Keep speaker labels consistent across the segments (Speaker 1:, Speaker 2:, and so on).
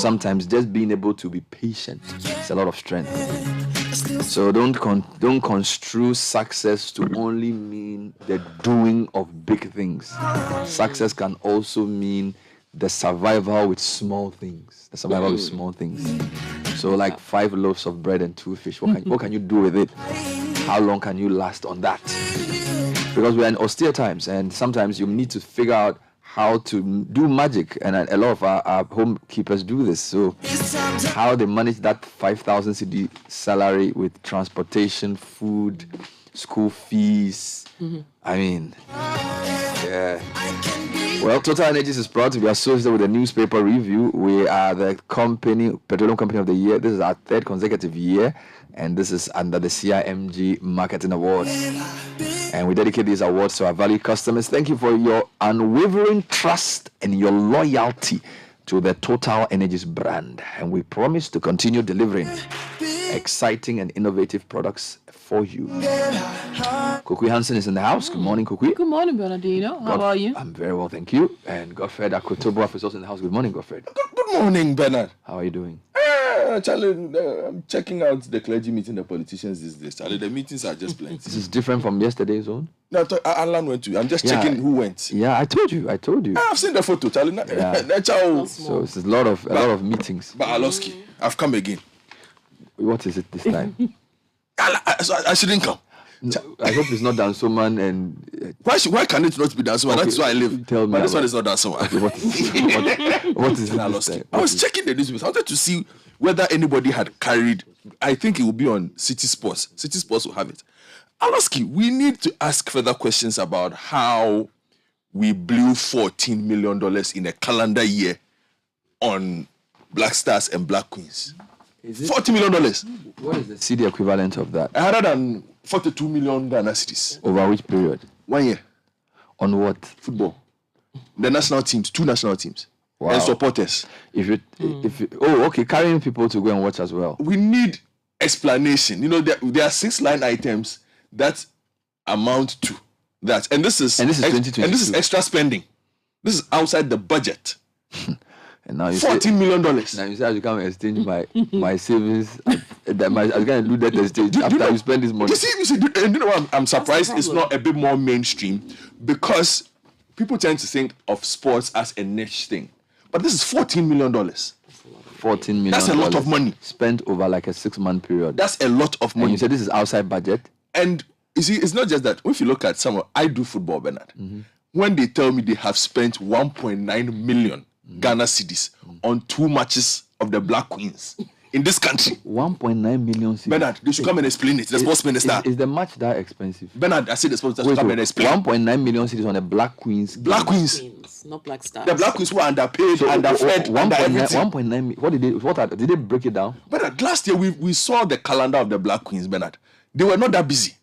Speaker 1: sometimes just being able to be patient is a lot of strength. So don't construe success to only mean the doing of big things. Success can also mean the survival with small things. So like 5 loaves of bread and 2 fish. What can you do with it? How long can you last on that? Because we're in austere times, and sometimes you need to figure out how to do magic, and a lot of our homekeepers do this. So how they manage that 5,000 cedi salary with transportation, food, school fees. I mean, yeah. Well, Total Energies is proud to be associated with the newspaper review. We are the petroleum company of the year. This is our 3rd consecutive year, and this is under the CIMG Marketing Awards. And we dedicate these awards to our valued customers. Thank you for your unwavering trust and your loyalty to the Total Energies brand. And we promise to continue delivering exciting and innovative products for you. Kukui Hansen is in the house. Good morning, Kukui.
Speaker 2: Good morning, Bernardino. How are you?
Speaker 1: I'm very well, thank you. And Godfred Akotobo is also in the house. Good morning, Godfred.
Speaker 3: Good morning, Bernard.
Speaker 1: How are you doing?
Speaker 3: Charlie, I'm checking out the clergy meeting, the politicians these days. Charlie, the meetings are just plenty.
Speaker 1: This is different from yesterday's one?
Speaker 3: No, Alan went to. I'm just checking who went.
Speaker 1: Yeah, I told you.
Speaker 3: I've seen the photo, Charlie.
Speaker 1: So it's a lot of meetings.
Speaker 3: But Aloski, I've come again.
Speaker 1: What is it this time?
Speaker 3: I shouldn't come.
Speaker 1: No, I hope it's not Dansoman and...
Speaker 3: Why can it not be Dansoman? Okay, that's why I live.
Speaker 1: Tell me.
Speaker 3: But this one is not Dansoman.
Speaker 1: Okay, what is it?
Speaker 3: I was checking the newspaper. I wanted to see whether anybody had carried... I think it will be on Citi Sports. Citi Sports will have it. Aloski, we need to ask further questions about how we blew $14 million in a calendar year on Black Stars and Black Queens. Is it $40 million?
Speaker 1: What is the city equivalent of that?
Speaker 3: 142 million Ghana cedis.
Speaker 1: Over which period?
Speaker 3: 1 year.
Speaker 1: On what?
Speaker 3: Football. The national teams, 2 national teams.
Speaker 1: Wow.
Speaker 3: And supporters.
Speaker 1: Okay, carrying people to go and watch as well.
Speaker 3: We need explanation. You know, there are 6 line items that amount to that. And this is
Speaker 1: 2022.
Speaker 3: And this is extra spending. This is outside the budget.
Speaker 1: And now you
Speaker 3: $14 million.
Speaker 1: Now you say I should come and exchange my savings. I can do that exchange after you spend this money.
Speaker 3: You see, and you know what? I'm surprised it's not a bit more mainstream, because people tend to think of sports as a niche thing. But this is $14 million.
Speaker 1: $14 million.
Speaker 3: That's a lot of money.
Speaker 1: Spent over like a 6-month period.
Speaker 3: That's a lot of money.
Speaker 1: And you said this is outside budget?
Speaker 3: And you see, it's not just that. If you look at I do football, Bernard. When they tell me they have spent 1.9 million Ghana cedis on 2 matches of the Black Queens in this country.
Speaker 1: 1.9 million cedis.
Speaker 3: Bernard, they should come and explain it. The sports minister.
Speaker 1: Is the match that expensive?
Speaker 3: Bernard, I said the sports minister should come and explain.
Speaker 1: 1.9 million cedis on the Black Queens.
Speaker 3: Black Queens.
Speaker 2: Not Black Stars.
Speaker 3: The Black Queens were underpaid, underfed,
Speaker 1: 1.9. What did they break it down?
Speaker 3: Bernard, last year we saw the calendar of the Black Queens, Bernard. They were not that busy.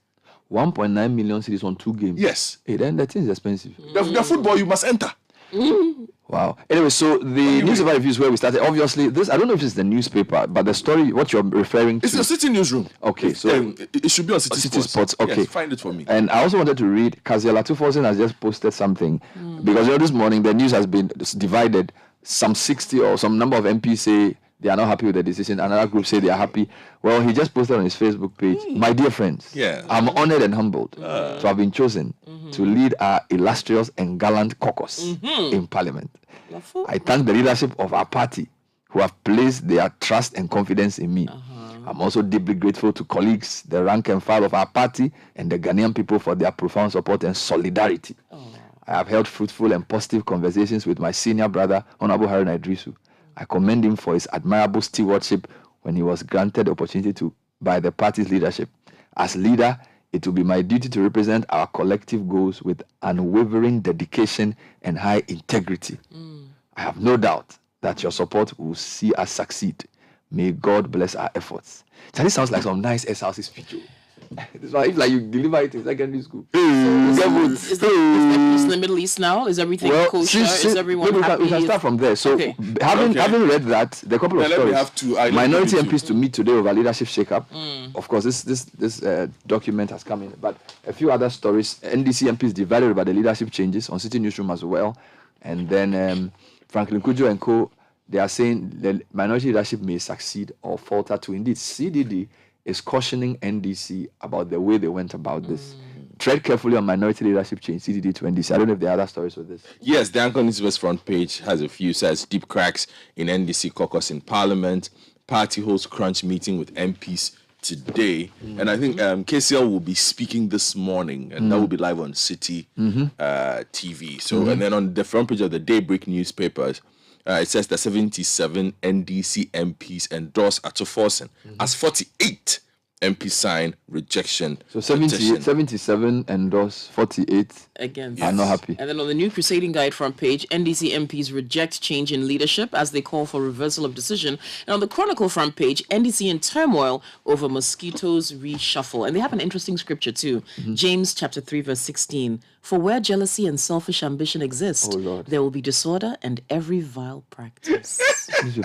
Speaker 1: 1.9 million cedis on 2 games.
Speaker 3: Yes.
Speaker 1: Hey, then that thing is expensive.
Speaker 3: The football you must enter.
Speaker 1: Wow. Anyway, so the newspaper review is where we started. Obviously, this, I don't know if it's the newspaper, but the story, what you're referring to...
Speaker 3: It's the City Newsroom.
Speaker 1: Okay, so...
Speaker 3: it should be on City Sports.
Speaker 1: Okay.
Speaker 3: Yes, find it for me.
Speaker 1: And I also wanted to read, Kaziela 2000 has just posted something. Because this morning, the news has been divided. Some 60 or some number of MPs say they are not happy with the decision. Another group say they are happy. Well, he just posted on his Facebook page, my dear friends, I'm honored and humbled to have been chosen to lead our illustrious and gallant caucus in Parliament. I thank the leadership of our party who have placed their trust and confidence in me. I'm also deeply grateful to colleagues, the rank and file of our party, and the Ghanaian people for their profound support and solidarity. I have held fruitful and positive conversations with my senior brother, Honorable Haruna Idrisu. I commend him for his admirable stewardship when he was granted the opportunity by the party's leadership. As leader, it will be my duty to represent our collective goals with unwavering dedication and high integrity. I have no doubt that your support will see us succeed. May God bless our efforts. Charlie sounds like some nice SLC speech. This one, if like you deliver it in secondary school.
Speaker 2: Is the Middle East now? Is everything kosher? Is everyone happy?
Speaker 1: We can start from there. So, having read that, there are a couple of stories. Minority MPs to meet today over leadership shake-up. Of course, this document has come in. But a few other stories. NDC MPs divided over the leadership changes on City Newsroom as well. And then Franklin Kujo and co. they are saying the minority leadership may succeed or falter too. Indeed, CDD is cautioning NDC about the way they went about this. Tread carefully on minority leadership change, CDD to NDC. I don't know if there are other stories with this.
Speaker 3: Yes, the Anchor Newspaper's front page has a few. Says deep cracks in NDC caucus in Parliament. Party holds crunch meeting with MPs today. And I think KCL will be speaking this morning, and that will be live on Citi TV. So, and then on the front page of the Daybreak newspapers, it says that 77 NDC MPs endorse Atuforsen as 48 MP sign rejection.
Speaker 1: So 77 endorse, 48
Speaker 2: against.
Speaker 1: are not happy.
Speaker 2: And then on the New Crusading Guide front page, NDC MPs reject change in leadership as they call for reversal of decision. And on the Chronicle front page, NDC in turmoil over mosquitoes reshuffle. And they have an interesting scripture too. James chapter 3 verse 16. For where jealousy and selfish ambition exist, there will be disorder and every vile practice.
Speaker 3: Let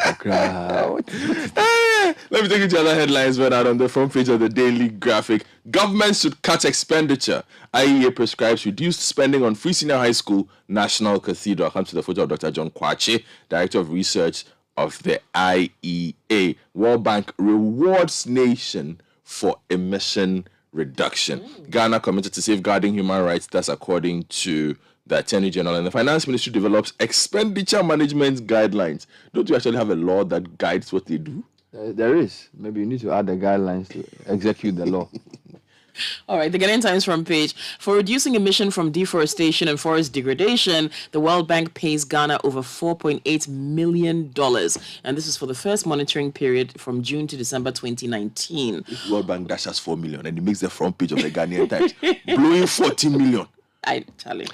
Speaker 3: me take you to other headlines right out on the front page of the Daily Graphic. Government should cut expenditure. IEA prescribes reduced spending on Free Senior High School National Cathedral. Come to the photo of Dr. John Kwache, Director of Research of the IEA. World Bank rewards nation for emission reduction. Ghana committed to safeguarding human rights. That's according to the Attorney General. And the Finance Ministry develops expenditure management guidelines. Don't you actually have a law that guides what they do?
Speaker 1: There is. Maybe you need to add the guidelines to execute the law.
Speaker 2: All right, the Ghanaian Times front page. For reducing emission from deforestation and forest degradation, the World Bank pays Ghana over $4.8 million. And this is for the first monitoring period from June to December 2019.
Speaker 3: If World Bank dashes $4 million and it makes the front page of the Ghanaian Times, blowing $40 million.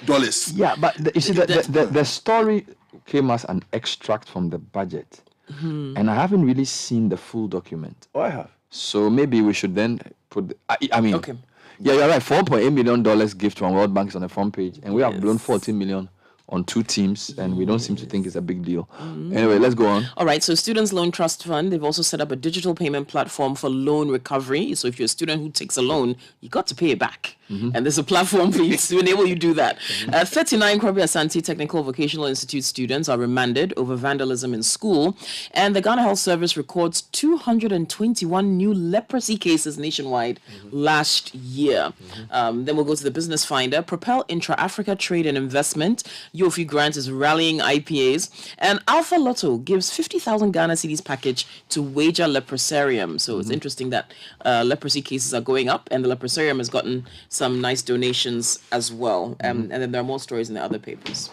Speaker 3: Dollars.
Speaker 1: Yeah, but you see, the story came as an extract from the budget. And I haven't really seen the full document.
Speaker 3: Oh, I have.
Speaker 1: So maybe we should then put... I mean...
Speaker 2: Okay.
Speaker 1: Yeah, you're right. $4.8 million gift from World Bank is on the front page. And we have blown 14 million on two teams, and we don't seem to think it's a big deal. Anyway, let's go on.
Speaker 2: All right, so Students Loan Trust Fund, they've also set up a digital payment platform for loan recovery. So if you're a student who takes a loan, you got to pay it back. And there's a platform for you to enable you to do that. 39 Krobi Asante Technical Vocational Institute students are remanded over vandalism in school. And the Ghana Health Service records 221 new leprosy cases nationwide last year. Then we'll go to the Business Finder. Propel Intra-Africa Trade and Investment. UOFI Grant is rallying IPAs. And Alpha Lotto gives 50,000 Ghana cedis package to Wager Leprosarium. So it's interesting that leprosy cases are going up, and the Leprosarium has gotten some nice donations as well. And then there are more stories in the other papers.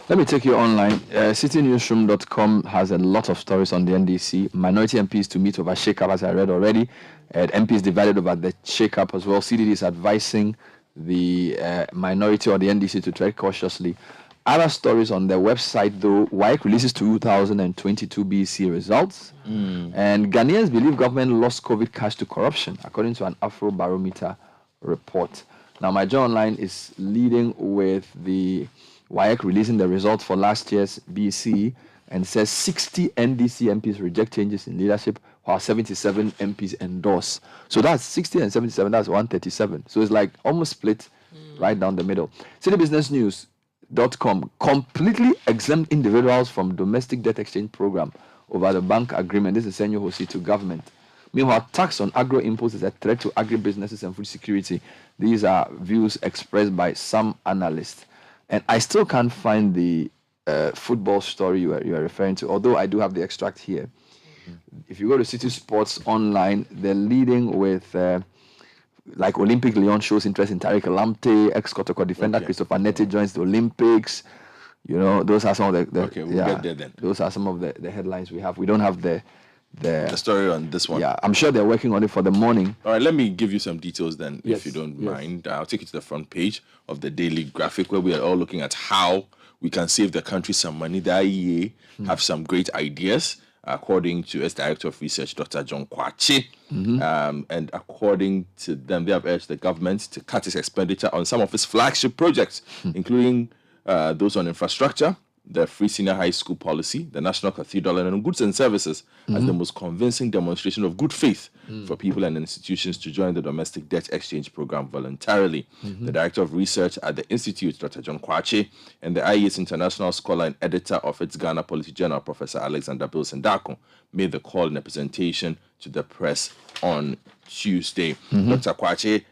Speaker 1: Let me take you online. CityNewsroom.com has a lot of stories on the NDC. Minority MPs to meet over shake-up, as I read already. MPs divided over the shake-up as well. CDD is advising the minority or the NDC to tread cautiously. Other stories on their website, though. WAEC releases 2022 BEC results. And Ghanaians believe government lost COVID cash to corruption, according to an Afrobarometer report. Now, my Joy Online is leading with the WAEC releasing the results for last year's BEC and says 60 NDC MPs reject changes in leadership, while 77 MPs endorse. So that's 60 and 77, that's 137. So it's like almost split right down the middle. CityBusinessNews.com completely exempt individuals from domestic debt exchange program over the bank agreement. This is Senyo Hosi to government. Meanwhile, tax on agro imports is a threat to agribusinesses and food security. These are views expressed by some analysts. And I still can't find the football story you are referring to, although I do have the extract here. If you go to City Sports Online, they're leading with, like Olympic Lyon shows interest in Tariq Lamptey, ex-Kotoko defender Christopher Neti joins the Olympics. You know, those are some of the
Speaker 3: okay, we'll get there then.
Speaker 1: Those are some of the headlines we have. We don't have the
Speaker 3: story on this one.
Speaker 1: Yeah, I'm sure they're working on it for the morning.
Speaker 3: All right, let me give you some details then,
Speaker 1: Yes,
Speaker 3: if you don't mind. I'll take you to the front page of the Daily Graphic, where we are all looking at how we can save the country some money. The IEA have some great ideas, according to its Director of Research, Dr. John Kwache. And according to them, they have urged the government to cut its expenditure on some of its flagship projects, including those on infrastructure, the free senior high school policy, the National Cathedral, and on goods and services as the most convincing demonstration of good faith for people and institutions to join the domestic debt exchange program voluntarily. The Director of Research at the Institute, Dr. John Kwache, and the IES international scholar and editor of its Ghana Policy Journal, Professor Alexander Bilson Dako, made the call in a presentation to the press on Tuesday. Dr. Kwache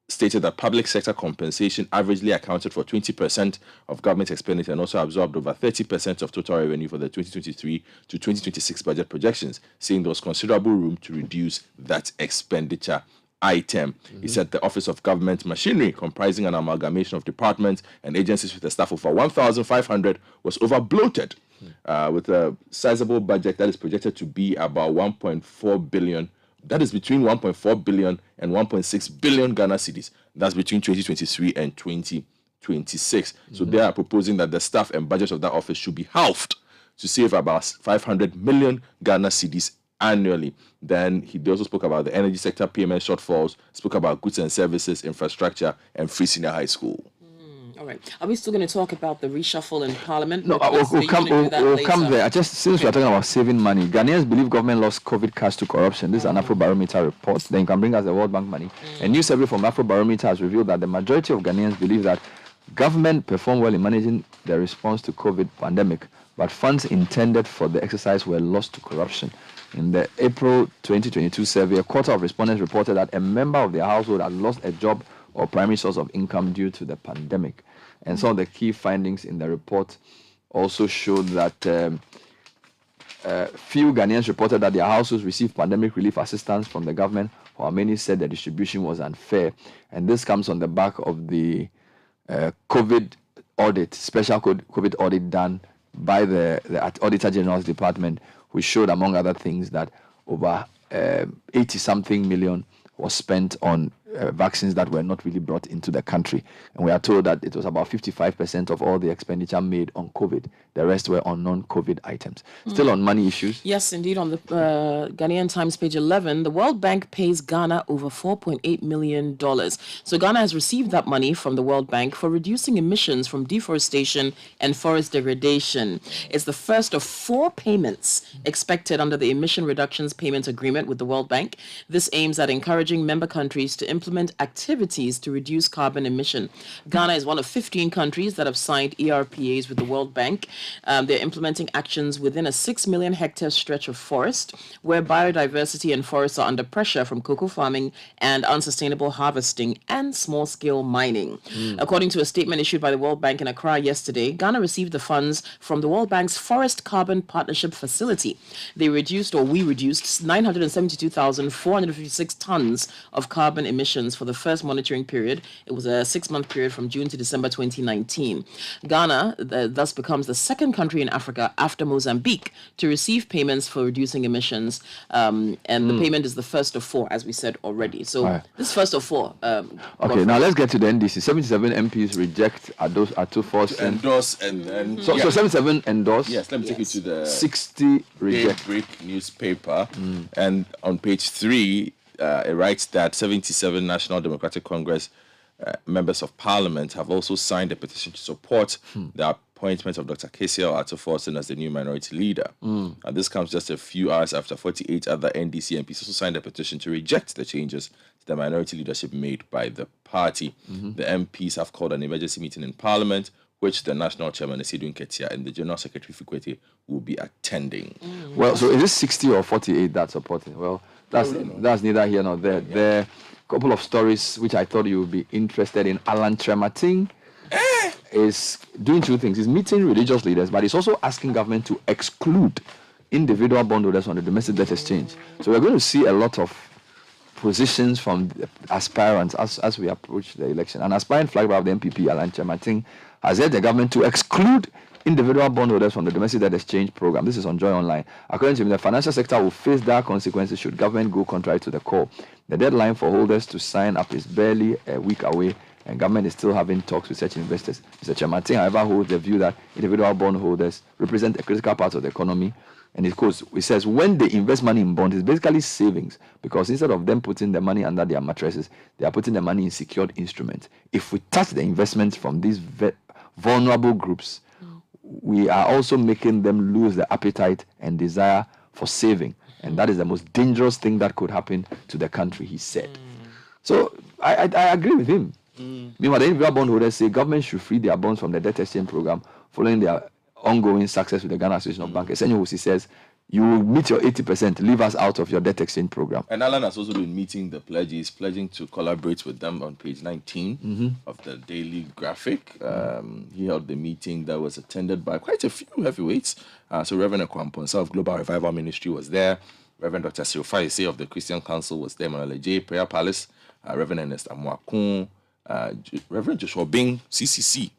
Speaker 3: stated that public sector compensation averagely accounted for 20% of government expenditure and also absorbed over 30% of total revenue for the 2023 to 2026 budget projections, saying there was considerable room to reduce that expenditure item. He said the Office of Government Machinery, comprising an amalgamation of departments and agencies with a staff of over 1,500, was over-bloated with a sizable budget that is projected to be about 1.4 billion. That is between 1.4 billion and 1.6 billion Ghana cedis. That's between 2023 and 2026. So they are proposing that the staff and budget of that office should be halved to save about 500 million Ghana cedis annually. Then he also spoke about the energy sector payment shortfalls, spoke about goods and services, infrastructure, and free senior high school.
Speaker 2: All right. Are we still going to talk about the reshuffle in Parliament?
Speaker 1: No, we'll come there. Just since we're talking about saving money, Ghanaians believe government lost COVID cash to corruption. This is an Afrobarometer report. Then you can bring us the World Bank money. A new survey from Afrobarometer has revealed that the majority of Ghanaians believe that government performed well in managing the response to COVID pandemic, but funds intended for the exercise were lost to corruption. In the April 2022 survey, a quarter of respondents reported that a member of their household had lost a job or primary source of income due to the pandemic. And some of the key findings in the report also showed that few Ghanaians reported that their households received pandemic relief assistance from the government, while many said the distribution was unfair. And this comes on the back of the COVID audit, special COVID audit done by the Auditor General's Department, which showed, among other things, that over 80-something million was spent on vaccines that were not really brought into the country. And we are told that it was about 55% of all the expenditure made on COVID. The rest were on non-COVID items. Still on money issues.
Speaker 2: Yes, indeed. On the Ghanaian Times, page 11, the World Bank pays Ghana over $4.8 million. So Ghana has received that money from the World Bank for reducing emissions from deforestation and forest degradation. It's the first of 4 payments expected under the Emission Reductions Payment Agreement with the World Bank. This aims at encouraging member countries to implement activities to reduce carbon emission. Ghana is one of 15 countries that have signed ERPAs with the World Bank. They're implementing actions within a 6 million hectare stretch of forest where biodiversity and forests are under pressure from cocoa farming and unsustainable harvesting and small-scale mining. According to a statement issued by the World Bank in Accra yesterday, Ghana received the funds from the World Bank's Forest Carbon Partnership Facility. We reduced 972,456 tons of carbon emissions for the first monitoring period. It was a 6-month period from June to December 2019. Ghana thus becomes the second country in Africa after Mozambique to receive payments for reducing emissions. And the payment is the first of 4, as we said already. So this first of 4.
Speaker 1: Okay, now let's get to the NDC. 77 MPs reject Atufor's
Speaker 3: endorse and then...
Speaker 1: So 77 endorse.
Speaker 3: Yes, let me take you to the
Speaker 1: 60 reject.
Speaker 3: Daybreak newspaper. And on page 3, it writes that 77 National Democratic Congress members of parliament have also signed a petition to support the appointment of Dr. KCL Atuforsen as the new minority leader. And this comes just a few hours after 48 other NDC MPs also signed a petition to reject the changes to the minority leadership made by the party. The MPs have called an emergency meeting in parliament, which the national chairman, Esidu Nketia, and the general secretary, Fikwete, will be attending.
Speaker 1: Well, so is it 60 or 48 that supporting? Well, that's neither here nor there. There are a couple of stories which I thought you would be interested in. Alan Trematin is doing 2 things. He's meeting religious leaders, but he's also asking government to exclude individual bondholders on the domestic debt exchange. So we're going to see a lot of positions from aspirants as we approach the election. An aspirant flag bearer of the MPP, Alan Trematin, has urged the government to exclude individual bondholders from the domestic debt exchange program. This is on Joy Online. According to him, the financial sector will face dire consequences should government go contrary to the call. The deadline for holders to sign up is barely a week away, and government is still having talks with such investors. Mr. Trematin, however, holds the view that individual bondholders represent a critical part of the economy. And it says when they invest money in bonds, it's basically savings, because instead of them putting the money under their mattresses, they are putting the money in secured instruments. If we touch the investments from these vulnerable groups, we are also making them lose the appetite and desire for saving. And that is the most dangerous thing that could happen to the country, he said. So I agree with him. Meanwhile, the individual bondholders say government should free their bonds from the debt exchange program following their ongoing success with the Ghana Association of Bankers. Anyhow, he says, you will meet your 80%, leave us out of your debt exchange program.
Speaker 3: And Alan has also been meeting the pledges, pledging to collaborate with them on page 19 of the daily graphic. He held the meeting that was attended by quite a few heavyweights. So Reverend Ekwamponsa of Global Revival Ministry was there. Reverend Dr. Sirofaise of the Christian Council was there. Manuel J. Prayer Palace. Reverend Ernest Amuakun. Reverend Joshua Bing, CCC,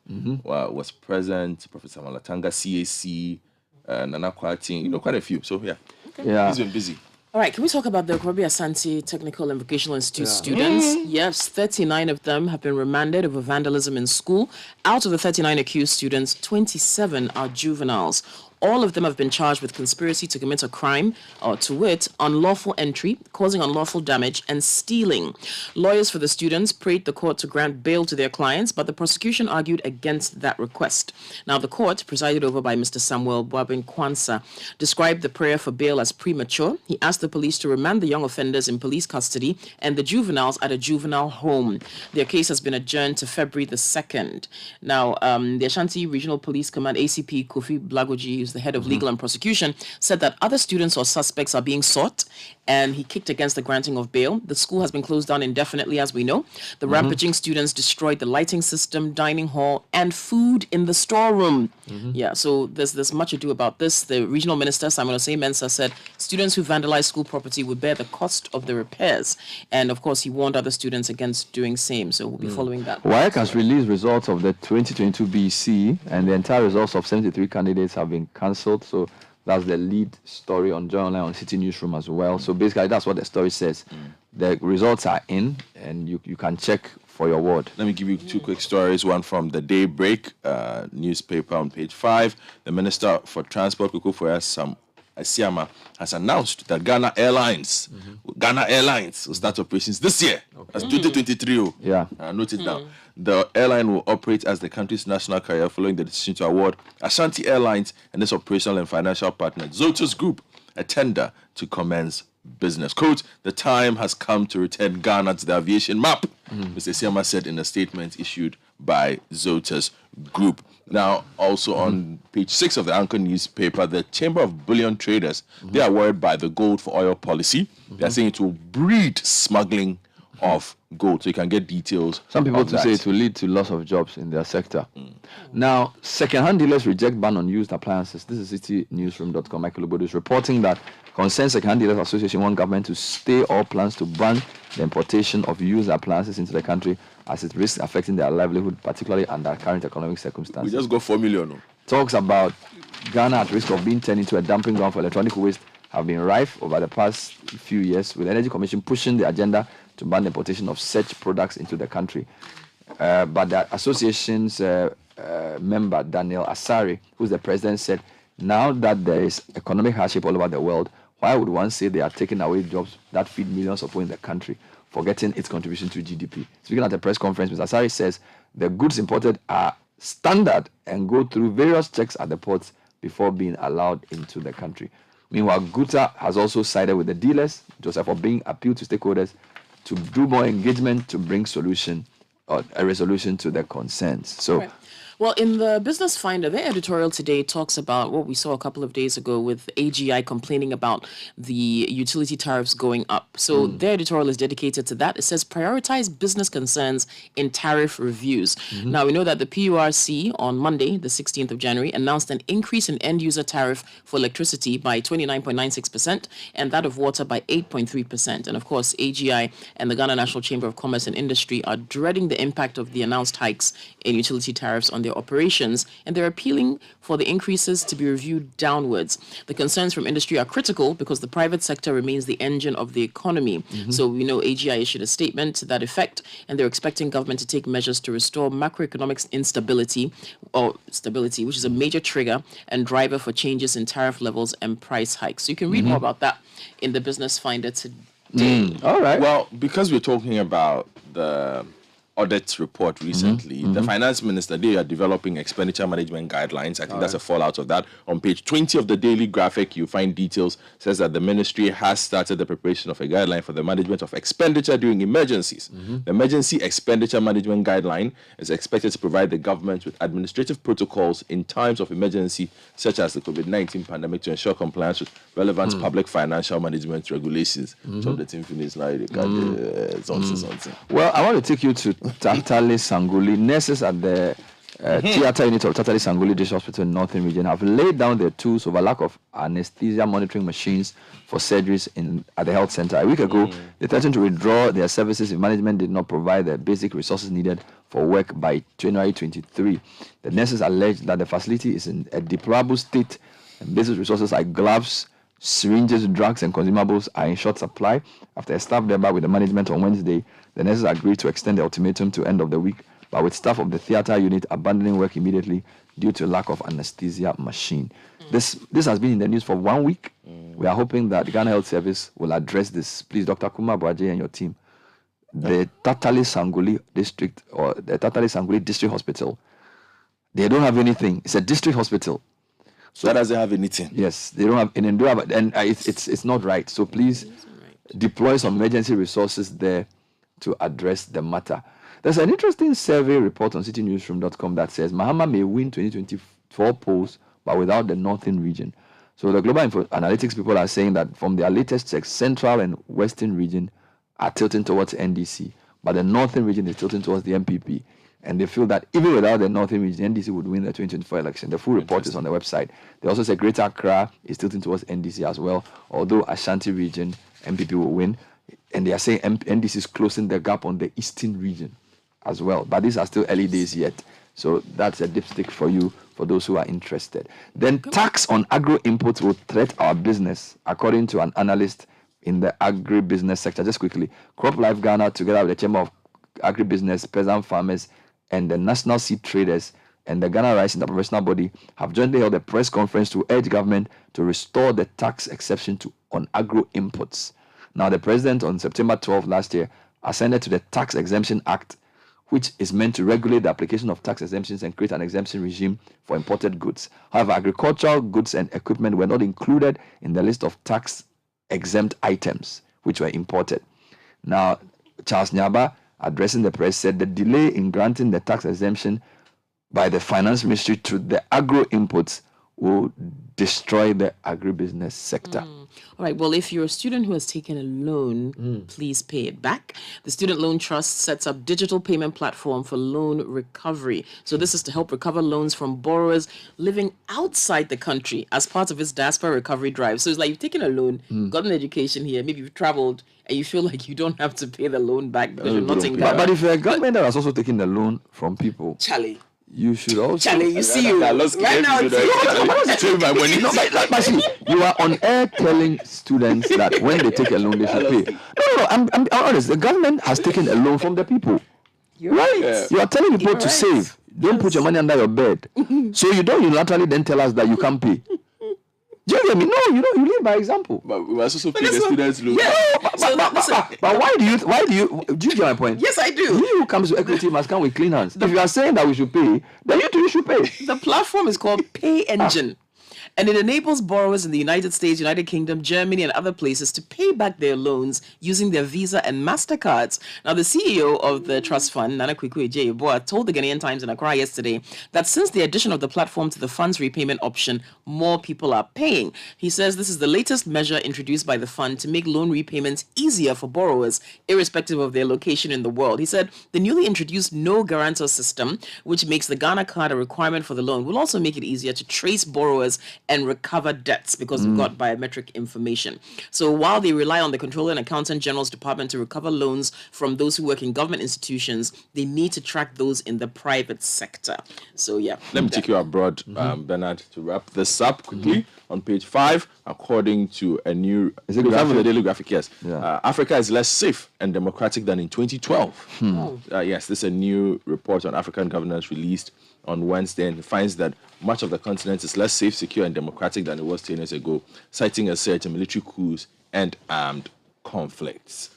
Speaker 3: was present. Professor Malatanga, CAC. Nana Kwating, quite a few. So, yeah. He's been busy.
Speaker 2: All right, can we talk about the Kwabena Asante Technical and Vocational Institute students? Yes, 39 of them have been remanded over vandalism in school. Out of the 39 accused students, 27 are juveniles. All of them have been charged with conspiracy to commit a crime, or to wit, unlawful entry, causing unlawful damage, and stealing. Lawyers for the students prayed the court to grant bail to their clients, but the prosecution argued against that request. Now, the court, presided over by Mr. Samuel Boabin Kwanzaa, described the prayer for bail as premature. He asked the police to remand the young offenders in police custody and the juveniles at a juvenile home. Their case has been adjourned to February the 2nd. Now, the Ashanti Regional Police Command ACP Kofi Blagoji, who's the head of legal and prosecution, said that other students or suspects are being sought, and he kicked against the granting of bail. The school has been closed down indefinitely, as we know. The rampaging students destroyed the lighting system, dining hall, and food in the storeroom. Yeah, so there's much ado about this. The regional minister, Simon Osei Mensah, said students who vandalize school property would bear the cost of the repairs. And of course, he warned other students against doing same. So we'll be following that.
Speaker 1: WAEC has released results of the 2022 BC, and the entire results of 73 candidates have been cancelled. So that's the lead story on Joy Online on City Newsroom as well. So basically, that's what the story says. The results are in, and you can check for your word.
Speaker 3: Let me give you two quick stories. One from the Daybreak newspaper on page 5. The Minister for Transport, Sam Asiama, has announced that Ghana Airlines will start operations this year. That's 2023.
Speaker 1: Yeah.
Speaker 3: Note it down. The airline will operate as the country's national carrier following the decision to award Ashanti Airlines and its operational and financial partner, Zotos Group, a tender to commence business. Quote, the time has come to return Ghana to the aviation map, Mr. Siama said in a statement issued by Zotos Group. Now, also on page 6 of the Anchor newspaper, the Chamber of Bullion Traders, they are worried by the gold for oil policy. They are saying it will breed smuggling of gold. So you can get details.
Speaker 1: Some people say it will lead to loss of jobs in their sector. Now, second-hand dealers reject ban on used appliances. This is citynewsroom.com. Michael Obodo is reporting that Concerned Second-hand Dealers Association want government to stay all plans to ban the importation of used appliances into the country as it risks affecting their livelihood, particularly under current economic circumstances.
Speaker 3: We just got 4 million.
Speaker 1: Talks about Ghana at risk of being turned into a dumping ground for electronic waste have been rife over the past few years, with the Energy Commission pushing the agenda to ban the importation of such products into the country. But the association's member, Daniel Asari, who's the president, said, now that there is economic hardship all over the world, why would one say they are taking away jobs that feed millions of people in the country, forgetting its contribution to GDP? Speaking at a press conference, Mr. Asari says the goods imported are standard and go through various checks at the ports before being allowed into the country. Meanwhile, Guta has also sided with the dealers, Joseph, for being appealed to stakeholders to do more engagement to bring a resolution to their concerns. So.
Speaker 2: Right. Well, in the Business Finder, their editorial today talks about what we saw a couple of days ago with AGI complaining about the utility tariffs going up. So their editorial is dedicated to that. It says prioritize business concerns in tariff reviews. Now, we know that the PURC on Monday, the 16th of January, announced an increase in end-user tariff for electricity by 29.96% and that of water by 8.3%. And of course, AGI and the Ghana National Chamber of Commerce and Industry are dreading the impact of the announced hikes in utility tariffs on their operations, and they're appealing for the increases to be reviewed downwards. The concerns from industry are critical because the private sector remains the engine of the economy. So we know AGI issued a statement to that effect, and they're expecting government to take measures to restore macroeconomic instability or stability, which is a major trigger and driver for changes in tariff levels and price hikes. So you can read more about that in the Business Finder today.
Speaker 1: All right.
Speaker 3: Well, because we're talking about the audit report recently. The finance minister, they are developing expenditure management guidelines. I think that's a fallout of that. On page 20 of the daily graphic, you find details, says that the ministry has started the preparation of a guideline for the management of expenditure during emergencies. The emergency expenditure management guideline is expected to provide the government with administrative protocols in times of emergency, such as the COVID-19 pandemic, to ensure compliance with relevant public financial management regulations. Some of the thing finished now, something.
Speaker 1: Well, I want to take you to Tatali Sanguli. Nurses at the theatre unit of Tatali Sanguli District Hospital in Northern Region have laid down their tools over lack of anesthesia monitoring machines for surgeries at the health center. A week ago, they threatened to withdraw their services if management did not provide the basic resources needed for work by January 23. The nurses alleged that the facility is in a deplorable state and basic resources like gloves, syringes, drugs, and consumables are in short supply. After a staff debate with the management on Wednesday, the nurses agreed to extend the ultimatum to end of the week, but with staff of the theatre unit abandoning work immediately due to lack of anesthesia machine. This has been in the news for 1 week. We are hoping that the Ghana Health Service will address this. Please, Dr. Kuma Boaje and your team. The Tatali Sanguli District or the Tatali Sanguli District Hospital, they don't have anything. It's a district hospital.
Speaker 3: So that doesn't have anything.
Speaker 1: Yes, they don't have, and it's not right. So please deploy some emergency resources there to address the matter. There's an interesting survey report on citynewsroom.com that says Mahama may win 2024 polls, but without the northern region. So the global analytics people are saying that from their latest checks, central and western region are tilting towards NDC, but the northern region is tilting towards the MPP. And they feel that even without the northern region, NDC would win the 2024 election. The full report is on the website. They also say Greater Accra is tilting towards NDC as well, although Ashanti region, MPP will win. And they are saying NDC is closing the gap on the eastern region as well. But these are still early days yet. So that's a dipstick for you, for those who are interested. Then tax on agro inputs will threat our business, according to an analyst in the agribusiness sector. Just quickly, CropLife Ghana, together with the Chamber of Agribusiness, peasant farmers, and the National Seed Traders and the Ghana Rice Interprofessional Body have jointly held a press conference to urge government to restore the tax exception on agro inputs. Now, the president on September 12 last year ascended to the Tax Exemption Act, which is meant to regulate the application of tax exemptions and create an exemption regime for imported goods. However, agricultural goods and equipment were not included in the list of tax exempt items which were imported. Now, Charles Nyaba, addressing the press, said the delay in granting the tax exemption by the finance ministry to the agro inputs will destroy the agribusiness sector.
Speaker 2: All right. Well, if you're a student who has taken a loan, please pay it back. The Student Loan Trust sets up digital payment platform for loan recovery. So this is to help recover loans from borrowers living outside the country as part of its diaspora recovery drive. So it's like you've taken a loan, gotten education here, maybe you've traveled, and you feel like you don't have to pay the loan back because you're not in Ghana.
Speaker 1: But if you're a government that has also taken the loan from people,
Speaker 2: Charlie,
Speaker 1: you should also.
Speaker 2: Charlie, you see you right now.
Speaker 1: But see, you are on air telling students that when they take a loan, they should pay. No, I'm honest. The government has taken a loan from the people.
Speaker 2: You're right.
Speaker 1: Yeah. You are telling people to save. Don't put your money under your bed. So you don't unilaterally then tell us that you can't pay. Do you get me? No, you lead by example.
Speaker 3: But we must also pay the students' loan.
Speaker 1: Yeah, but why do you get my point?
Speaker 2: Yes, I do.
Speaker 1: He who comes to equity must come with clean hands. If you are saying that we should pay, then you too should pay.
Speaker 2: The platform is called Pay Engine. And it enables borrowers in the United States, United Kingdom, Germany, and other places to pay back their loans using their Visa and MasterCards. Now, the CEO of the trust fund, Nana Kwekwe J. told the Ghanaian Times in Accra yesterday that since the addition of the platform to the fund's repayment option, more people are paying. He says this is the latest measure introduced by the fund to make loan repayments easier for borrowers, irrespective of their location in the world. He said the newly introduced no guarantor system, which makes the Ghana card a requirement for the loan, will also make it easier to trace borrowers and recover debts because we've got biometric information. So while they rely on the Comptroller and Accountant General's Department to recover loans from those who work in government institutions, they need to track those in the private sector. So yeah.
Speaker 3: Let me take you abroad, Bernard, to wrap this up quickly. On page 5, according to a new...
Speaker 1: Is it graphic?
Speaker 3: The daily graphic, yes.
Speaker 1: Yeah.
Speaker 3: Africa is less safe and democratic than in 2012. Yes, this is a new report on African governance released on Wednesday, and it finds that much of the continent is less safe, secure, and democratic than it was 10 years ago, citing a surge in military coups and armed conflicts.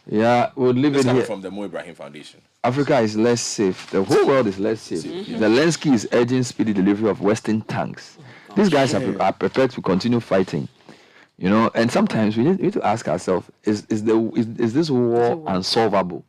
Speaker 1: Yeah, we'll leave
Speaker 3: This
Speaker 1: it
Speaker 3: coming
Speaker 1: here.
Speaker 3: from the Mo Ibrahim Foundation.
Speaker 1: Africa is less safe. The whole world is less safe. Zelensky is urging speedy delivery of Western tanks. These guys are prepared to continue fighting. You know, and sometimes we need to ask ourselves: Is this war unsolvable?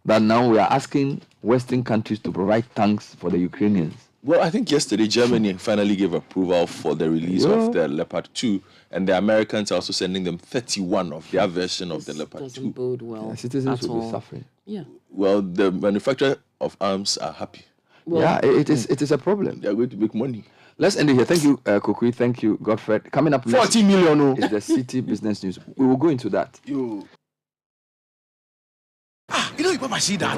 Speaker 1: That now we are asking Western countries to provide tanks for the Ukrainians.
Speaker 3: Well, I think yesterday Germany finally gave approval for the release of the Leopard 2, and the Americans are also sending them 31 of their version of the Leopard 2.
Speaker 2: Doesn't bode well.
Speaker 1: Citizens
Speaker 2: at
Speaker 1: will be
Speaker 2: all.
Speaker 1: suffering.
Speaker 2: Yeah.
Speaker 3: Well, the manufacturer of arms are happy.
Speaker 1: Yeah, it is a problem.
Speaker 3: They are going to make money.
Speaker 1: Let's end it here. Thank you, Kukui. Thank you, Godfred. Coming up next
Speaker 3: 40 million.
Speaker 1: is the City Business News. We will go into that.
Speaker 4: You know, you probably see that.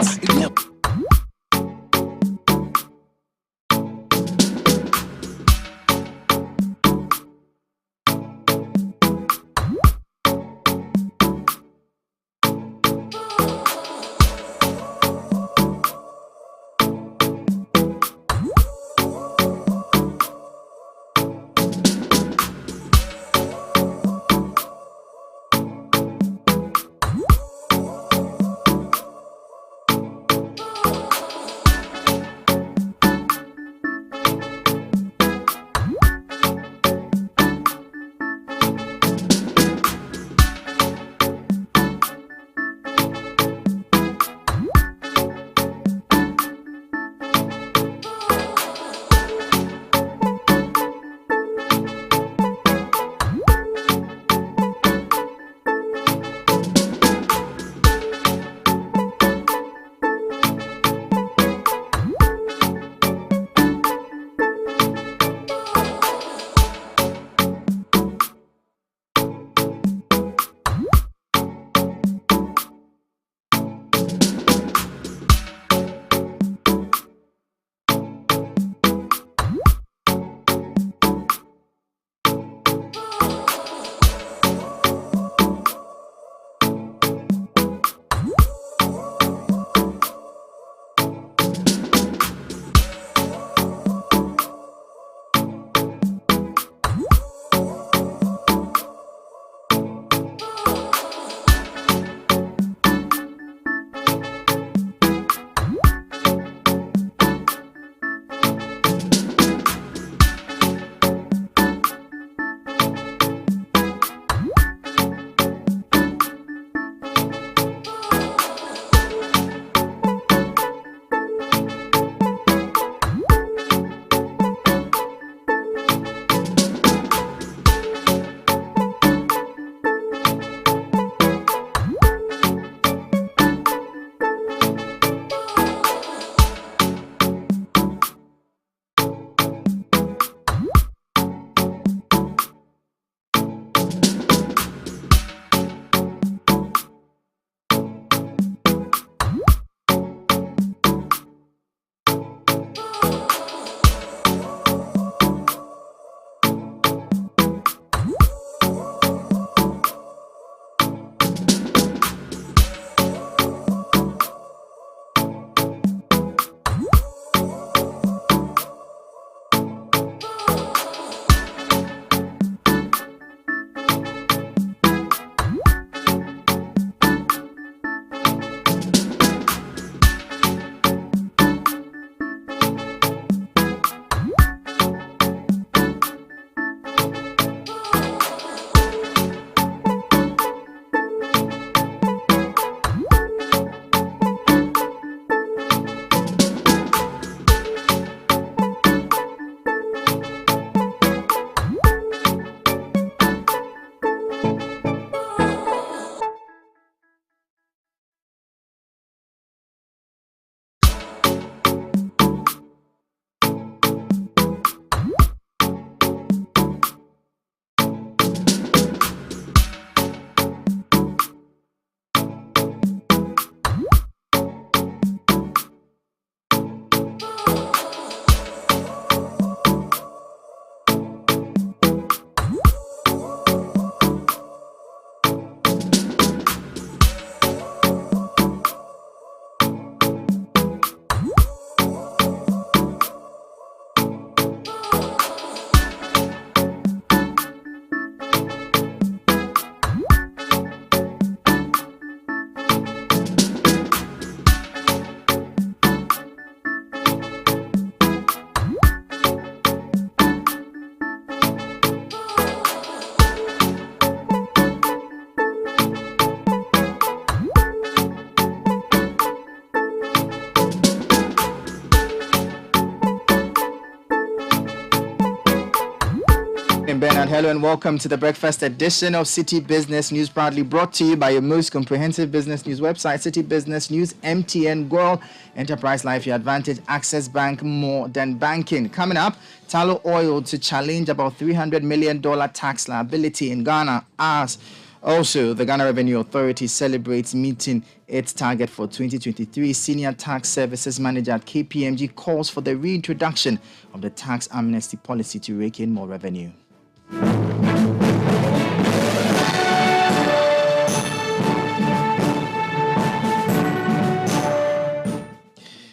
Speaker 5: Hello and welcome to the breakfast edition of Citi Business News, proudly brought to you by your most comprehensive business news website, Citi Business News, MTN, Goal, Enterprise Life, Your Advantage, Access Bank, more than banking. Coming up, Tullow Oil to challenge about $300 million tax liability in Ghana as also the Ghana Revenue Authority celebrates meeting its target for 2023. Senior Tax Services Manager at KPMG calls for the reintroduction of the tax amnesty policy to rake in more revenue.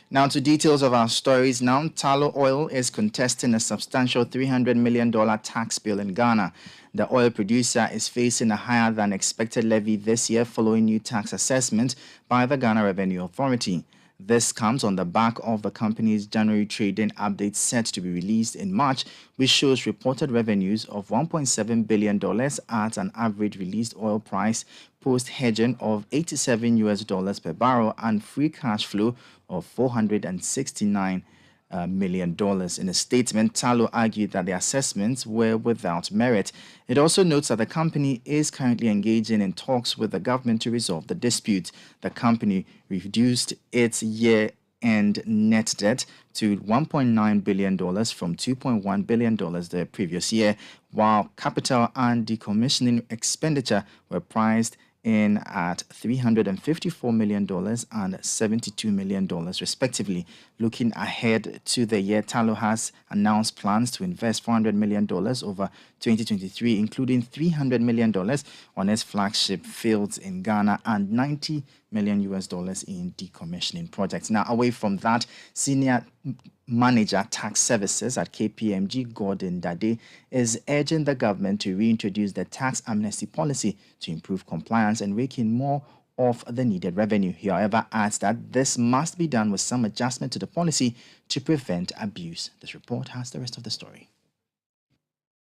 Speaker 5: Now to details of our stories. Now, Tullow Oil is contesting a substantial $300 million tax bill in Ghana. The oil producer is facing a higher than expected levy this year following new tax assessment by the Ghana Revenue Authority. This comes on the back of the company's January trading update set to be released in March, which shows reported revenues of $1.7 billion at an average released oil price post-hedging of $87 per barrel and free cash flow of $469 million. In a statement, Tullow argued that the assessments were without merit. It also notes that the company is currently engaging in talks with the government to resolve the dispute. The company reduced its year-end net debt to $1.9 billion from $2.1 billion the previous year, while capital and decommissioning expenditure were priced in at $354 million and $72 million, respectively. Looking ahead to the year, Tullow has announced plans to invest $400 million over 2023, including $300 million on its flagship fields in Ghana and $90 million in decommissioning projects. Now, away from that, Senior Manager Tax Services at KPMG, Gordon Dade, is urging the government to reintroduce the tax amnesty policy to improve compliance and rake in more of the needed revenue. He, however, adds that this must be done with some adjustment to the policy to prevent abuse. This report has the rest of the story.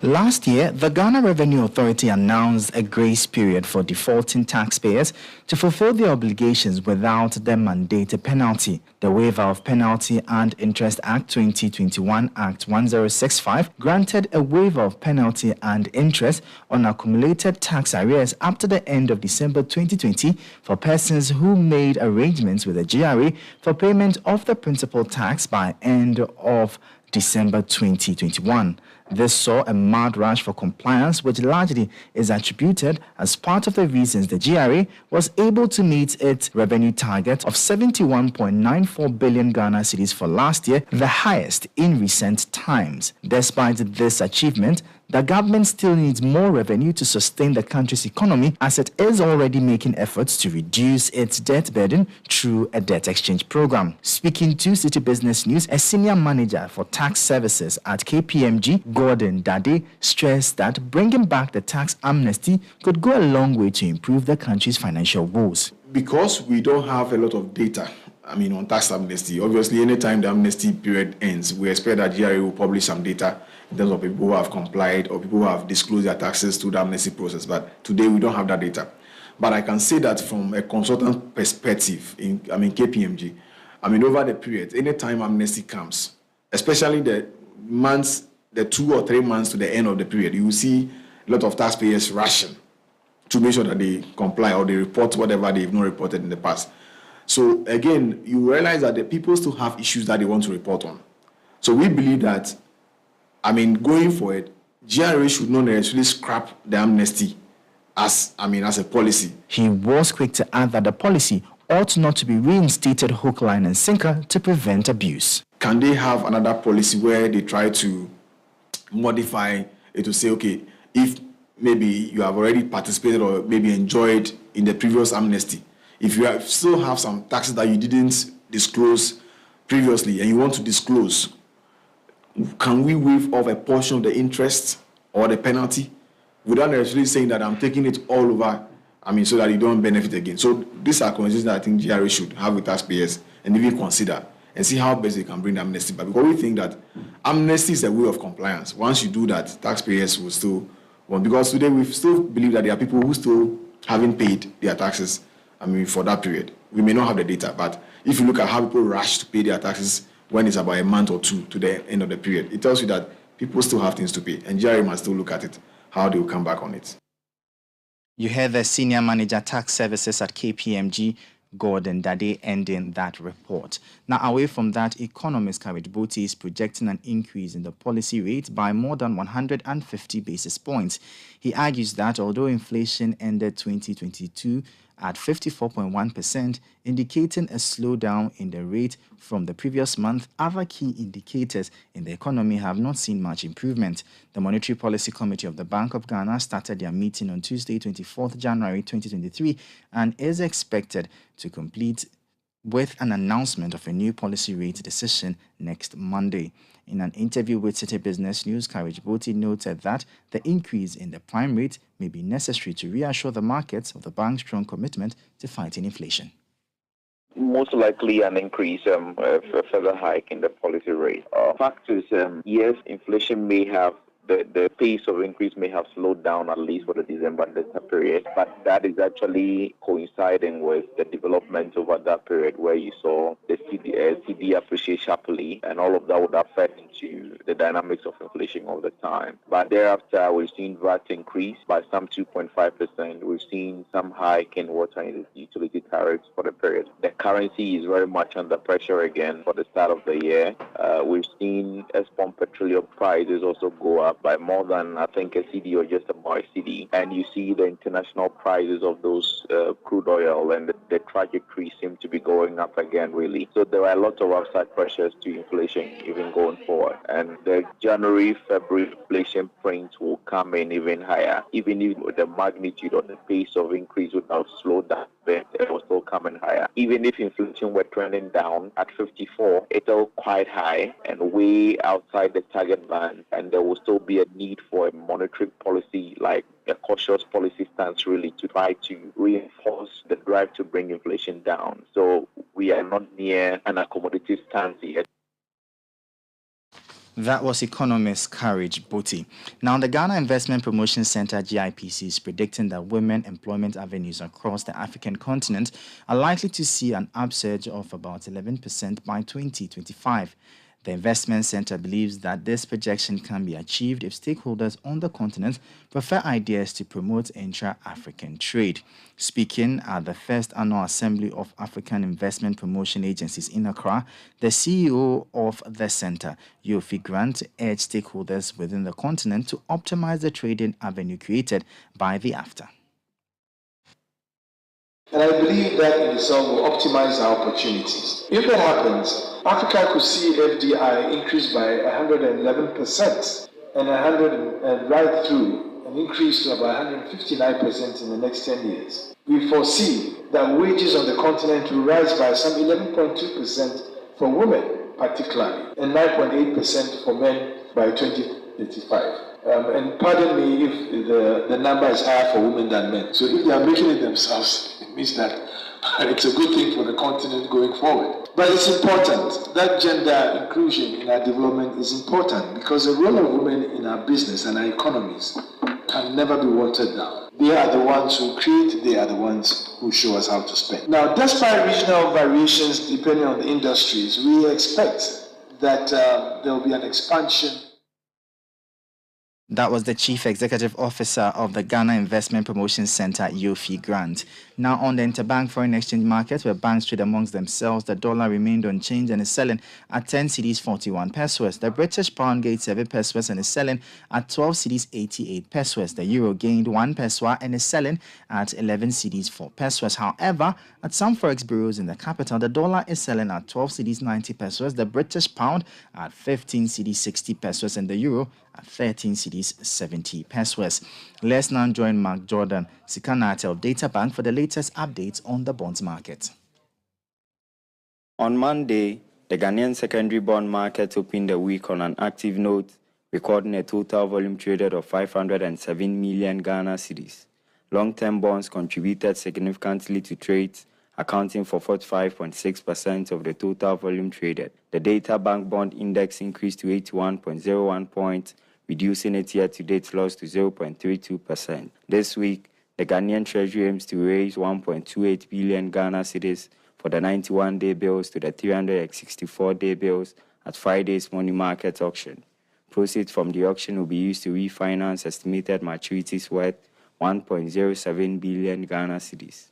Speaker 5: Last year, the Ghana Revenue Authority announced a grace period for defaulting taxpayers to fulfill their obligations without the mandated penalty. The Waiver of Penalty and Interest Act 2021 Act 1065 granted a waiver of penalty and interest on accumulated tax arrears up to the end of December 2020 for persons who made arrangements with the GRA for payment of the principal tax by end of December 2021. This saw a mad rush for compliance, which largely is attributed as part of the reasons the GRA was able to meet its revenue target of 71.94 billion Ghana cedis for last year, the highest in recent times. Despite this achievement, the government still needs more revenue to sustain the country's economy, as it is already making efforts to reduce its debt burden through a debt exchange program. Speaking to Citi Business News, a senior manager for tax services at KPMG, Gordon Dade, stressed that bringing back the tax amnesty could go a long way to improve the country's financial woes.
Speaker 6: Because we don't have a lot of data, on tax amnesty, obviously anytime the amnesty period ends, we expect that GRA will publish some data in terms of people who have complied or people who have disclosed their taxes through the amnesty process. But today we don't have that data. But I can say that from a consultant perspective, KPMG, over the period, anytime amnesty comes, especially the 2 or 3 months to the end of the period, you will see a lot of taxpayers rushing to make sure that they comply or they report whatever they've not reported in the past. So again, you realize that the people still have issues that they want to report on. So we believe that, going forward, GRA should not necessarily scrap the amnesty as a policy.
Speaker 5: He was quick to add that the policy ought not to be reinstated hook, line, and sinker to prevent abuse.
Speaker 6: Can they have another policy where they try to modify it to say, okay, if maybe you have already participated or maybe enjoyed in the previous amnesty, if you still have some taxes that you didn't disclose previously and you want to disclose, can we waive off a portion of the interest or the penalty without necessarily saying that I'm taking it all over, so that you don't benefit again? So these are conversations that I think GRA should have with taxpayers and even consider and see how best they can bring the amnesty back. Because we think that amnesty is a way of compliance. Once you do that, taxpayers will still want, because today we still believe that there are people who still haven't paid their taxes, for that period. We may not have the data, but if you look at how people rush to pay their taxes when it's about a month or two to the end of the period, it tells you that people still have things to pay, and GRA must still look at it. how they will come back on it.
Speaker 5: You heard the Senior Manager Tax Services at KPMG, Gordon Dade, ending that report. Now, away from that, economist Courage Boti is projecting an increase in the policy rate by more than 150 basis points. He argues that although inflation ended 2022 at 54.1%, indicating a slowdown in the rate from the previous month, other key indicators in the economy have not seen much improvement. The Monetary Policy Committee of the Bank of Ghana started their meeting on Tuesday, 24th January 2023, and is expected to complete with an announcement of a new policy rate decision next Monday. In an interview with Citi Business News, Courage Boti noted that the increase in the prime rate may be necessary to reassure the markets of the bank's strong commitment to fighting inflation.
Speaker 7: Most likely an increase, a further hike in the policy rate. Fact is, yes, inflation may have, the pace of increase may have slowed down at least for the December period, but that is actually coinciding with the development over that period where you saw the CD appreciate sharply, and all of that would affect into the dynamics of inflation all the time. But thereafter, we've seen VAT increase by some 2.5%. We've seen some hike in water and utility tariffs for the period. The currency is very much under pressure again for the start of the year. We've seen Espom petroleum prices also go up by more than, I think, a CD or just about a CD. And you see the international prices of those crude oil and the trajectory seem to be going up again, really. So there are a lot of upside pressures to inflation even going forward. And the January, February inflation print will come in even higher. Even if the magnitude or the pace of increase would have slowed down, it will still come in higher. Even if inflation were trending down at 54, it's still quite high and way outside the target band, and there will still be a need for a monetary policy, like a cautious policy stance, really, to try to reinforce the drive to bring inflation down. So we are not near an accommodative stance yet.
Speaker 5: That was economist Courage Boti. Now, the Ghana Investment Promotion Center, GIPC, is predicting that women employment avenues across the African continent are likely to see an upsurge of about 11% by 2025. The investment center believes that this projection can be achieved if stakeholders on the continent prefer ideas to promote intra-African trade. Speaking at the first annual assembly of African Investment Promotion Agencies in Accra, the CEO of the center, Yofi Grant, urged stakeholders within the continent to optimize the trading avenue created by the AFTA.
Speaker 8: And I believe that in itself will optimize our opportunities. If that happens, Africa could see FDI increase by 111% and right through an increase to about 159% in the next 10 years. We foresee that wages on the continent will rise by some 11.2% for women particularly, and 9.8% for men by 2035. And pardon me if the number is higher for women than men. So if they are making it themselves, it means that it's a good thing for the continent going forward. But it's important that gender inclusion in our development is important, because the role of women in our business and our economies can never be watered down. They are the ones who create, they are the ones who show us how to spend. Now, despite regional variations depending on the industries, we expect that there will be an expansion.
Speaker 5: That was the Chief Executive Officer of the Ghana Investment Promotion Center, Yofi Grant. Now, on the interbank foreign exchange market, where banks trade amongst themselves, the dollar remained unchanged and is selling at 10 cedis 41 pesos. The British pound gained 7 pesos and is selling at 12 cedis 88 pesos. The euro gained 1 peso and is selling at 11 cedis 4 pesos. However, at some forex bureaus in the capital, the dollar is selling at 12 cedis 90 pesos, the British pound at 15 cedis 60 pesos, and the euro at 13 cedis 70 pesos. Let's now join Mark Jordan, Sikanatel Data Bank, for the latest updates on the bonds market.
Speaker 9: On Monday, the Ghanaian secondary bond market opened the week on an active note, recording a total volume traded of 507 million Ghana cedis. Long-term bonds contributed significantly to trades, accounting for 45.6% of the total volume traded. The Data Bank Bond Index increased to 81.01 points, reducing its year-to-date loss to 0.32%. This week, the Ghanaian Treasury aims to raise 1.28 billion Ghana cedis for the 91-day bills to the 364-day bills at Friday's money market auction. Proceeds from the auction will be used to refinance estimated maturities worth 1.07 billion Ghana cedis.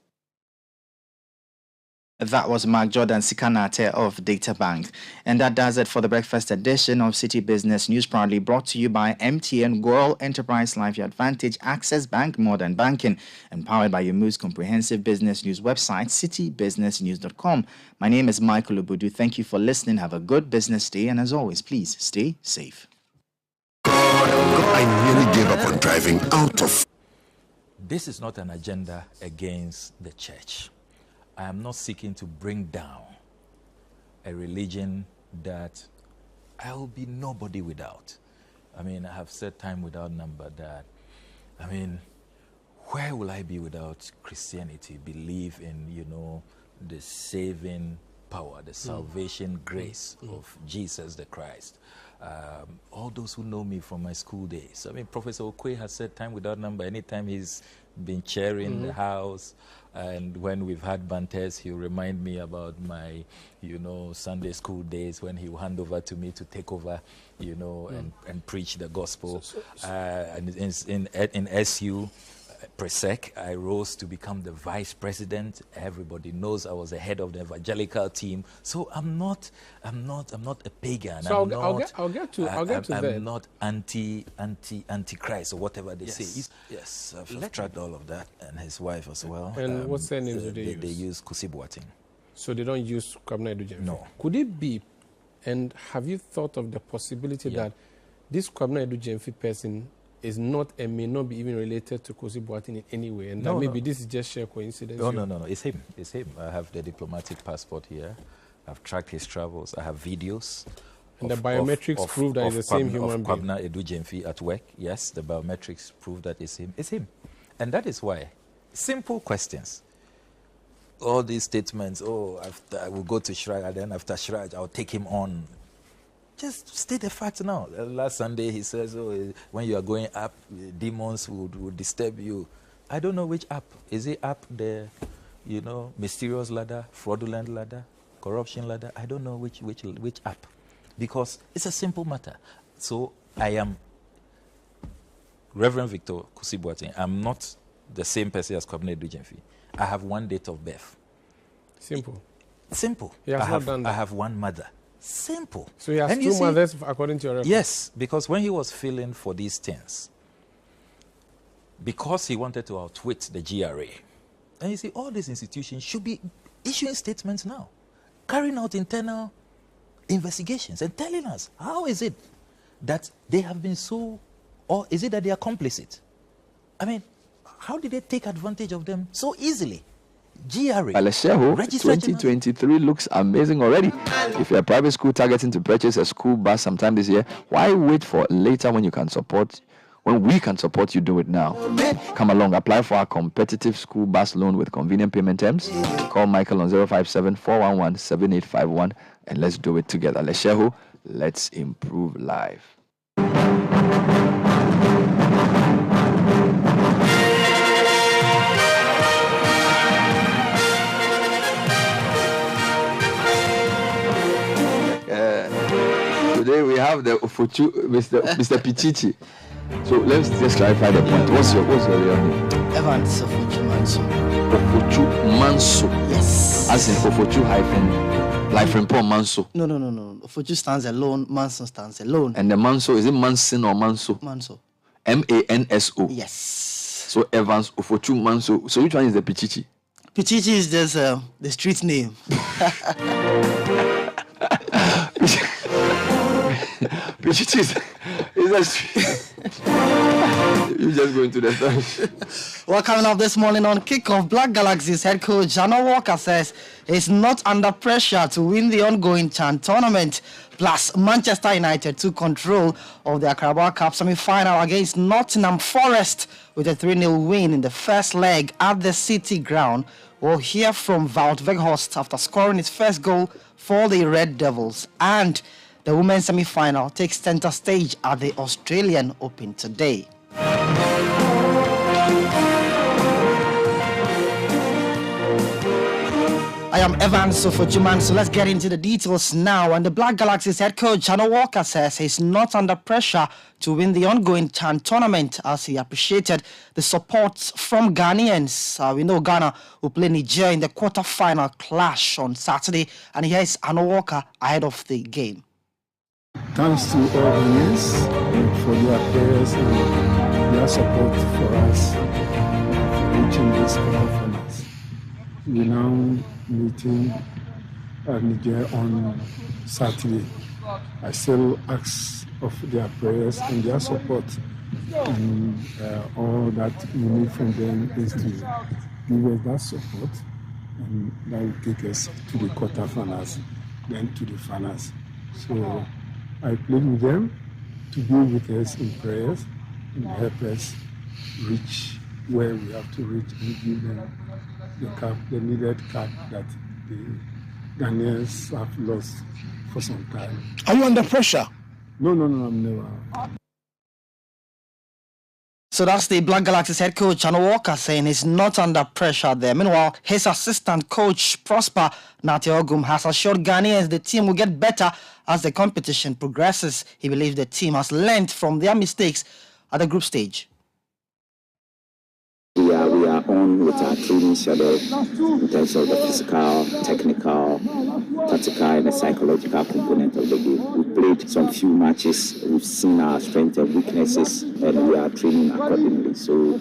Speaker 5: That was Mark Jordan Sikanate of Data Bank. And that does it for the breakfast edition of City Business News, proudly brought to you by MTN, Goral Enterprise Life, Your Advantage, Access Bank, Modern Banking, and powered by your most comprehensive business news website, citybusinessnews.com. My name is Michael Obudu. Thank you for listening. Have a good business day. And as always, please stay safe.
Speaker 4: I nearly gave up on driving out of.
Speaker 10: This is not an agenda against the church. I am not seeking to bring down a religion that I will be nobody without. I mean, I have said time without number that, I mean, where will I be without Christianity? Believe in, the saving power, the salvation grace of Jesus the Christ. All those who know me from my school days. I mean, Professor Okwe has said time without number. Anytime he's been chairing the house, and when we've had banters, he'll remind me about my, Sunday school days when he'll hand over to me to take over, and preach the gospel. And in SU, Presec, I rose to become the vice president. Everybody knows I was the head of the evangelical team. So I'm not a pagan.
Speaker 11: So I'll get to that.
Speaker 10: I'm not anti-Christ or whatever they say. Yes, I've tried all of that, and his wife as well.
Speaker 11: And what's their names do they use?
Speaker 10: They use Kusibuating.
Speaker 11: So they don't use Kwabena Edujemfi?
Speaker 10: No.
Speaker 11: Could it be, and have you thought of the possibility that this Kwabena Edujemfi person is not and may not be even related to Kosi Boateng in any way, and maybe this is just sheer coincidence?
Speaker 10: No. It's him. I have the diplomatic passport here. I've tracked his travels. I have videos.
Speaker 11: And the biometrics prove that he's the same human being.
Speaker 10: Kwabena Edujemfi at work. Yes, the biometrics prove that it's him. It's him. And that is why. Simple questions. All these statements, after I will go to Shraj, and then after Shraj, I'll take him on. Just state the facts now. Last Sunday, he says, when you are going up, demons would disturb you. I don't know which app. Is it up the, mysterious ladder, fraudulent ladder, corruption ladder? I don't know which app. Because it's a simple matter. So I am Reverend Victor Kusibuating. I'm not the same person as Kwabena Edujemfi. I have one date of birth.
Speaker 11: Simple.
Speaker 10: He has not done that. I have one mother. Simple.
Speaker 11: So he has two mothers according to your record?
Speaker 10: Yes, because when he was filling for these things, because he wanted to outwit the GRA, and you see, all these institutions should be issuing statements now, carrying out internal investigations and telling us, how is it that they have been so, or is it that they are complicit? I mean, how did they take advantage of them so easily? GRA.
Speaker 1: Alesheho, 2023 looks amazing already. If you're a private school targeting to purchase a school bus sometime this year, why wait for later when we can support you? Do it now. Come along, apply for our competitive school bus loan with convenient payment terms. Call Michael on 057-411-7851 and let's do it together. Alesheho, let's improve life. Today we have the Ofochu, Mr. Pichichi. So let's just clarify the point. What's your real name?
Speaker 12: Evans Ofochu Manso.
Speaker 1: Ofochu Manso.
Speaker 12: Yes.
Speaker 1: As in Ofochu hyphen Paul Manso.
Speaker 12: No. Ofochu stands alone. Manso stands alone.
Speaker 1: And the Manso, is it Manson or Manso?
Speaker 12: Manso.
Speaker 1: Manso.
Speaker 12: Yes.
Speaker 1: So Evans Ofochu Manso. So which one is the Pichichi?
Speaker 12: Pichichi is just the street name.
Speaker 1: Pichichi is a street. You just go into the story.
Speaker 12: Well, coming up this morning on Kickoff, Black Galaxy's head coach Jano Walker says he's not under pressure to win the ongoing Chan tournament. Plus, Manchester United took control of the Carabao Cup semi-final against Nottingham Forest with a 3-0 win in the first leg at the City ground. We'll hear from Wout Weghorst after scoring his first goal for the Red Devils. And the women's semi-final takes center stage at the Australian Open today. am Evan Sofojuman, so let's get into the details now. And the Black Galaxy's head coach, Jano Walker, says he's not under pressure to win the ongoing CHAN tournament as he appreciated the support from Ghanaians. We know Ghana will play Niger in the quarter-final clash on Saturday, and here's Jano Walker ahead of the game.
Speaker 13: Thanks to all Ghanaians for their prayers and their support for us reaching this quarter-finals. We're now meeting Niger on Saturday. I still ask of their prayers and their support, and all that we need from them is to give us that support, and that will take us to the quarterfinals, then to the finals. So I plead with them to be with us in prayers and help us reach where we have to reach and give them the needed cup that the Ghanaians have lost for some time.
Speaker 4: Are you under pressure?
Speaker 13: No, I'm never.
Speaker 12: So that's the Black Galaxy's head coach, Jano Walker, saying he's not under pressure there. Meanwhile, his assistant coach, Prosper Natiogum, has assured Ghanaians the team will get better as the competition progresses. He believes the team has learned from their mistakes at the group stage.
Speaker 14: We are on with our training schedule in terms of the physical, technical, tactical, and the psychological component of the game. We played some few matches, we've seen our strengths and weaknesses, and we are training accordingly. So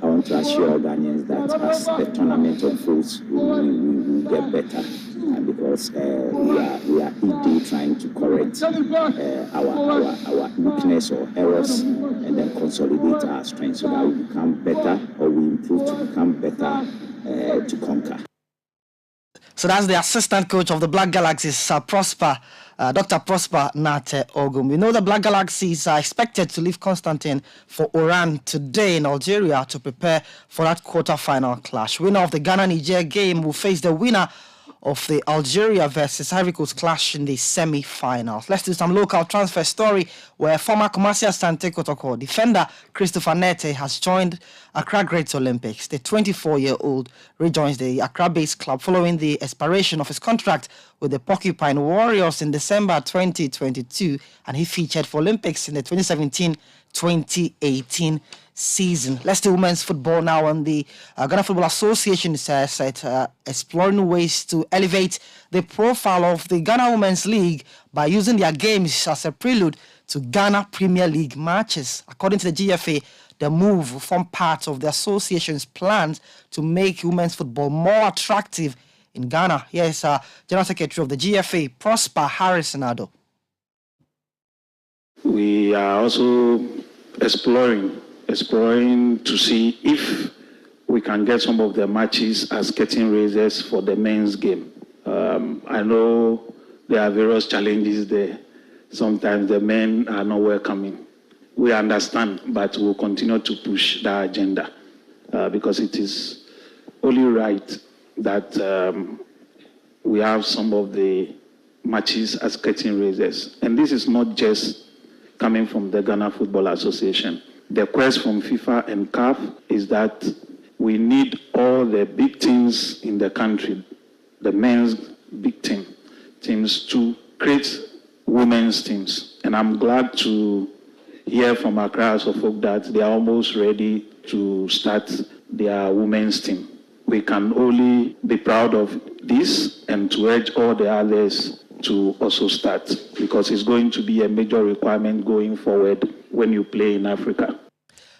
Speaker 14: I want to assure Ghanaians that as the tournament unfolds, we will get better. Because we are each day trying to correct our weakness or errors and then consolidate our strengths so that we become better, or we improve to become better to conquer.
Speaker 12: So that's the assistant coach of the Black Galaxies, Dr. Prosper Nate Ogum. We know the Black Galaxies are expected to leave Constantine for Oran today in Algeria to prepare for that quarter-final clash. Winner of the Ghana-Niger game will face the winner of the Algeria versus Ivory Coast clash in the semi-finals. Let's do some local transfer story where former Kumasi Asante Kotoko defender Christopher Nete has joined Accra Great Olympics. The 24-year-old rejoins the Accra-based club following the expiration of his contract with the Porcupine Warriors in December 2022, and he featured for Olympics in the 2017-2018 season. Let's do women's football now. And the Ghana Football Association says exploring ways to elevate the profile of the Ghana Women's League by using their games as a prelude to Ghana Premier League matches. According to the GFA, the move will form part of the association's plans to make women's football more attractive in Ghana. Yes, General Secretary of the GFA, Prosper Harrison-Ado.
Speaker 15: We are also exploring to see if we can get some of the matches as curtain raisers for the men's game. I know there are various challenges there. Sometimes the men are not welcoming. We understand, but we'll continue to push that agenda because it is only right that we have some of the matches as curtain raisers. And this is not just coming from the Ghana Football Association. The quest from FIFA and CAF is that we need all the big teams in the country, the men's big teams to create women's teams. And I'm glad to hear from Accra Folk that they are almost ready to start their women's team. We can only be proud of this and to urge all the others to also start, because it's going to be a major requirement going forward when you play in Africa.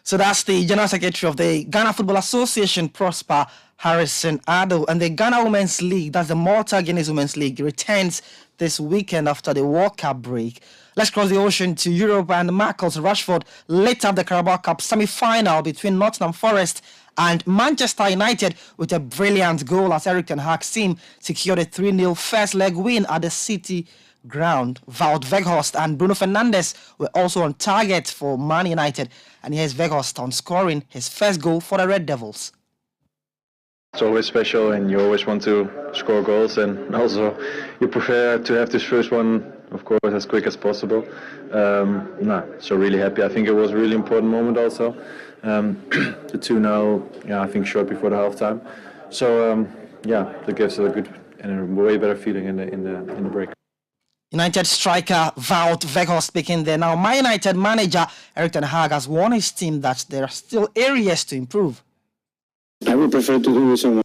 Speaker 12: So that's the General Secretary of the Ghana Football Association, Prosper Harrison-Ado. And the Ghana Women's League, that's the Malta Guineas Women's League, returns this weekend after the World Cup break. Let's cross the ocean to Europe, and Marcus Rashford lit up the Carabao Cup semi-final between Nottingham Forest and Manchester United with a brilliant goal as Eric Ten Hag's team secured a 3-0 first leg win at the City ground. Wout Weghorst and Bruno Fernandes were also on target for Man United, and here's Weghorst on scoring his first goal for the Red Devils.
Speaker 16: It's always special, and you always want to score goals, and also you prefer to have this first one, of course, as quick as possible. So really happy. I think it was a really important moment also. The 2-0, I think short before the halftime. So that gives us a a way better feeling in the break.
Speaker 12: United striker Wout Weghorst speaking there. Now, Man United manager Erik ten Hag has warned his team that there are still areas to improve.
Speaker 17: I would prefer to do some.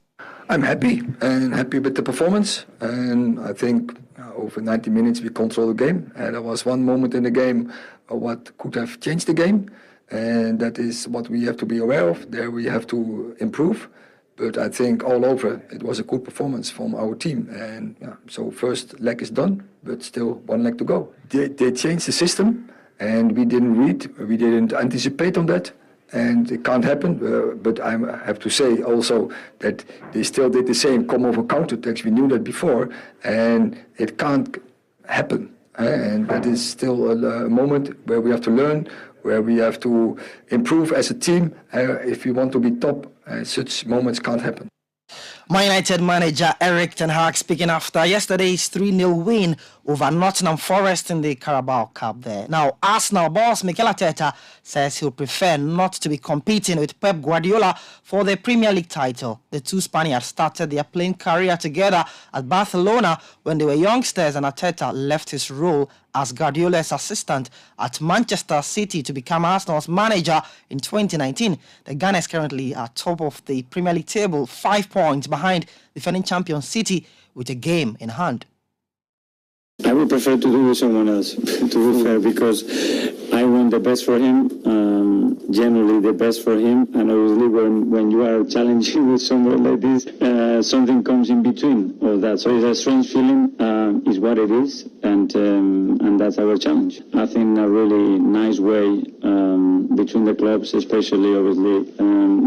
Speaker 18: I'm happy with the performance, and I think over 90 minutes we controlled the game. And there was one moment in the game what could have changed the game, and that is what we have to be aware of. There we have to improve. But I think all over it was a good performance from our team, and so first leg is done, but still one leg to go. They changed the system, and we didn't anticipate on that. And it can't happen, but I have to say also that they still did the same, come over counterattacks. We knew that before, and it can't happen. And that is still a moment where we have to learn, where we have to improve as a team. If we want to be top, such moments can't happen.
Speaker 12: Man United manager Erik ten Hag speaking after yesterday's 3-0 win over Nottingham Forest in the Carabao Cup there. Now, Arsenal boss Mikel Arteta says he'll prefer not to be competing with Pep Guardiola for the Premier League title. The two Spaniards started their playing career together at Barcelona when they were youngsters, and Arteta left his role as Guardiola's assistant at Manchester City to become Arsenal's manager in 2019. The Gunners currently are top of the Premier League table, 5 points behind defending champion City with a game in hand.
Speaker 17: I would prefer to do with someone else, to be fair, because I want the best for him, generally the best for him, and obviously when you are challenging with someone like this, something comes in between all that. So it's a strange feeling, is what it is, and that's our challenge. I think a really nice way between the clubs, especially obviously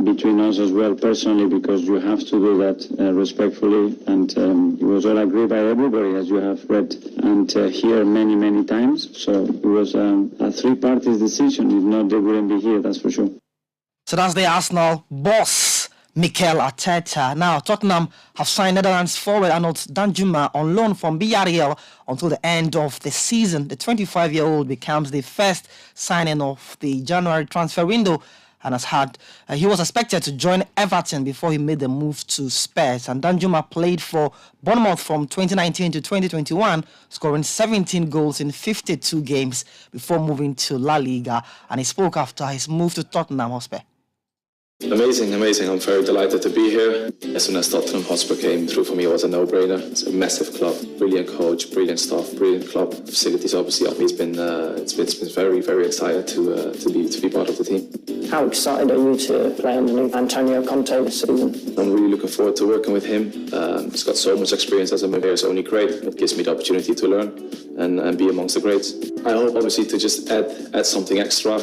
Speaker 17: between us as well personally, because you have to do that respectfully, and it was all agreed by everybody, as you have read and hear many times. So it was a three-parties decision. If not, they wouldn't be here, that's for sure.
Speaker 12: So that's the Arsenal boss, Mikel Arteta. Now, Tottenham have signed Netherlands forward Arnold Danjuma on loan from Villarreal until the end of the season. The 25-year-old becomes the first signing of the January transfer window, and he was expected to join Everton before he made the move to Spurs. And Danjuma played for Bournemouth from 2019 to 2021, scoring 17 goals in 52 games before moving to La Liga. And he spoke after his move to Tottenham Hotspur.
Speaker 19: Amazing. I'm very delighted to be here. As soon as Tottenham Hotspur came through for me, it was a no-brainer. It's a massive club, brilliant coach, brilliant staff, brilliant club. Facilities obviously up. It's been very excited to be part of the team.
Speaker 20: How excited are you to play underneath Antonio Conte this season?
Speaker 19: I'm really looking forward to working with him. He's got so much experience as a manager. It's only great. It gives me the opportunity to learn and be amongst the greats. I hope obviously to just add something extra,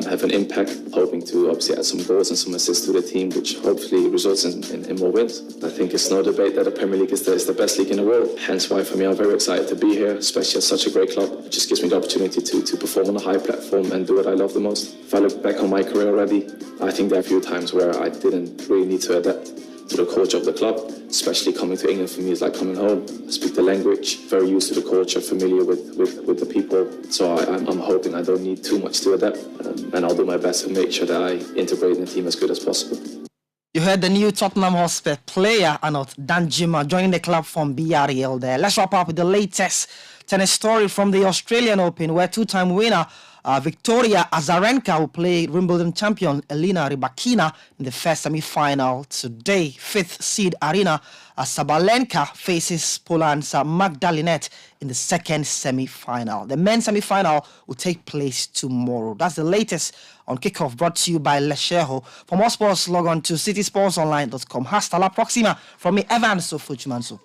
Speaker 19: have an impact, hoping to obviously add some goals and some assists to the team, which hopefully results in more wins. I think it's no debate that the Premier League is the best league in the world. Hence why for me I'm very excited to be here, especially at such a great club. It just gives me the opportunity to perform on a high platform and do what I love the most. If I look back on my career already, I think there are a few times where I didn't really need to adapt to the culture of the club, especially coming to England for me is like coming home. I speak the language, very used to the culture, familiar with the people. So I'm hoping I don't need too much to adapt, and I'll do my best to make sure that I integrate in the team as good as possible.
Speaker 12: You heard the new Tottenham Hotspur player, Arnold Danjuma, joining the club from Villarreal there. Let's wrap up with the latest tennis story from the Australian Open, where two-time winner Victoria Azarenka will play Wimbledon champion Elena Rybakina in the first semi-final today. Fifth seed Arina Sabalenka faces Poland's Magdalinet in the second semi-final. The men's semi-final will take place tomorrow. That's the latest on Kickoff, brought to you by Lesheho. For more sports, log on to citysportsonline.com. Hasta la próxima. From me, Evan Sofuchimanso.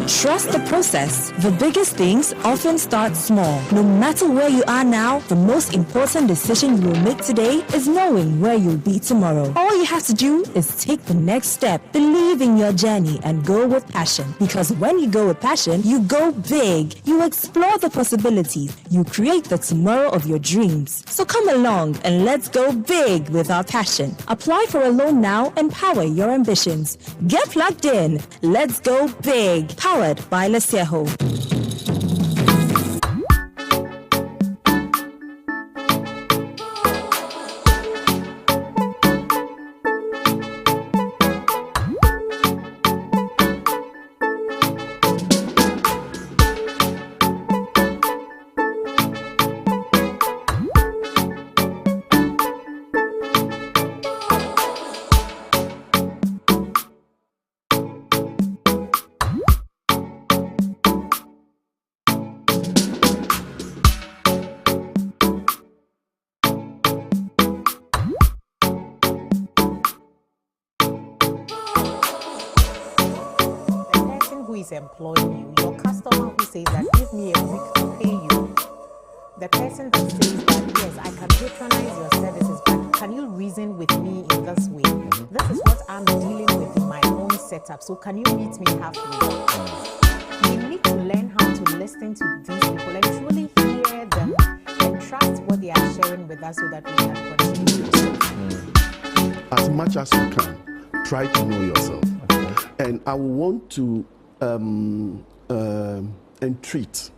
Speaker 21: Trust the process. The biggest things often start small. No matter where you are now, the most important decision you will make today is knowing where you'll be tomorrow. All you have to do is take the next step, believe in your journey, and go with passion. Because when you go with passion, you go big. You explore the possibilities. You create the tomorrow of your dreams. So come along and let's go big with our passion. Apply for a loan now and power your ambitions. Get plugged in. Let's go big. Powered by Lesieho.
Speaker 2: is employing you, your customer who says that give me a week to pay you, the person who says that yes, I can patronize your services, but can you reason with me in this way? This is what I'm dealing with in my own setup. So can you meet me halfway? We need to learn how to listen to these people and truly hear them and trust what they are sharing with us so that we can continue.
Speaker 22: As much as you can, try to know yourself. And I want to entreat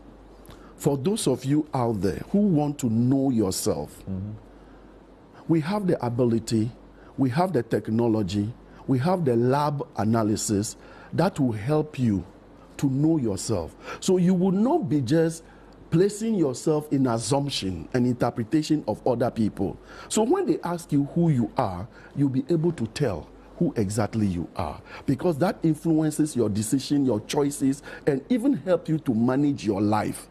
Speaker 22: for those of you out there who want to know yourself. We have the ability, we have the technology, we have the lab analysis that will help you to know yourself. So you will not be just placing yourself in assumption and interpretation of other people. So when they ask you who you are, you'll be able to tell who exactly you are, because that influences your decision, your choices, and even help you to manage your life.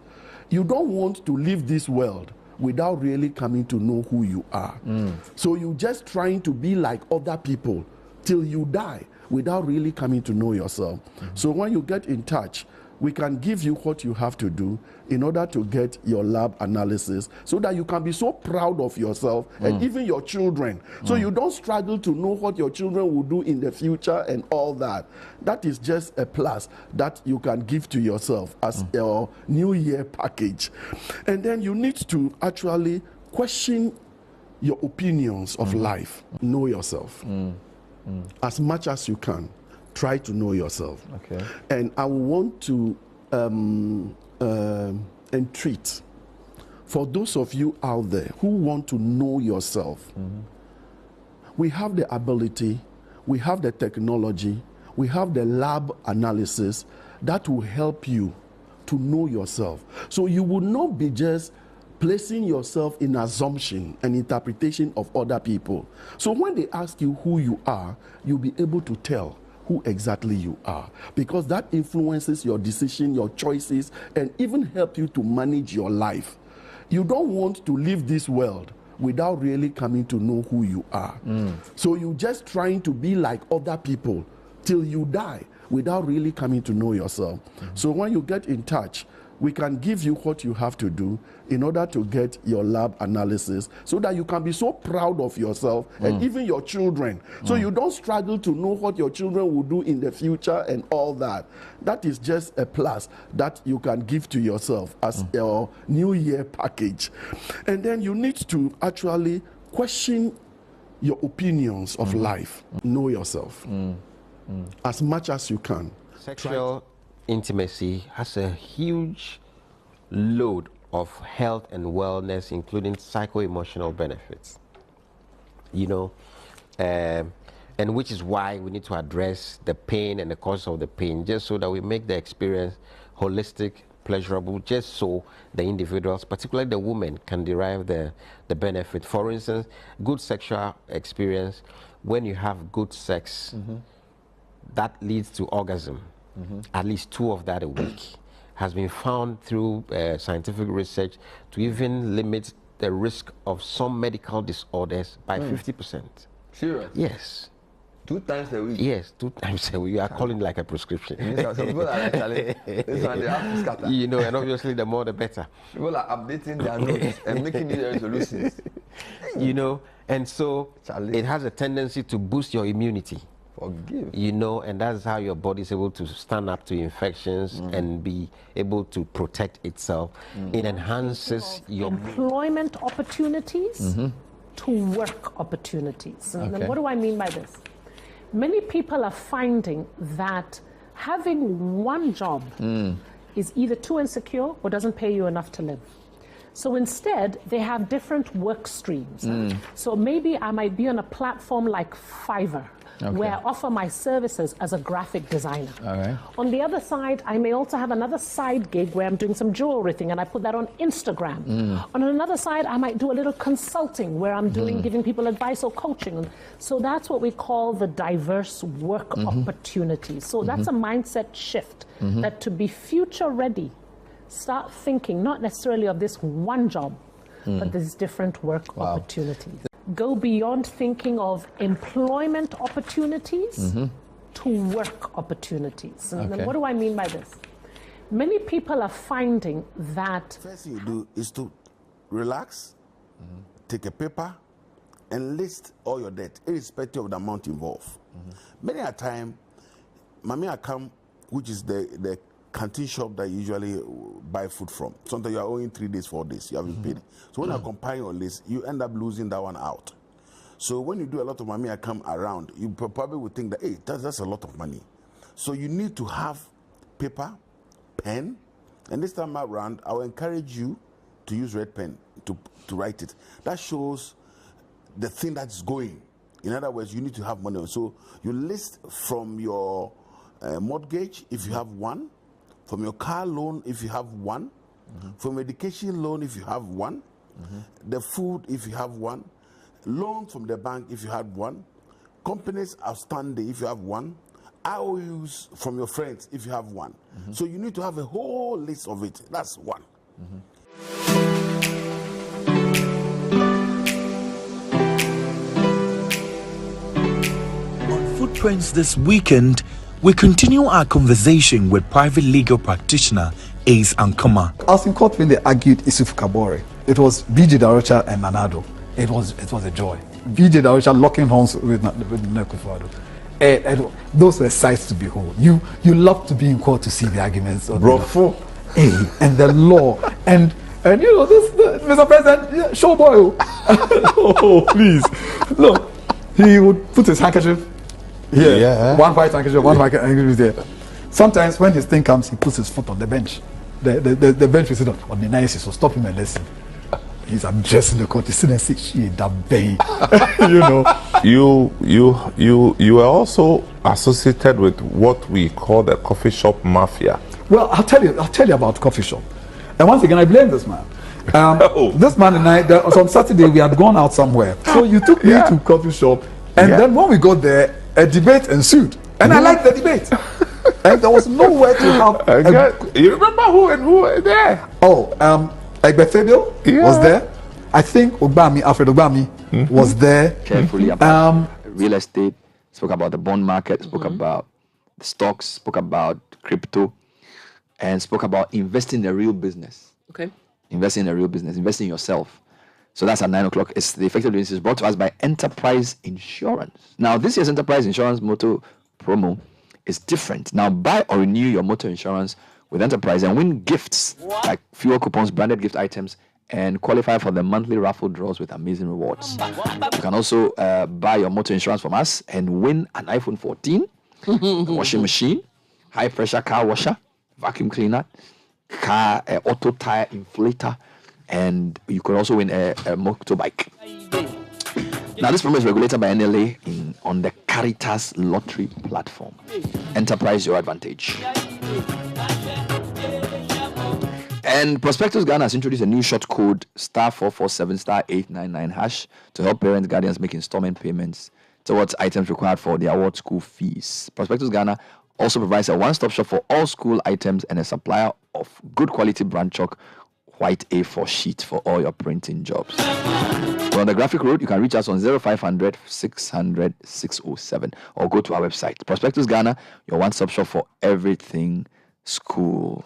Speaker 22: You don't want to leave this world without really coming to know who you are. So you're just trying to be like other people till you die without really coming to know yourself. So when you get in touch, we can give you what you have to do in order to get your lab analysis so that you can be so proud of yourself and even your children. So you don't struggle to know what your children will do in the future and all that. That is just a plus that you can give to yourself as your New Year package. And then you need to actually question your opinions of life. Know yourself. As much as you can. Try to know yourself.
Speaker 1: Okay.
Speaker 22: And I want to entreat for those of you out there who want to know yourself. We have the ability, we have the technology, we have the lab analysis that will help you to know yourself. So you will not be just placing yourself in assumption and interpretation of other people. So when they ask you who you are, you'll be able to tell who exactly you are, because that influences your decision, your choices, and even help you to manage your life. You don't want to leave this world without really coming to know who you are. So you're just trying to be like other people till you die without really coming to know yourself. So when you get in touch, we can give you what you have to do in order to get your lab analysis so that you can be so proud of yourself and even your children. So you don't struggle to know what your children will do in the future and all that. That is just a plus that you can give to yourself as your New Year package. And then you need to actually question your opinions of life. Know yourself as much as you can.
Speaker 23: Sexual intimacy has a huge load of health and wellness, including psycho-emotional benefits, and which is why we need to address the pain and the cause of the pain, just so that we make the experience holistic, pleasurable, just so the individuals, particularly the women, can derive the benefit. For instance, good sexual experience, when you have good sex, that leads to orgasm. At least 2 of that a week has been found through scientific research to even limit the risk of some medical disorders by 50%.
Speaker 1: Serious?
Speaker 23: Yes.
Speaker 1: 2 times a week?
Speaker 23: Yes, 2 times a week. You are calling like a prescription.
Speaker 1: Some people are actually, this one they have to scatter.
Speaker 23: And obviously the more the better.
Speaker 1: People are updating their notes and making new resolutions.
Speaker 23: And so it has a tendency to boost your immunity.
Speaker 1: Forgive.
Speaker 23: And that's how your body is able to stand up to infections and be able to protect itself. It enhances your
Speaker 2: employment opportunities to work opportunities. And what do I mean by this? Many people are finding that having one job is either too insecure or doesn't pay you enough to live. So instead, they have different work streams. So maybe I might be on a platform like Fiverr, where I offer my services as a graphic designer. On the other side, I may also have another side gig where I'm doing some jewelry thing and I put that on Instagram. On another side, I might do a little consulting where I'm giving people advice or coaching. So that's what we call the diverse work opportunities. So that's a mindset shift, that to be future ready, start thinking not necessarily of this one job, but these different work opportunities. Go beyond thinking of employment opportunities to work opportunities. And what do I mean by this? Many people are finding that...
Speaker 3: First thing you do is to relax, take a paper, and list all your debt, irrespective of the amount involved. Many a time, Mami Akam, which is the canteen shop that you usually buy food from, sometimes you are owing 3 days, 4 days, you haven't paid. So when you compile your list, you end up losing that one out. So when you do a lot of Mami Akam around, you probably would think that, hey, that's a lot of money. So you need to have paper, pen, and this time around, I will encourage you to use red pen to write it. That shows the thing that's going. In other words, you need to have money. So you list from your mortgage, if you have one, from your car loan, if you have one, from education loan, if you have one, the food, if you have one, loan from the bank, if you had one, companies outstanding, if you have one, IOUs from your friends, if you have one. So you need to have a whole list of it. That's one.
Speaker 6: On Footprints this weekend, we continue our conversation with private legal practitioner Ace Ankama.
Speaker 7: I was in court when they argued Isuf Kabore. It was BJ Darocha and Nanado. It was a joy. BJ Darocha locking horns with Nekufado. Those were sights to behold. You love to be in court to see the arguments.
Speaker 3: Bro,
Speaker 7: and the law and you know this, Mr. President, show boy. Oh please, look. He would put his handkerchief here. Yeah. One white handkerchief, one white handkerchief there. Sometimes when his thing comes, he puts his foot on the bench. The bench will sit on the nice, so stop him and listen. He's addressing the court. He's sitting and saying, you know.
Speaker 24: You are also associated with what we call the coffee shop mafia.
Speaker 7: Well, I'll tell you about coffee shop. And once again, I blame this man. This man and I, on Saturday, we had gone out somewhere. So you took me to coffee shop, and then when we got there, a debate ensued. And I liked the debate. And there was nowhere to have...
Speaker 24: You remember who were there?
Speaker 7: Oh, Egbe Fabio was there. I think Alfred Obami was there.
Speaker 1: Carefully about real estate, spoke about the bond market, spoke about the stocks, spoke about crypto, and spoke about investing in a real business.
Speaker 25: Okay.
Speaker 1: Investing in a real business, investing in yourself. So that's at 9 o'clock. It's the effective business is brought to us by Enterprise Insurance. Now, this year's Enterprise Insurance Motor promo is different. Now, buy or renew your motor insurance with Enterprise and win gifts like fuel coupons, branded gift items, and qualify for the monthly raffle draws with amazing rewards. You can also buy your motor insurance from us and win an iPhone 14, a washing machine, high pressure car washer, vacuum cleaner, car auto tire inflator, and you could also win a motorbike. Now, this program is regulated by NLA on the Caritas Lottery platform. Enterprise your advantage. And Prospectus Ghana has introduced a new short code *447 *899# to help parents, guardians make installment payments towards items required for the award school fees. Prospectus Ghana also provides a one-stop shop for all school items and a supplier of good quality brand chalk white A4 sheet for all your printing jobs. We're on the Graphic Road. You can reach us on 0500 600 607 or go to our website. Prospectus Ghana, your one-stop shop for everything school.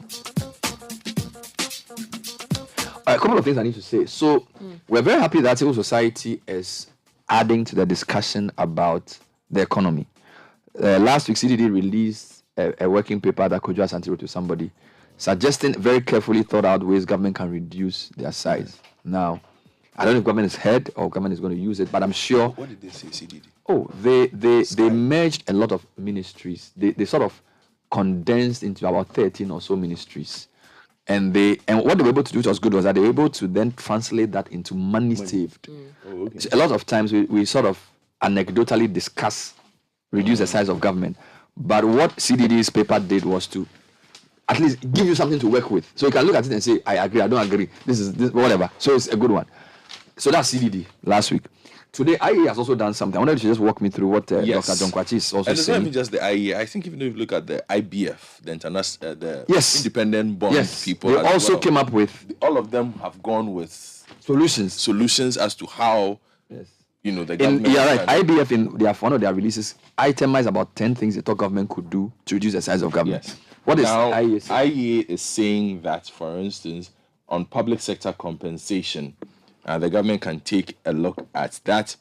Speaker 1: A couple of things I need to say. So, we're very happy that civil society is adding to the discussion about the economy. Last week, CDD released a working paper that Kojo Asante wrote to somebody, suggesting very carefully thought out ways government can reduce their size. Now, I don't know if government is heard or government is going to use it, but I'm sure.
Speaker 26: What did they say, CDD?
Speaker 1: Oh, they merged a lot of ministries. They sort of condensed into about 13 or so ministries. And what they were able to do was good was that they were able to then translate that into money saved.
Speaker 26: Oh, okay.
Speaker 1: So a lot of times we sort of anecdotally discuss reduce the size of government. But what CDD's paper did was to at least give you something to work with. So you can look at it and say, I agree, I don't agree. This is whatever. So it's a good one. So that's CDD last week. Today, IEA has also done something. I wonder if you just walk me through what Dr. John Kwachi is also
Speaker 26: and it's
Speaker 1: saying.
Speaker 26: not even just the IEA. I think even if you look at the IBF, the international, independent bond people,
Speaker 1: they also came up with.
Speaker 26: All of them have gone with
Speaker 1: solutions
Speaker 26: as to how the government.
Speaker 1: IBF in one of their releases itemized about 10 things the top government could do to reduce the size of government.
Speaker 26: Yes.
Speaker 1: What is
Speaker 26: now,
Speaker 1: IEA saying?
Speaker 26: IEA is saying that, for instance, on public sector compensation, the government can take a look at that.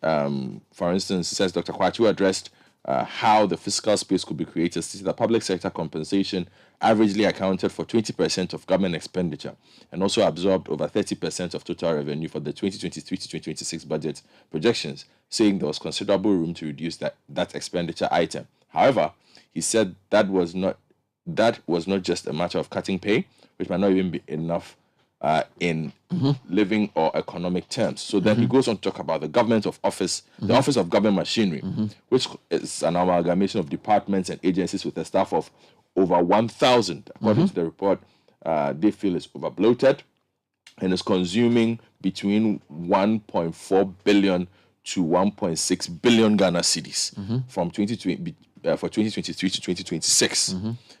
Speaker 26: For instance, says Dr. Kwachu addressed how the fiscal space could be created. The public sector compensation averagely accounted for 20% of government expenditure and also absorbed over 30% of total revenue for the 2023 to 2026 budget projections, saying there was considerable room to reduce that expenditure item. However, he said that was not just a matter of cutting pay, which might not even be enough in living or economic terms. So then he goes on to talk about the government of office, the Office of Government Machinery, which is an amalgamation of departments and agencies with a staff of over 1,000. According to the report, they feel is over bloated and is consuming between 1.4 billion to 1.6 billion Ghana cedis from 2020 for 2023 to 2026.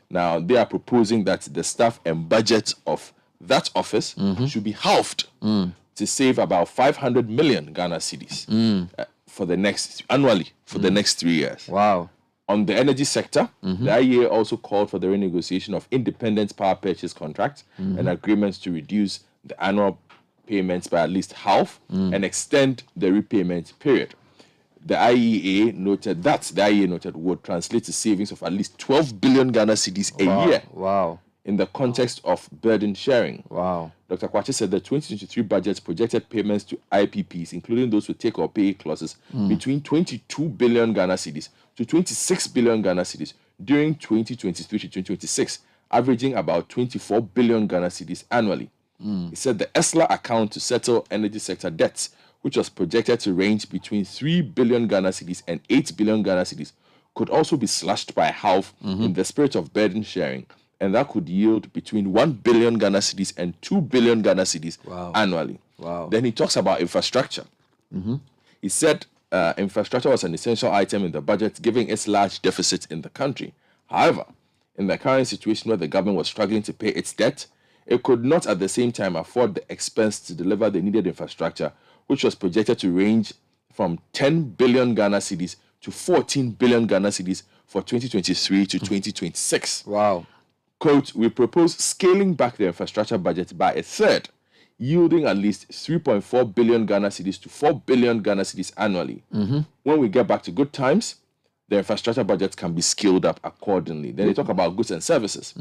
Speaker 26: Now, they are proposing that the staff and budget of that office should be halved to save about 500 million Ghana cedis annually for the next 3 years.
Speaker 1: Wow.
Speaker 26: On the energy sector, the IEA also called for the renegotiation of independent power purchase contracts and agreements to reduce the annual payments by at least half and extend the repayment period. The IEA noted would translate to savings of at least 12 billion Ghana cedis a year.
Speaker 1: Wow.
Speaker 26: In the context of burden sharing.
Speaker 1: Wow.
Speaker 26: Dr. Kwache said the 2023 budget projected payments to IPPs, including those with take or pay clauses, between 22 billion Ghana cedis to 26 billion Ghana cedis during 2023 to 2026, averaging about 24 billion Ghana cedis annually. He said the ESLA account to settle energy sector debts, which was projected to range between 3 billion Ghana cedis and 8 billion Ghana cedis, could also be slashed by half in the spirit of burden sharing, and that could yield between 1 billion Ghana cedis and 2 billion Ghana cedis annually.
Speaker 1: Wow.
Speaker 26: Then he talks about infrastructure. He said infrastructure was an essential item in the budget, given its large deficit in the country. However, in the current situation where the government was struggling to pay its debt, it could not at the same time afford the expense to deliver the needed infrastructure, which was projected to range from 10 billion Ghana cedis to 14 billion Ghana cedis for 2023 to 2026.
Speaker 1: Wow.
Speaker 26: Quote, we propose scaling back the infrastructure budget by a third, yielding at least 3.4 billion Ghana cedis to 4 billion Ghana cedis annually. When we get back to good times, the infrastructure budget can be scaled up accordingly. Then they talk about goods and services.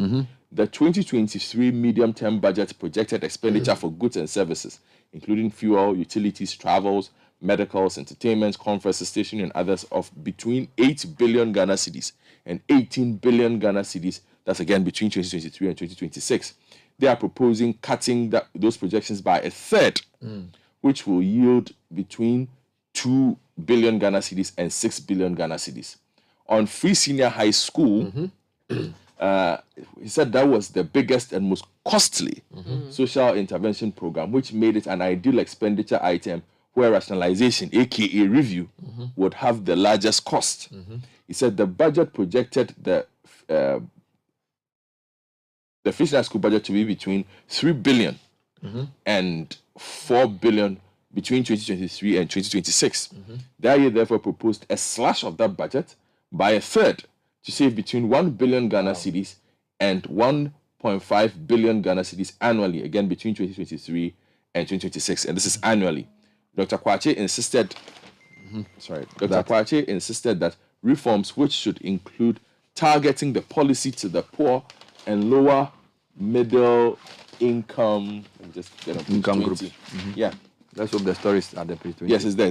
Speaker 26: The 2023 medium-term budget projected expenditure for goods and services, including fuel, utilities, travels, medicals, entertainment, conferences, stationery, and others, of between 8 billion Ghana cedis and 18 billion Ghana cedis. That's again between 2023 and 2026. They are proposing cutting those projections by a third, which will yield between 2 billion Ghana cedis and 6 billion Ghana cedis. On free senior high school, he said that was the biggest and most costly social intervention program, which made it an ideal expenditure item where rationalization, aka review, would have the largest cost. He said the budget projected the free senior school budget to be between 3 billion and 4 billion between 2023 and 2026. The IEA therefore proposed a slash of that budget by a third to save between 1 billion Ghana cedis and 1.5 billion Ghana cedis annually, again between 2023 and 2026, and this is annually. Dr. Kwache insisted that reforms which should include targeting the policy to the poor and lower middle income
Speaker 1: group.
Speaker 26: Yeah.
Speaker 1: Let's hope the stories are the pre-20.
Speaker 26: Yes, it's there.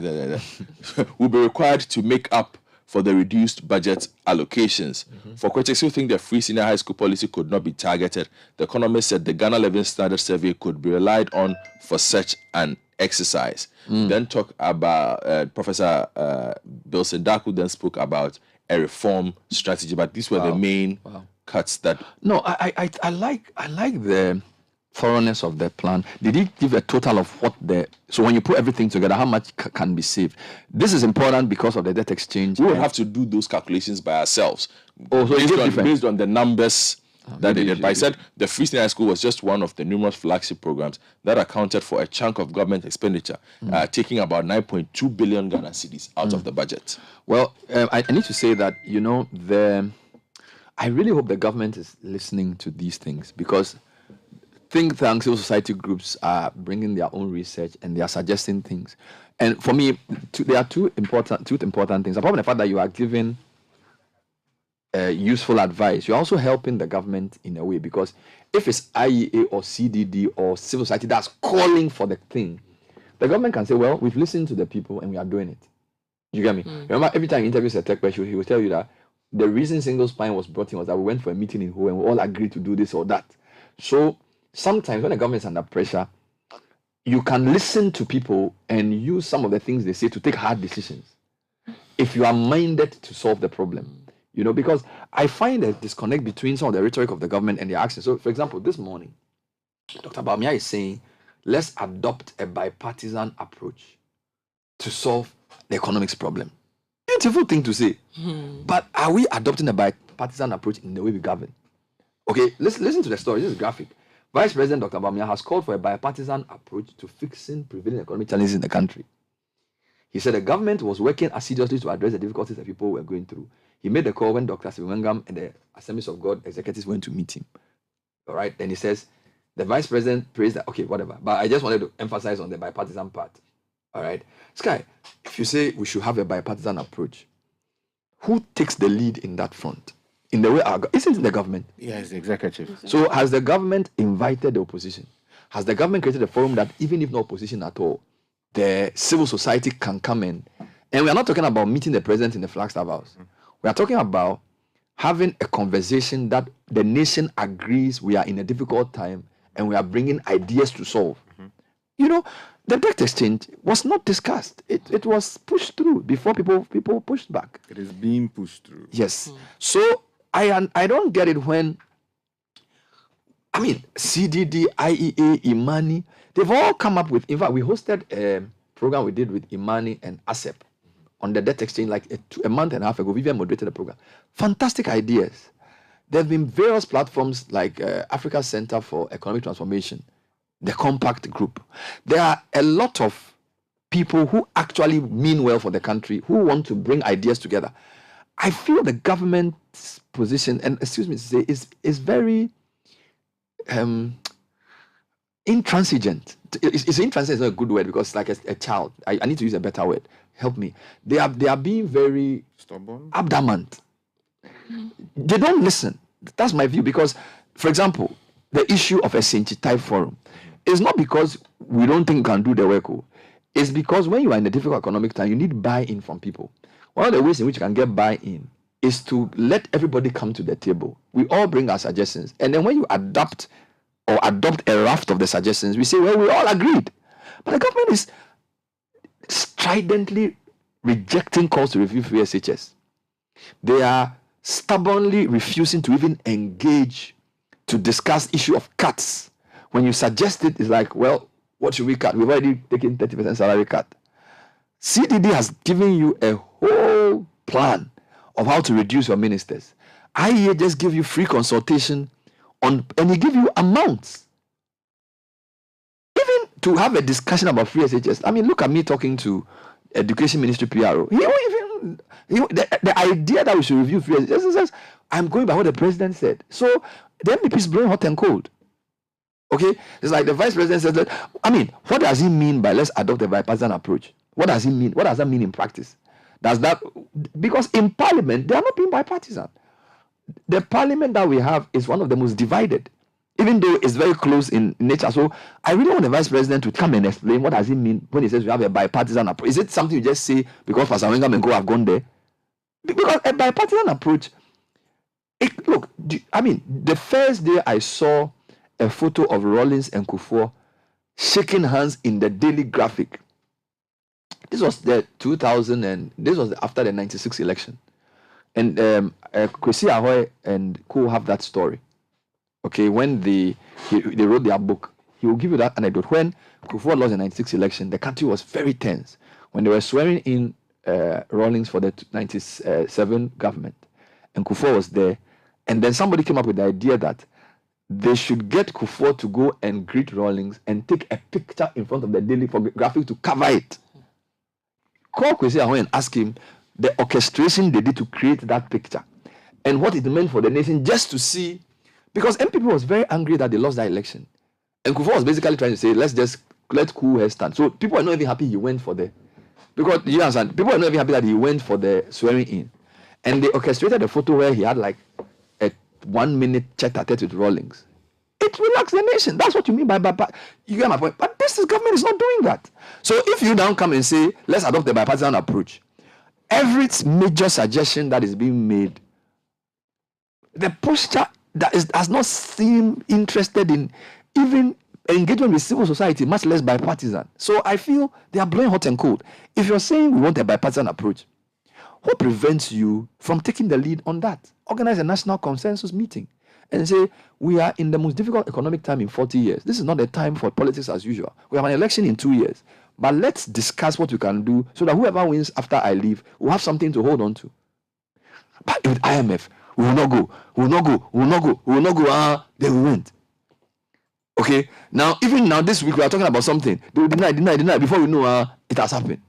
Speaker 26: Will be required to make up for the reduced budget allocations. For critics who think the free senior high school policy could not be targeted, the economist said the Ghana Living Standard Survey could be relied on for such an exercise. Then talk about Professor Bilson Daku then spoke about a reform strategy, but these were the main cuts that.
Speaker 1: No, I like the thoroughness of the plan. Did he give a total of what so when you put everything together, how much can be saved? This is important because of the debt exchange.
Speaker 26: We will have to do those calculations by ourselves.
Speaker 1: Oh, so
Speaker 26: based on the numbers that they did. But I said the Free State High School was just one of the numerous flagship programs that accounted for a chunk of government expenditure, taking about 9.2 billion Ghana cedis out of the budget.
Speaker 1: Well, I need to say that, I really hope the government is listening to these things, because think tanks, civil society groups are bringing their own research and they are suggesting things. And for me, there are two important things. Apart from the fact that you are giving useful advice, you're also helping the government in a way, because if it's IEA or CDD or civil society that's calling for the thing, the government can say, well, we've listened to the people and we are doing it. You get me? Remember, every time he interviews a tech person, he will tell you that the reason single spine was brought in was that we went for a meeting in Ho and we all agreed to do this or that. So sometimes when the government is under pressure, you can listen to people and use some of the things they say to take hard decisions if you are minded to solve the problem. Because I find a disconnect between some of the rhetoric of the government and their actions. So, for example, this morning, Dr. Bawumia is saying, let's adopt a bipartisan approach to solve the economics problem. Beautiful thing to say. But are we adopting a bipartisan approach in the way we govern? Okay, listen to the story. This is graphic. Vice President Dr. Bawumia has called for a bipartisan approach to fixing prevailing economic challenges in the country. He said the government was working assiduously to address the difficulties that people were going through. He made the call when Dr. Sibingam and the Assemblies of God executives went to meet him. All right, then he says, the Vice President praised that, okay, whatever. But I just wanted to emphasize on the bipartisan part. All right, Sky, if you say we should have a bipartisan approach, who takes the lead in that front? In the way isn't it the government?
Speaker 5: Yes, the executive.
Speaker 1: So has the government invited the opposition? Has the government created a forum that even if no opposition at all, the civil society can come in? And we are not talking about meeting the president in the Flagstaff House. We are talking about having a conversation that the nation agrees we are in a difficult time and we are bringing ideas to solve. The debt exchange was not discussed. It was pushed through before people pushed back.
Speaker 5: It is being pushed through.
Speaker 1: Yes. So I don't get it when, CDD, IEA, Imani, they've all come up with, in fact, we hosted a program we did with Imani and ASEP on the debt exchange like a month and a half ago. Vivian moderated the program. Fantastic ideas. There have been various platforms like Africa Center for Economic Transformation, the Compact Group. There are a lot of people who actually mean well for the country, who want to bring ideas together. I feel the government's position, and excuse me to say, is very intransigent. It's intransigent is not a good word, because it's like a child. I need to use a better word. Help me. They are being very
Speaker 5: stubborn,
Speaker 1: adamant. They don't listen. That's my view. Because, for example, the issue of a Senchi type forum is not because we don't think we can do the work. It's because when you are in a difficult economic time, you need buy-in from people. One of the ways in which you can get buy-in is to let everybody come to the table. We all bring our suggestions. And then when you adopt a raft of the suggestions, we say, well, we all agreed. But the government is stridently rejecting calls to review free SHS. They are stubbornly refusing to even engage to discuss issue of cuts. When you suggest it, it's like, well, what should we cut? We've already taken 30% salary cut. CDD has given you a whole plan of how to reduce your ministers. IEA just give you free consultation and he give you amounts. Even to have a discussion about free SHS. Look at me talking to Education Ministry PRO. The idea that we should review free SHS says, I'm going by what the president said. So the MPP is blowing hot and cold. Okay? It's like the vice president says that, what does he mean by let's adopt a bipartisan approach? What does he mean? What does that mean in practice? Because in parliament, they are not being bipartisan. The parliament that we have is one of the most divided, even though it's very close in nature. So I really want the vice president to come and explain what does it mean when he says we have a bipartisan approach. Is it something you just say because Pastor Wengam and Go have gone there? Because a bipartisan approach, the first day I saw a photo of Rawlings and Kufuor shaking hands in the Daily Graphic. This was this was after the 96 election. And Kwesi Ahoy and Co have that story. Okay, when they wrote their book, he will give you that anecdote. When Kufuor lost the 96 election, the country was very tense. When they were swearing in Rawlings for the 97 government, and Kufuor was there, And then somebody came up with the idea that they should get Kufuor to go and greet Rawlings and take a picture in front of the Daily for graphic to cover it. Call Kwesi Ahoy and ask him the orchestration they did to create that picture and what it meant for the nation, just to see, because MPP was very angry that they lost that election. And Kufuor was basically trying to say, let cool head stand. So people are not even happy he went for the, because you understand, people are not even happy that he went for the swearing in. And they orchestrated a photo where he had like a 1 minute chat-a-tete with Rawlings. It relaxed the nation. That's what you mean by you get my point. But this government is not doing that. So if you now come and say, let's adopt the bipartisan approach, every major suggestion that is being made, the posture that does not seem interested in even engagement with civil society, much less bipartisan. So I feel they are blowing hot and cold. If you're saying we want a bipartisan approach, what prevents you from taking the lead on that? Organize a national consensus meeting and say, we are in the most difficult economic time in 40 years. This is not the time for politics as usual. We have an election in 2 years. But let's discuss what we can do so that whoever wins after I leave will have something to hold on to. But with IMF, we will not go. They will win. Okay? Now, even now this week, we are talking about something. They will deny. Before we know, it has happened.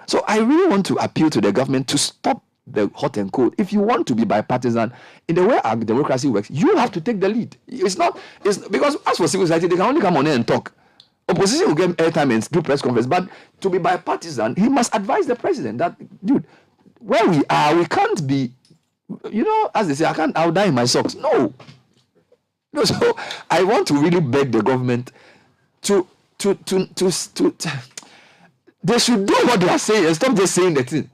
Speaker 1: So I really want to appeal to the government to stop the hot and cold. If you want to be bipartisan, in the way our democracy works, you have to take the lead. It's because as for civil society, they can only come on here and talk. Opposition will get airtime and do press conference, but to be bipartisan, he must advise the president that, dude, where we are, we can't be, as they say, I'll die in my socks. No. So I want to really beg the government to they should do what they are saying and stop just saying the thing.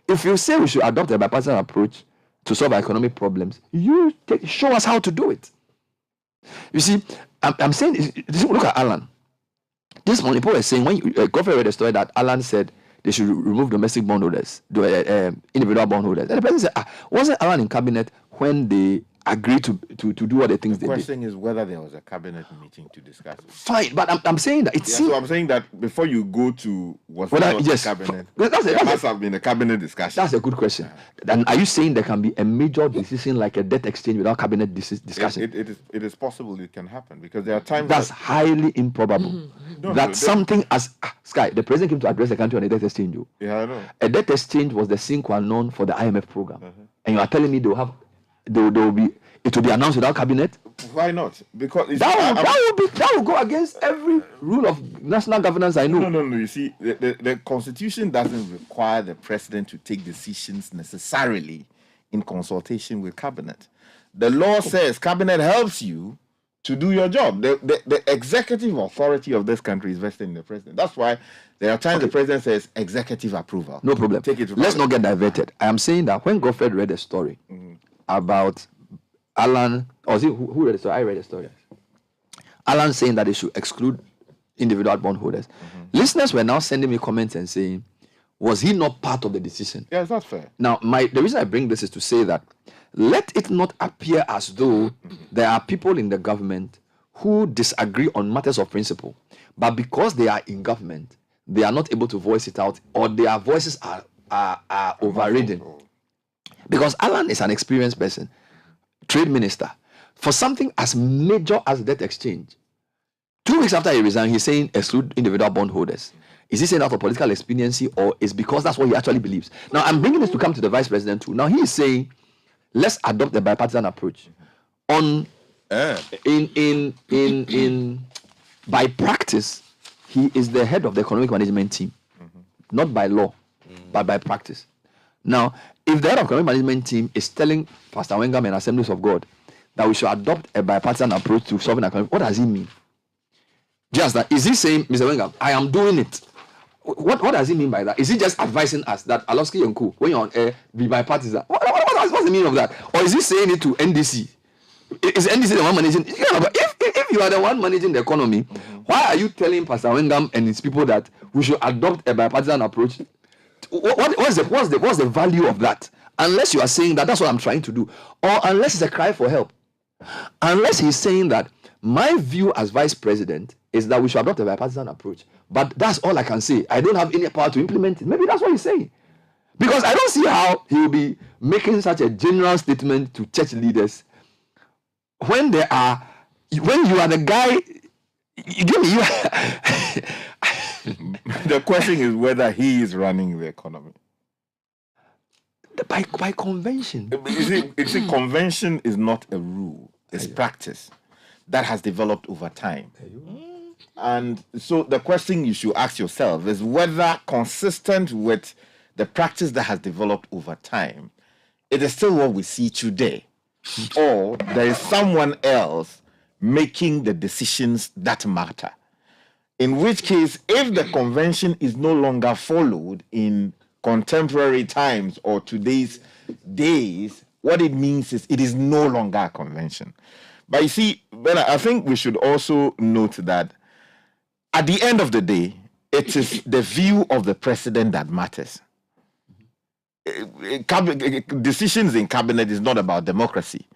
Speaker 1: If you say we should adopt a bipartisan approach to solve our economic problems, show us how to do it. You see, I'm saying, look at Alan. This morning, people were saying, when Godfrey read the story that Alan said they should remove domestic bondholders, individual bondholders. And the president said, wasn't Alan in cabinet when they agreed to do all the things they did?
Speaker 4: The question is whether there was a cabinet meeting to discuss it.
Speaker 1: Fine, but I'm saying that
Speaker 4: so I'm saying that before you go to cabinet, there must have been a cabinet discussion.
Speaker 1: That's a good question. And are you saying there can be a major decision like a debt exchange without cabinet discussion?
Speaker 4: It is possible it can happen, because there are times
Speaker 1: that's highly improbable. Something as Sky, the president came to address the country on a debt exchange.
Speaker 4: Yeah, I know.
Speaker 1: A debt exchange was the sine qua non for the IMF program, and you are telling me it will be announced without cabinet?
Speaker 4: Why not? Because
Speaker 1: that will go against every rule of national governance I know.
Speaker 4: No. You see, the Constitution doesn't require the president to take decisions necessarily in consultation with cabinet. The law says cabinet helps you to do your job. The executive authority of this country is vested in the president. That's why there are times the president says executive approval.
Speaker 1: No problem.
Speaker 4: Take it.
Speaker 1: Let's not get diverted. I am saying that when Godfrey read a story about Alan, or is it who read the story? I read the story. Alan saying that they should exclude individual bondholders. Listeners were now sending me comments and saying, was he not part of the decision?
Speaker 4: Yeah, that's fair.
Speaker 1: Now, the reason I bring this is to say that let it not appear as though there are people in the government who disagree on matters of principle, but because they are in government, they are not able to voice it out, or their voices are overridden. Because Alan is an experienced person, trade minister, for something as major as debt exchange. 2 weeks after he resigned, he's saying exclude individual bondholders. Is he saying that for political expediency, or is because that's what he actually believes? Now, I'm bringing this to come to the vice president too. Now, he is saying, let's adopt the bipartisan approach. By practice, he is the head of the economic management team, not by law, but by practice. Now, if the head of the economic management team is telling Pastor Wengam and Assemblies of God that we should adopt a bipartisan approach to solving economic, what does he mean? Just that, is he saying, Mr. Wengam, I am doing it? What does he mean by that? Is he just advising us that Alowski and Co, when you're on air, be bipartisan? What's the meaning of that? Or is he saying it to NDC? Is NDC the one managing? If you are the one managing the economy, why are you telling Pastor Wengam and his people that we should adopt a bipartisan approach? What's the value of that? Unless you are saying that that's what I'm trying to do, or unless it's a cry for help. Unless he's saying that my view as vice president is that we should adopt a bipartisan approach, but that's all I can say. I don't have any power to implement it. Maybe that's what he's saying. Because I don't see how he will be making such a general statement to church leaders when you are the guy.
Speaker 4: The question is whether he is running the economy.
Speaker 1: By convention.
Speaker 4: You see, convention is not a rule. It's practice that has developed over time. And so the question you should ask yourself is whether, consistent with the practice that has developed over time, it is still what we see today, or there is someone else making the decisions that matter. In which case, if the convention is no longer followed in contemporary times or today's days, what it means is it is no longer a convention. But you see, Bernard, I think we should also note that at the end of the day, it is the view of the president that matters. Decisions in cabinet is not about democracy.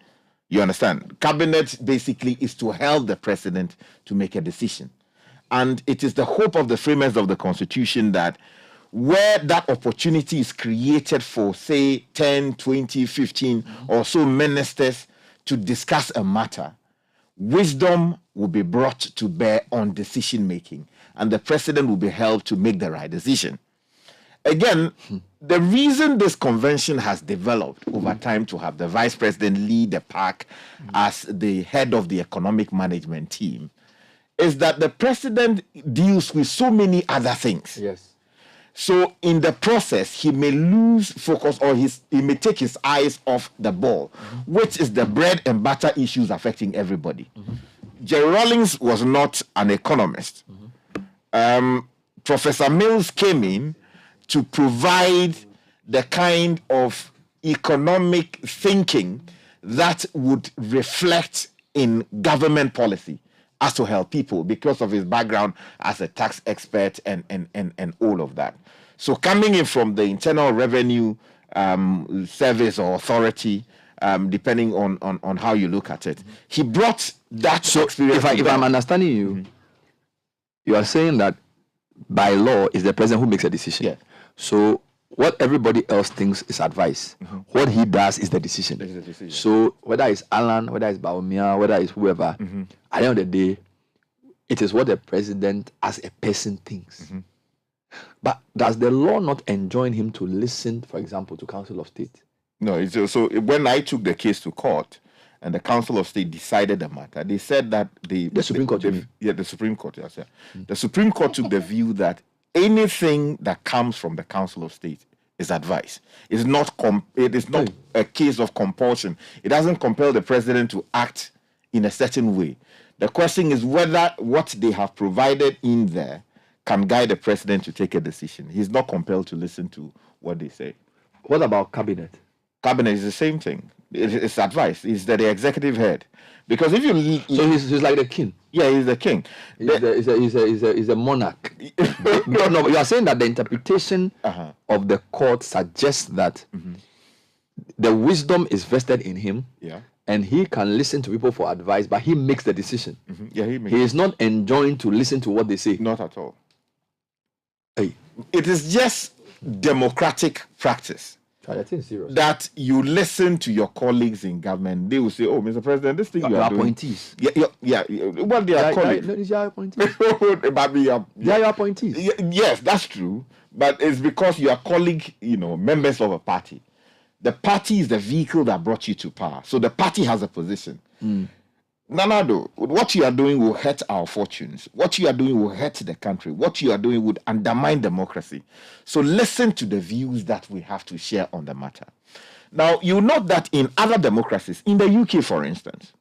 Speaker 4: You understand? Cabinet basically is to help the president to make a decision. And it is the hope of the framers of the Constitution that where that opportunity is created for, say, 10, 20, 15 or so ministers to discuss a matter, wisdom will be brought to bear on decision making, and the president will be helped to make the right decision. Again, the reason this convention has developed over time to have the vice president lead the pack as the head of the economic management team is that the president deals with so many other things.
Speaker 1: Yes.
Speaker 4: So in the process, he may lose focus, or he may take his eyes off the ball, which is the bread and butter issues affecting everybody. Jerry Rawlings was not an economist. Professor Mills came in to provide the kind of economic thinking that would reflect in government policy as to help people because of his background as a tax expert and all of that. So coming in from the Internal Revenue Service or authority, depending on how you look at it, he brought that experience.
Speaker 1: If I'm understanding you, you are saying that by law is the president who makes a decision.
Speaker 4: Yeah.
Speaker 1: So what everybody else thinks is advice. What he does is the decision. So whether it's Alan, whether it's Baumia, whether it's whoever, at the end of the day, it is what the president as a person thinks. But does the law not enjoin him to listen, for example, to Council of State?
Speaker 4: No, so when I took the case to court and the Council of State decided the matter, they said that the
Speaker 1: Supreme Court,
Speaker 4: the Supreme Court, yes, yeah. The Supreme Court took the view that anything that comes from the Council of State is advice. It is not a case of compulsion. It doesn't compel the president to act in a certain way. The question is whether what they have provided in there can guide the president to take a decision. He's not compelled to listen to what they say.
Speaker 1: What about cabinet?
Speaker 4: Cabinet is the same thing. It's advice. He's the executive head. Because if you...
Speaker 1: So he's like the king?
Speaker 4: Yeah, he's the king.
Speaker 1: He's a monarch. No, you are saying that the interpretation of the court suggests that the wisdom is vested in him.
Speaker 4: Yeah.
Speaker 1: And he can listen to people for advice, but he makes the decision.
Speaker 4: Yeah,
Speaker 1: he is not enjoined to listen to what they say.
Speaker 4: Not at all.
Speaker 1: Hey.
Speaker 4: It is just democratic practice.
Speaker 1: Serious.
Speaker 4: That you listen to your colleagues in government. They will say, "Oh, Mr. President, this thing you are doing."
Speaker 1: Appointees.
Speaker 4: Yeah. Well, they are colleagues.
Speaker 1: These are appointees. They are your appointees.
Speaker 4: Yes, that's true. But it's because you are colleague, members of a party. The party is the vehicle that brought you to power. So the party has a position. Nanado, what you are doing will hurt our fortunes. What you are doing will hurt the country. What you are doing would undermine democracy. So listen to the views that we have to share on the matter. Now, you note that in other democracies, in the UK, for instance,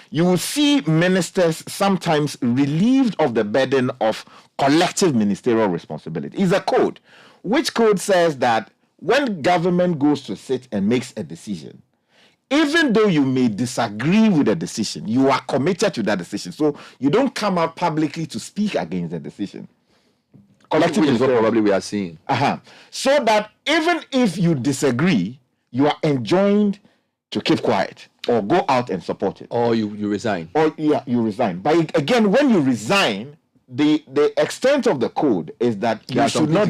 Speaker 4: you will see ministers sometimes relieved of the burden of collective ministerial responsibility. It's a code, which code says that when government goes to sit and makes a decision, even though you may disagree with the decision, you are committed to that decision. So you don't come out publicly to speak against the decision.
Speaker 1: Collective is what probably we are seeing.
Speaker 4: So that even if you disagree, you are enjoined to keep quiet or go out and support it.
Speaker 1: Or you resign.
Speaker 4: Or you resign. But again, when you resign, the extent of the code is that you should not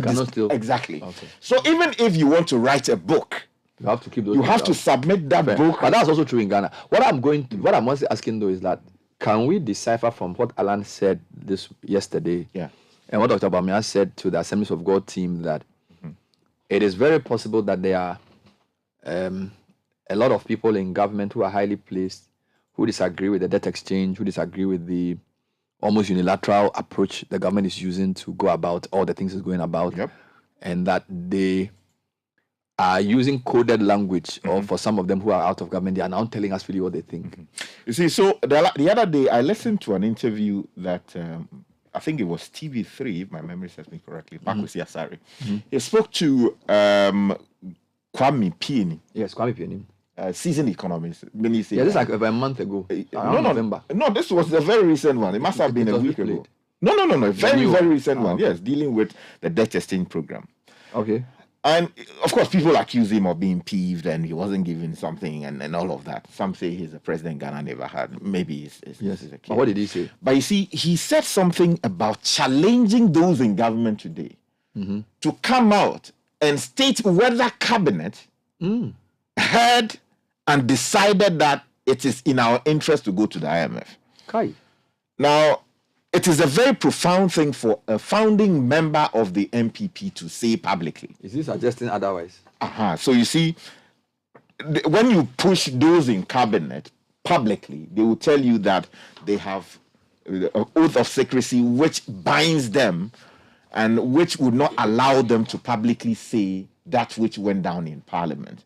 Speaker 4: exactly. Okay. So even if you want to write a book,
Speaker 1: you have to keep those.
Speaker 4: You have to submit that book.
Speaker 1: But that's also true in Ghana. What I'm mostly asking though is that can we decipher from what Alan said yesterday?
Speaker 4: Yeah.
Speaker 1: And what Dr. Bamian said to the Assemblies of God team that it is very possible that there are a lot of people in government who are highly placed, who disagree with the debt exchange, who disagree with the almost unilateral approach the government is using to go about all the things it's going about, and that they are using coded language, or for some of them who are out of government, they are now telling us really what they think.
Speaker 4: You see, so the other day I listened to an interview that I think it was TV3, if my memory serves me correctly, back with Yasari. He spoke to Kwame Pieni.
Speaker 1: Yes, Kwame Pieni.
Speaker 4: Seasoned economist.
Speaker 1: This is like about a month ago. November.
Speaker 4: No, this was a very recent one. It must have been a week ago. No. Very recent one. Yes, dealing with the debt exchange program.
Speaker 1: Okay.
Speaker 4: And of course, people accuse him of being peeved and he wasn't given something and all of that. Some say he's a president Ghana never had. Maybe it's
Speaker 1: yes.
Speaker 4: a kid.
Speaker 1: But what did he say?
Speaker 4: But you see, he said something about challenging those in government today to come out and state whether cabinet heard and decided that it is in our interest to go to the IMF.
Speaker 1: Okay.
Speaker 4: Now, it is a very profound thing for a founding member of the MPP to say publicly.
Speaker 1: Is he suggesting otherwise?
Speaker 4: So you see, when you push those in cabinet publicly, they will tell you that they have an oath of secrecy which binds them and which would not allow them to publicly say that which went down in Parliament.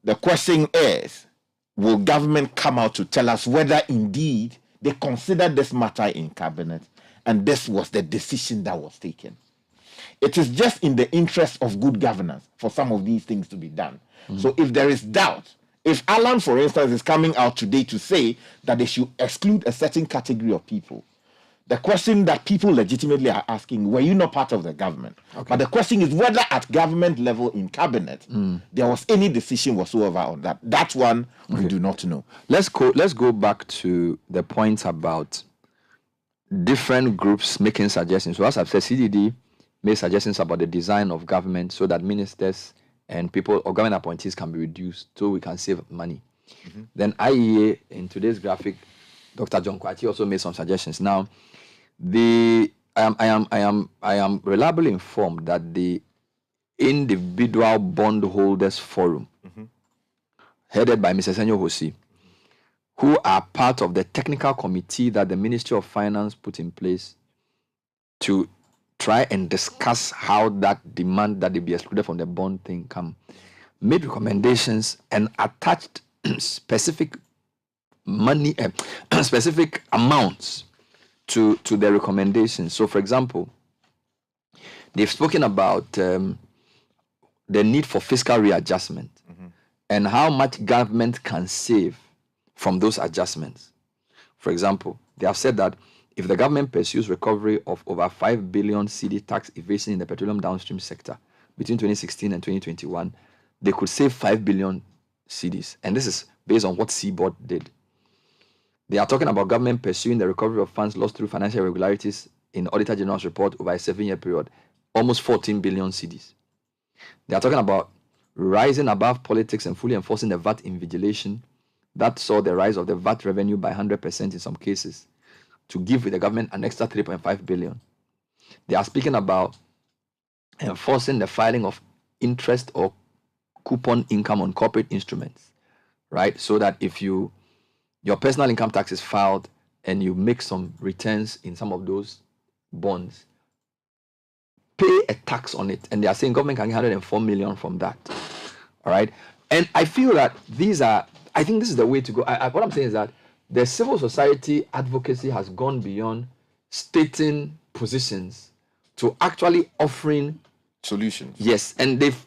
Speaker 4: The question is, will government come out to tell us whether indeed they considered this matter in cabinet and this was the decision that was taken? It is just in the interest of good governance for some of these things to be done. So if there is doubt, if Alan, for instance, is coming out today to say that they should exclude a certain category of people, the question that people legitimately are asking, were you not part of the government? Okay. But the question is whether at government level in cabinet, there was any decision whatsoever on that. That one we do not know.
Speaker 1: Let's go back to the point about different groups making suggestions. So as I've said, CDD made suggestions about the design of government so that ministers and people or government appointees can be reduced so we can save money. Then IEA, in today's graphic, Dr. John Kwati also made some suggestions. Now, I am reliably informed that the Individual Bondholders Forum, headed by Mr. Senyo Hosi, who are part of the technical committee that the Ministry of Finance put in place to try and discuss how that demand that they be excluded from the bond thing made recommendations and attached specific money, specific amounts to the recommendations. So, for example, they've spoken about the need for fiscal readjustment and how much government can save from those adjustments. For example, they have said that if the government pursues recovery of over 5 billion CD tax evasion in the petroleum downstream sector between 2016 and 2021, they could save 5 billion CDs. And this is based on what Seaboard did. They are talking about government pursuing the recovery of funds lost through financial irregularities in Auditor General's report over a 7-year period, almost 14 billion CDs. They are talking about rising above politics and fully enforcing the VAT invigilation that saw the rise of the VAT revenue by 100% in some cases to give the government an extra 3.5 billion. They are speaking about enforcing the filing of interest or coupon income on corporate instruments, right? So that if your personal income tax is filed and you make some returns in some of those bonds, pay a tax on it. And they are saying government can get 104 million from that. All right. And I feel that I think this is the way to go. What I'm saying is that the civil society advocacy has gone beyond stating positions to actually offering
Speaker 4: solutions.
Speaker 1: Yes. And they've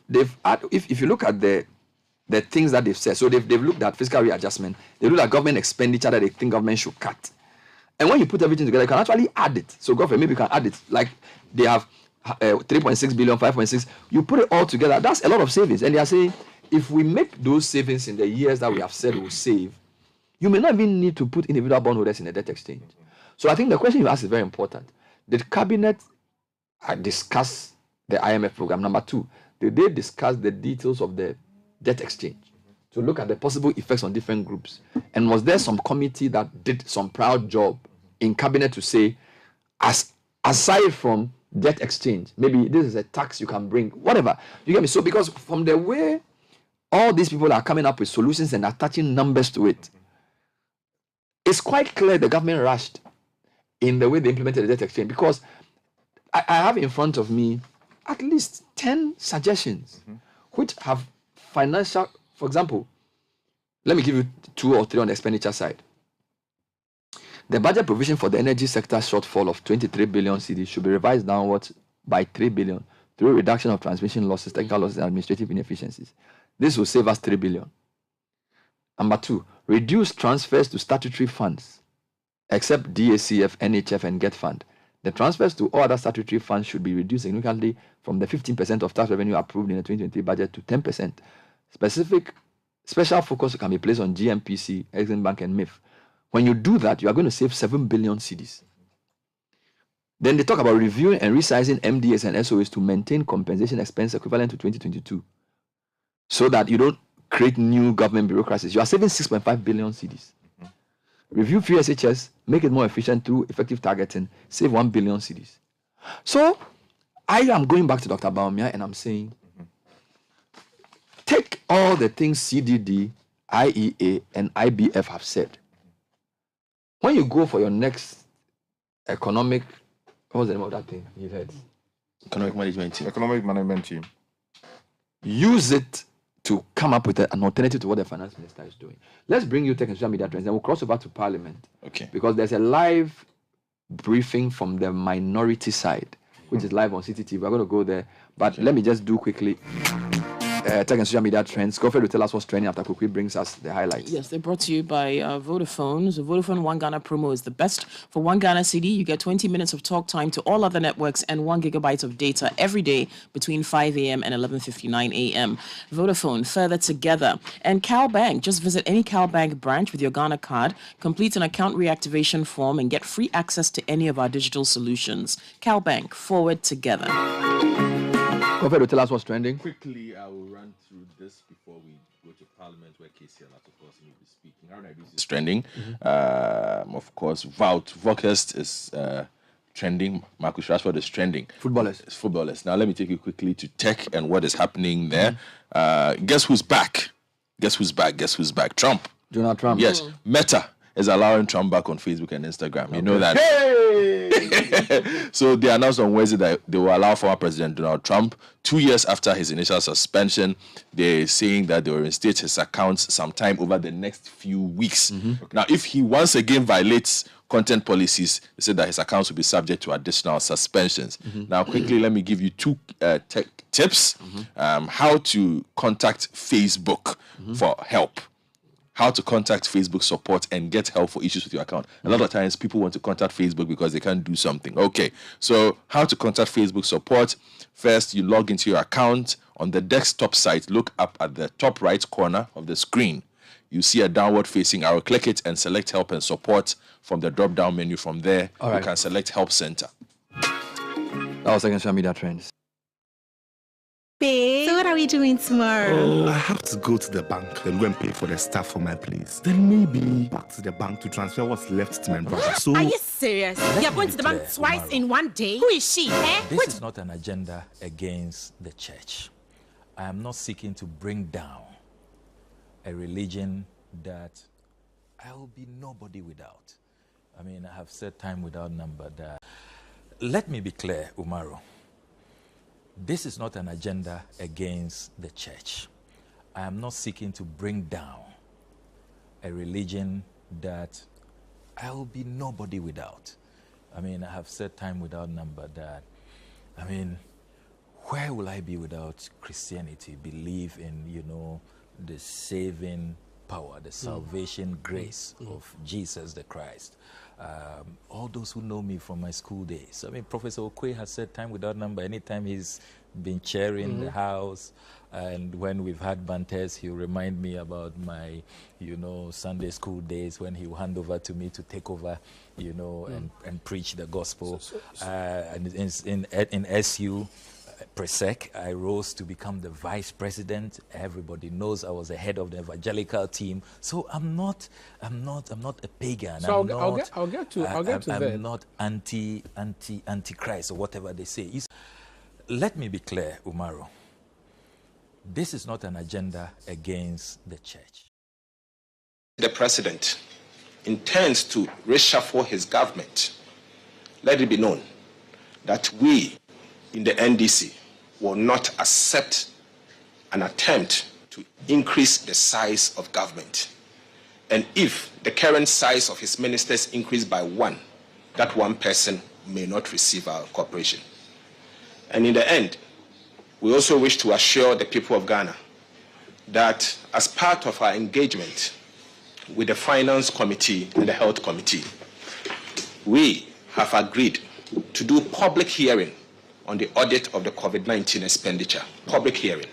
Speaker 1: if you look at the things that they've said, so they've looked at fiscal readjustment, they looked at government expenditure that they think government should cut. And when you put everything together, you can actually add it. So government maybe you can add it. Like they have 3.6 billion, 5.6. You put it all together, that's a lot of savings. And they are saying, if we make those savings in the years that we have said we'll save, you may not even need to put individual bondholders in a debt exchange. So I think the question you ask is very important. Did cabinet discuss the IMF program? Number 2, did they discuss the details of the debt exchange to look at the possible effects on different groups? And was there some committee that did some proud job in cabinet to say, aside from debt exchange, maybe this is a tax you can bring, whatever. You get me? So because from the way all these people are coming up with solutions and attaching numbers to it, it's quite clear the government rushed in the way they implemented the debt exchange, because I have in front of me at least 10 suggestions which have financial, for example, let me give you 2 or 3 on the expenditure side. The budget provision for the energy sector shortfall of 23 billion cedis should be revised downwards by 3 billion through reduction of transmission losses, technical losses, and administrative inefficiencies. This will save us 3 billion. Number 2, reduce transfers to statutory funds, except DACF, NHF, and GET Fund. The transfers to all other statutory funds should be reduced significantly from the 15% of tax revenue approved in the 2023 budget to 10%. Special focus can be placed on GMPC, Exim Bank, and MIF. When you do that, you are going to save 7 billion cedis. Then they talk about reviewing and resizing MDAs and SOAs to maintain compensation expense equivalent to 2022, so that you don't create new government bureaucracies. You are saving 6.5 billion cedis. Review free SHS, make it more efficient through effective targeting, save 1 billion cedis. So I am going back to Dr. Baumia and I'm saying, take all the things CDD, IEA, and IBF have said. When you go for your next economic, what was the name of that thing you heard?
Speaker 4: Economic management team.
Speaker 5: Economic management team.
Speaker 1: Use it to come up with an alternative to what the finance minister is doing. Let's bring you tech and social media trends, and we'll cross over to Parliament.
Speaker 4: Okay.
Speaker 1: Because there's a live briefing from the minority side, which is live on CTTV. We're going to go there. But let me just do quickly tech and social media trends. Godfrey will tell us what's trending after Kukui brings us the highlights.
Speaker 8: Yes, they're brought to you by Vodafone. So Vodafone One Ghana promo is the best. For 1 Ghana CD, you get 20 minutes of talk time to all other networks and 1 gigabyte of data every day between 5 a.m. and 11:59 a.m. Vodafone, further together. And Cal Bank, just visit any Cal Bank branch with your Ghana card, complete an account reactivation form, and get free access to any of our digital solutions. Cal Bank, forward together.
Speaker 1: Godfrey will tell us what's trending.
Speaker 26: Quickly, I will run through this before we go to Parliament, where KCL, of course, will be speaking. How is trending? Of course, Vaughurst is trending. Marcus Rashford is trending. Footballers. Now, let me take you quickly to tech and what is happening there. Guess who's back? Trump.
Speaker 1: Donald Trump.
Speaker 26: Yes. Meta is allowing Trump back on Facebook and Instagram. Okay. You know that.
Speaker 1: Hey!
Speaker 26: So they announced on Wednesday that they will allow former President Donald Trump, 2 years after his initial suspension. They're saying that they will reinstate his accounts sometime over the next few weeks. Now, if he once again violates content policies, they said that his accounts will be subject to additional suspensions. Now, quickly, let me give you 2 tech tips. How to contact Facebook for help. How to contact Facebook support and get help for issues with your account. A lot of times people want to contact Facebook because they can't do something. Okay, so how to contact Facebook support. First, you log into your account. On the desktop site, look up at the top right corner of the screen. You see a downward facing arrow. Click it and select help and support from the drop down menu. From there, you can select help center.
Speaker 1: That was social media trends.
Speaker 9: Babe, so what are we doing tomorrow?
Speaker 10: I have to go to the bank and go and pay for the stuff for my place. Then maybe back to the bank to transfer what's left to my brother. So
Speaker 9: are you serious? You're going to the bank twice in one day? Who is she?
Speaker 11: This is not an agenda against the church. I am not seeking to bring down a religion that I will be nobody without. I mean, I have said time without number that. Let me be clear, Umaru. This is not an agenda against the church. I am not seeking to bring down a religion that I will be nobody without. I mean, I have said time without number that, I mean, where will I be without Christianity? Believe in, the saving power, the salvation grace of Jesus the Christ. all those who know me from my school days. I mean, Professor Okwe has said time without number. Anytime he's been chairing the house, and when we've had banters, he'll remind me about my, Sunday school days when he'll hand over to me to take over, and preach the gospel. And in SU, Presec, I rose to become the vice president. Everybody knows I was the head of the evangelical team. So I'm not a pagan.
Speaker 2: So I'll get to that.
Speaker 11: I'm not anti-Christ or whatever they say. Let me be clear, Umaru. This is not an agenda against the church.
Speaker 13: The president intends to reshuffle his government. Let it be known that we in the NDC will not accept an attempt to increase the size of government. And if the current size of his ministers increase by one, that one person may not receive our cooperation. And in the end, we also wish to assure the people of Ghana that as part of our engagement with the Finance Committee and the Health Committee, we have agreed to do public hearing on the audit of the COVID-19 expenditure, public hearing,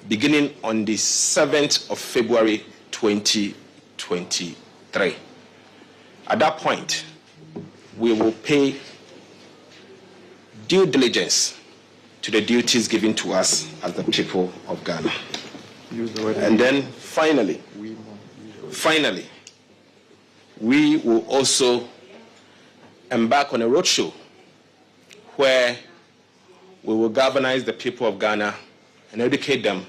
Speaker 13: beginning on the 7th of February 2023. At that point, we will pay due diligence to the duties given to us as the people of Ghana. And then finally, we will also embark on a roadshow where we will galvanize the people of Ghana and educate them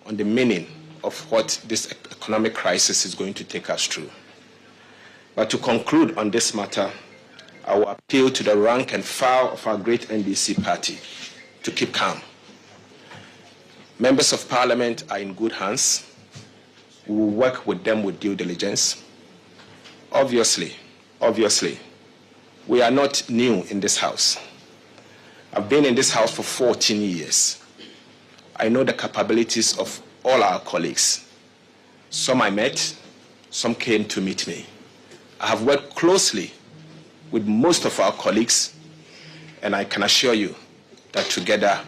Speaker 13: on the meaning of what this economic crisis is going to take us through. But to conclude on this matter, I will appeal to the rank and file of our great NDC party to keep calm. Members of Parliament are in good hands. We will work with them with due diligence. Obviously, we are not new in this house. I've been in this house for 14 years. I know the capabilities of all our colleagues. Some I met, some came to meet me. I have worked closely with most of our colleagues, and I can assure you that together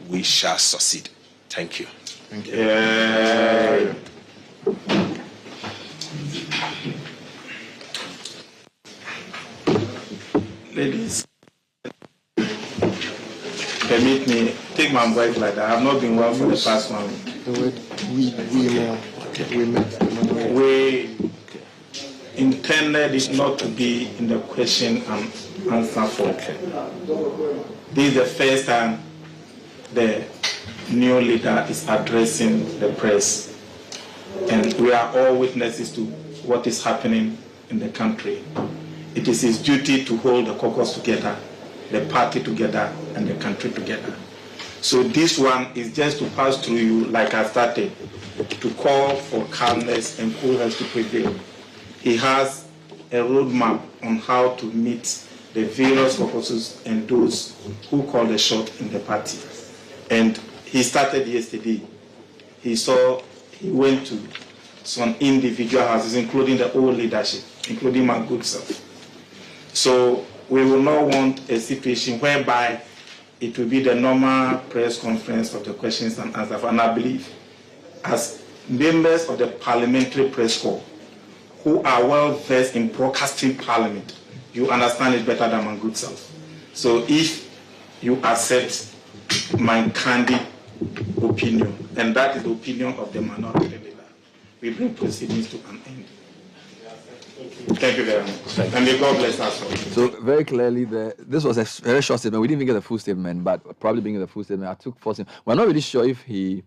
Speaker 13: we shall succeed. Thank you.
Speaker 4: Thank you. Yeah. Ladies, permit me, take my wife like that. I have not been well for the past 1 week. We intended it not to be in the question and answer form. This is the first time the new leader is addressing the press, and we are all witnesses to what is happening in the country. It is his duty to hold the caucus together, the party together, and the country together. So this one is just to pass through you, like I started, to call for calmness and coolness to prevail. He has a roadmap on how to meet the various caucuses and those who call the shot in the party. And he started yesterday. He went to some individual houses, including the old leadership, including my good self. So we will not want a situation whereby it will be the normal press conference of the questions and answers. And I believe, as members of the Parliamentary Press Corps, who are well versed in broadcasting Parliament, you understand it better than my good self. So if you accept my candid opinion, and that is the opinion of the minority leader, we bring proceedings to an end. Thank you very much. And may God bless us all.
Speaker 1: So very clearly, this was a very short statement. We didn't even get the full statement, but probably being the full statement, I took for him. We're not really sure if he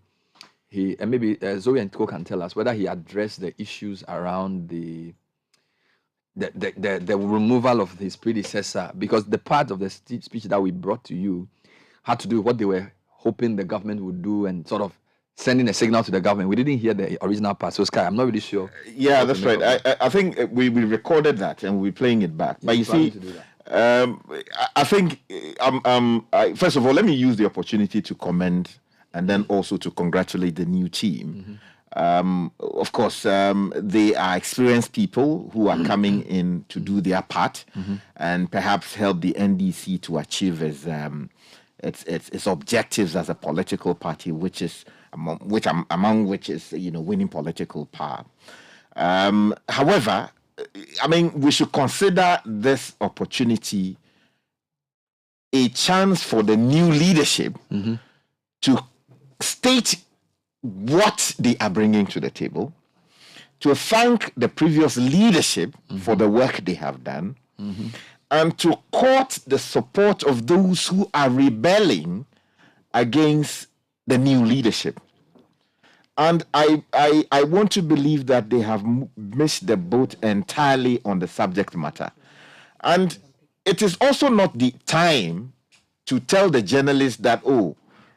Speaker 1: and maybe Zoe and Co can tell us whether he addressed the issues around the removal of his predecessor, because the part of the speech that we brought to you had to do with what they were hoping the government would do and sort of sending a signal to the government. We didn't hear the original part, so Sky, I'm not really sure.
Speaker 4: Yeah, that's right. I think we recorded that and we're playing it back. But you see, I think, first of all, let me use the opportunity to commend and then also to congratulate the new team. Of course, they are experienced people who are coming in to do their part and perhaps help the NDC to achieve its objectives as a political party, which is among which is winning political power. However, I mean, we should consider this opportunity a chance for the new leadership to state what they are bringing to the table, to thank the previous leadership for the work they have done, and to court the support of those who are rebelling against the new leadership. And I want to believe that they have missed the boat entirely on the subject matter. And it is also not the time to tell the journalists that,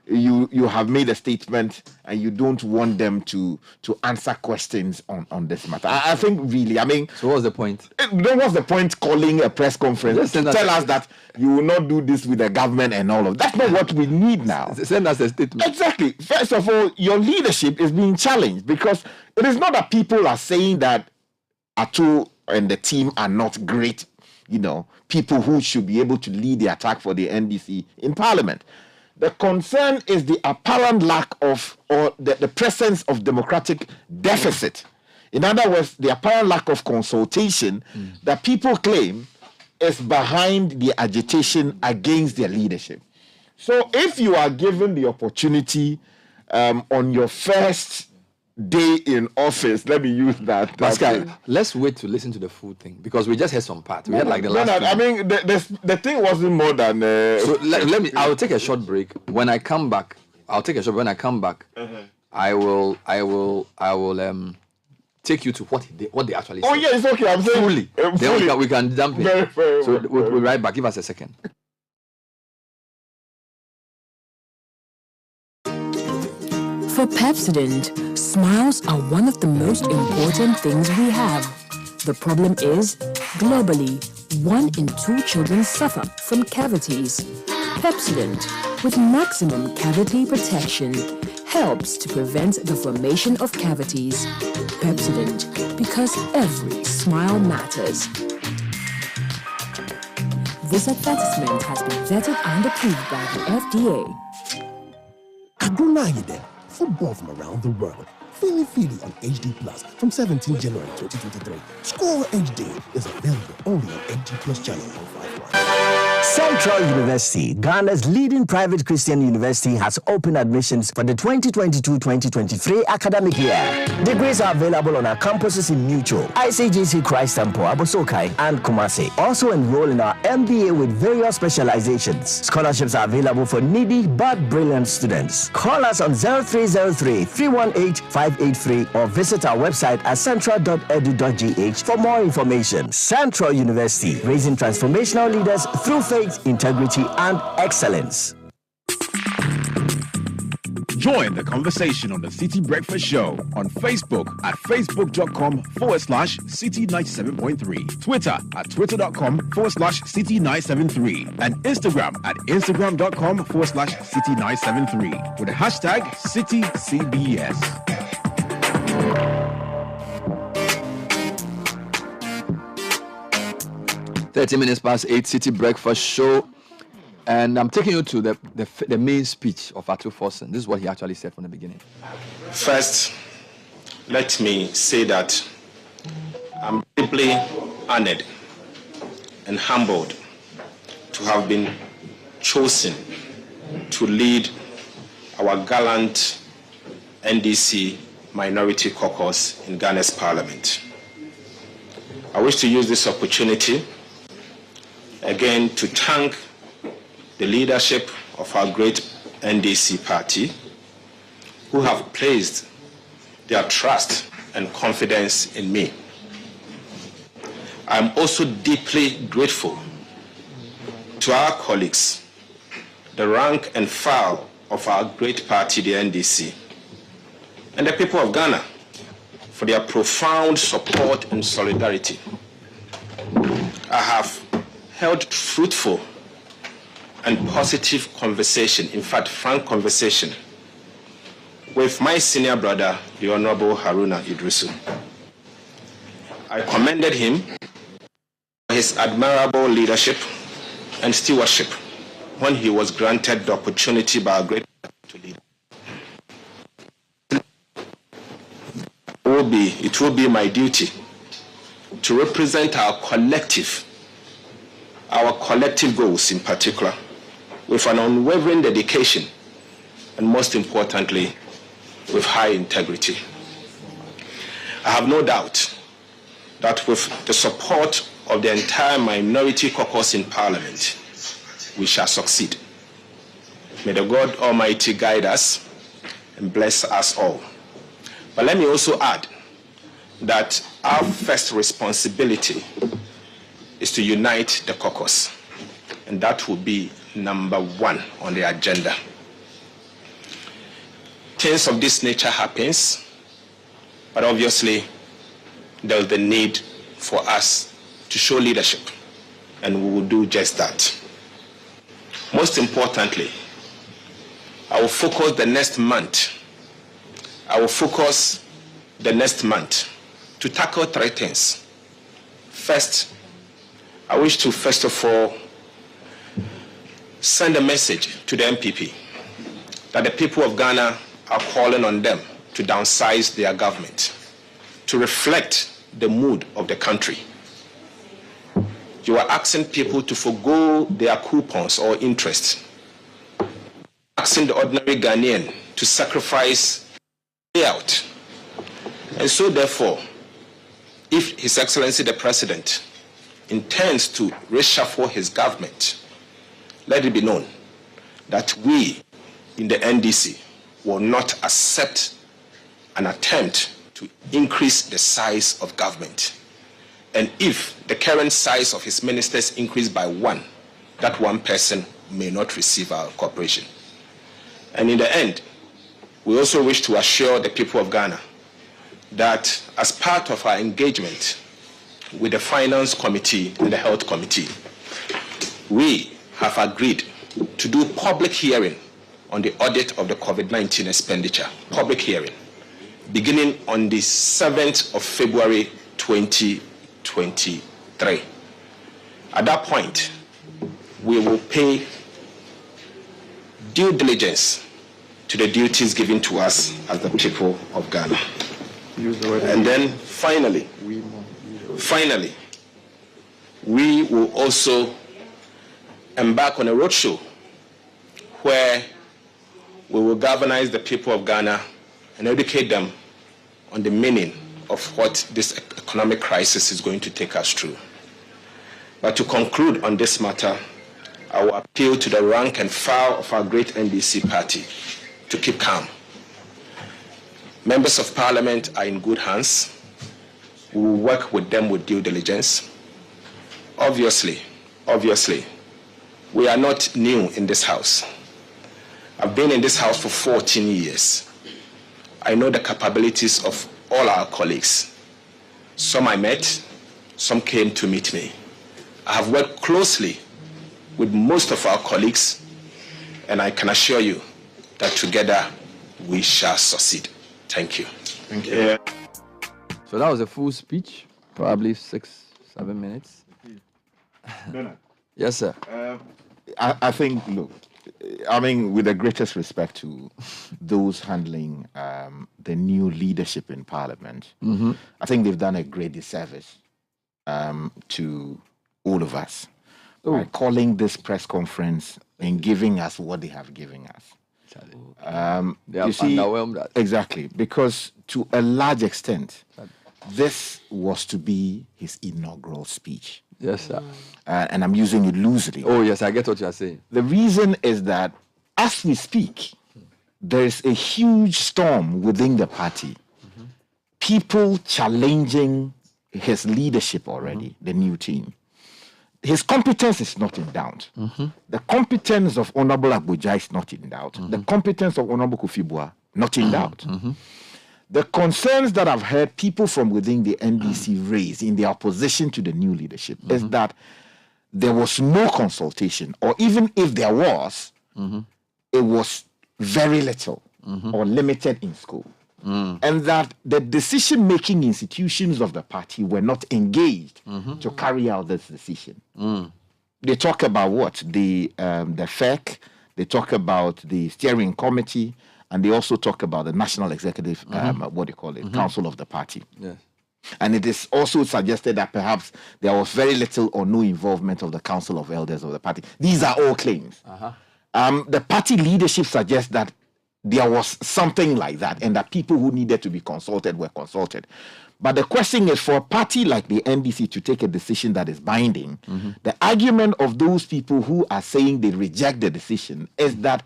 Speaker 4: you have made a statement and you don't want them to answer questions on this matter. I think really, I mean...
Speaker 1: So what's the point?
Speaker 4: What's the point calling a press conference to tell us that you will not do this with the government and all of that? That's not what we need now.
Speaker 1: Send us a statement.
Speaker 4: Exactly. First of all, your leadership is being challenged because it is not that people are saying that Atu and the team are not great, people who should be able to lead the attack for the NDC in Parliament. The concern is the apparent lack of, or the presence of democratic deficit. In other words, the apparent lack of consultation that people claim is behind the agitation against their leadership. So if you are given the opportunity on your first day in office, let me use that.
Speaker 1: Pascal, let's wait to listen to the full thing because we just had some part. We had like the last.
Speaker 4: I mean, the thing wasn't more than.
Speaker 1: So let me. I'll take a short break. When I come back, When I come back, I will take you to what they actually said.
Speaker 4: Oh yeah, it's okay. I'm saying
Speaker 1: fully. Then we can jump in.
Speaker 4: Very,
Speaker 1: so we'll be right back. Give us a second.
Speaker 21: For Pepsodent, smiles are one of the most important things we have. The problem is, globally, 1 in 2 children suffer from cavities. Pepsodent, with maximum cavity protection, helps to prevent the formation of cavities. Pepsodent, because every smile matters. This advertisement has been vetted and approved by the FDA.
Speaker 14: Agunaide, football from around the world. Philly on HD Plus from 17 January 2023. Score HD is available only on HD Plus channel 151.
Speaker 15: Central University, Ghana's leading private Christian university, has opened admissions for the 2022-2023 academic year. Degrees are available on our campuses in Mutual, ICGC Christ Temple, Abosokai, and Kumasi. Also enroll in our MBA with various specializations. Scholarships are available for needy but brilliant students. Call us on 0303-318-583 or visit our website at central.edu.gh for more information. Central University, raising transformational leaders through faith, integrity, and excellence.
Speaker 16: Join the conversation on the Citi Breakfast Show on Facebook at facebook.com/Citi97.3, Twitter at twitter.com/Citi973, and Instagram at instagram.com/Citi973 with the hashtag CitiCBS.
Speaker 1: 30 minutes past 8, Citi Breakfast Show. And I'm taking you to the main speech of Atu Forson. This is what he actually said from the beginning.
Speaker 13: First, let me say that I'm deeply honored and humbled to have been chosen to lead our gallant NDC Minority Caucus in Ghana's Parliament. I wish to use this opportunity again to thank the leadership of our great NDC party, who have placed their trust and confidence in me. I'm also deeply grateful to our colleagues, the rank and file of our great party, the NDC, and the people of Ghana for their profound support and solidarity. I have held fruitful and positive conversation, in fact, frank conversation, with my senior brother, the Honorable Haruna Idrisu. I commended him for his admirable leadership and stewardship when he was granted the opportunity by a great to lead. It will be my duty to represent our collective goals in particular, with an unwavering dedication and, most importantly, with high integrity. I have no doubt that with the support of the entire minority caucus in Parliament, we shall succeed. May the God Almighty guide us and bless us all. But let me also add that our first responsibility is to unite the caucus, and that will be number one on the agenda. Things of this nature happens, but obviously there's the need for us to show leadership, and we will do just that. Most importantly, I will focus the next month to tackle three things. First, I wish to first of all send a message to the MPP that the people of Ghana are calling on them to downsize their government, to reflect the mood of the country. You are asking people to forgo their coupons or interests, asking the ordinary Ghanaian to sacrifice payout. And so therefore, if His Excellency the President intends to reshuffle his government, let it be known that we in the NDC will not accept an attempt to increase the size of government. And if the current size of his ministers increase by one, that one person may not receive our cooperation. And in the end, we also wish to assure the people of Ghana that as part of our engagement with the Finance Committee and the Health Committee, we have agreed to do public hearing on the audit of the COVID-19 expenditure, public hearing, beginning on the 7th of February 2023. At that point, we will pay due diligence to the duties given to us as the people of Ghana. And then finally, we will also embark on a roadshow where we will galvanize the people of Ghana and educate them on the meaning of what this economic crisis is going to take us through. But to conclude on this matter, I will appeal to the rank and file of our great NDC party to keep calm. Members of Parliament are in good hands. We will work with them with due diligence. Obviously, we are not new in this house. I've been in this house for 14 years. I know the capabilities of all our colleagues. Some I met, some came to meet me. I have worked closely with most of our colleagues, and I can assure you that together we shall succeed. Thank you.
Speaker 1: Thank you. So that was a full speech, probably 6-7 minutes.
Speaker 4: Bernard.
Speaker 1: Yes, sir.
Speaker 4: I think, look, I mean, with the greatest respect to those handling the new leadership in Parliament, I think they've done a great disservice to all of us by calling this press conference and giving us what they have given us.
Speaker 1: They are underwhelmed.
Speaker 4: Exactly, because to a large extent, this was to be his inaugural speech.
Speaker 1: Yes, sir.
Speaker 4: And I'm using it loosely.
Speaker 1: Oh, yes, I get what you're saying.
Speaker 4: The reason is that as we speak, there is a huge storm within the party. People challenging his leadership already, the new team. His competence is not in doubt. The competence of Honorable Abuja is not in doubt. The competence of Honorable Kufibua, not in doubt. The concerns that I've heard people from within the NDC raise in their opposition to the new leadership is that there was no consultation, or even if there was, it was very little. or limited in scope. And that the decision-making institutions of the party were not engaged to carry out this decision. They talk about what? The FEC, they talk about the steering committee, and they also talk about the national executive, council of the party.
Speaker 1: Yes.
Speaker 4: And it is also suggested that perhaps there was very little or no involvement of the council of elders of the party. These are all claims. The party leadership suggests that there was something like that, and that people who needed to be consulted were consulted. But the question is, for a party like the NDC to take a decision that is binding, the argument of those people who are saying they reject the decision is that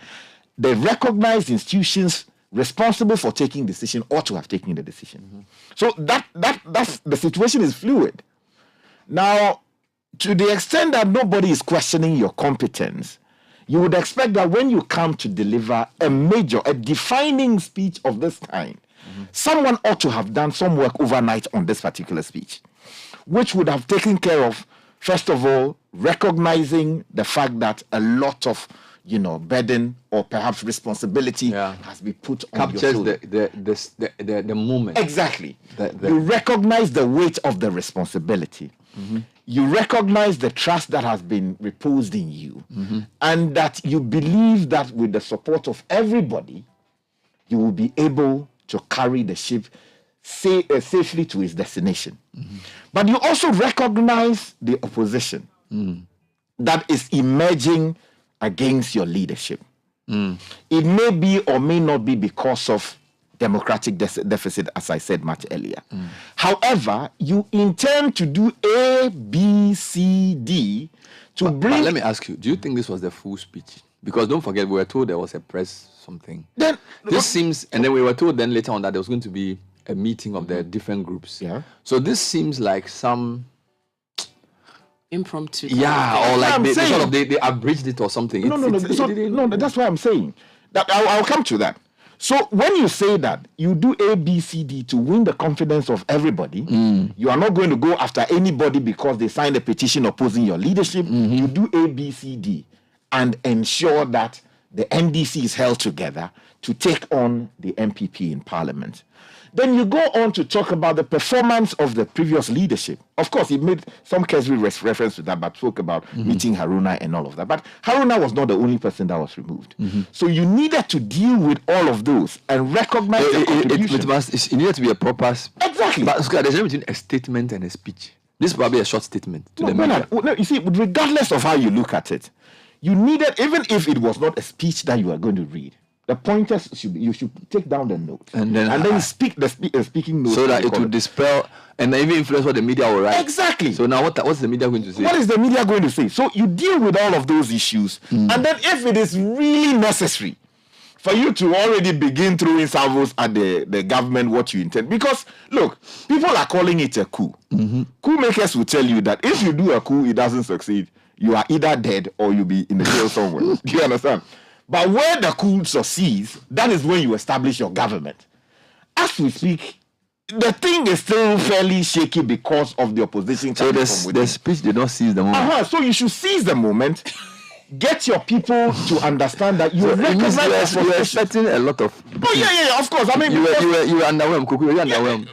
Speaker 4: the recognized institutions responsible for taking decision ought to have taken the decision. So that's the situation is fluid. Now, to the extent that nobody is questioning your competence, you would expect that when you come to deliver a defining speech of this kind, someone ought to have done some work overnight on this particular speech, which would have taken care of, first of all, recognizing the fact that a lot of burden or perhaps responsibility has been put on your shoulders.
Speaker 1: the moment.
Speaker 4: Exactly. You recognize the weight of the responsibility. You recognize the trust that has been reposed in you, and that you believe that with the support of everybody, you will be able to carry the ship safely to its destination. But you also recognize the opposition that is emerging against your leadership. It may be or may not be because of democratic deficit, as I said much earlier. However, you intend to do A, B, C, D to bring...
Speaker 1: But let me ask you, do you think this was the full speech? Because don't forget, we were told there was a press something.
Speaker 4: Then
Speaker 1: this seems, and then we were told then later on that there was going to be a meeting of the different groups. So this seems like some...
Speaker 8: impromptu.
Speaker 1: Yeah, or like they abridged it or something.
Speaker 4: No, that's what I'm saying. That I'll come to that. So when you say that you do A, B, C, D to win the confidence of everybody, you are not going to go after anybody because they signed a petition opposing your leadership. You do A, B, C, D and ensure that the NDC is held together to take on the MPP in Parliament. Then you go on to talk about the performance of the previous leadership. Of course, he made some casual reference to that, but spoke about meeting Haruna and all of that. But Haruna was not the only person that was removed. So you needed to deal with all of those and recognize the contribution.
Speaker 1: It needed to be a proper...
Speaker 4: Exactly.
Speaker 1: But there's a difference between a statement and a speech. This is probably a short statement to the media.
Speaker 4: No, you see, regardless of how you look at it, you needed, even if it was not a speech that you are going to read, the pointers you should take down the notes and then speak the speaking notes
Speaker 1: so that it will dispel and even influence what the media will write.
Speaker 4: Exactly.
Speaker 1: So now what's the media going to say?
Speaker 4: What is the media going to say? So you deal with all of those issues, and then if it is really necessary for you to already begin throwing salvos at the government, what you intend, because look, people are calling it a coup. Coup makers will tell you that if you do a coup, it doesn't succeed, you are either dead or you'll be in the jail somewhere. Do you understand? But where the coup succeeds, that is when you establish your government. As we speak, the thing is still fairly shaky because of the opposition.
Speaker 1: So the speech did not seize the moment.
Speaker 4: So you should seize the moment. Get your people to understand that you recognize
Speaker 1: you were expecting a lot of...
Speaker 4: Oh, yeah, of course. I mean,
Speaker 1: you were underwhelmed, Kuku. You were underwhelmed.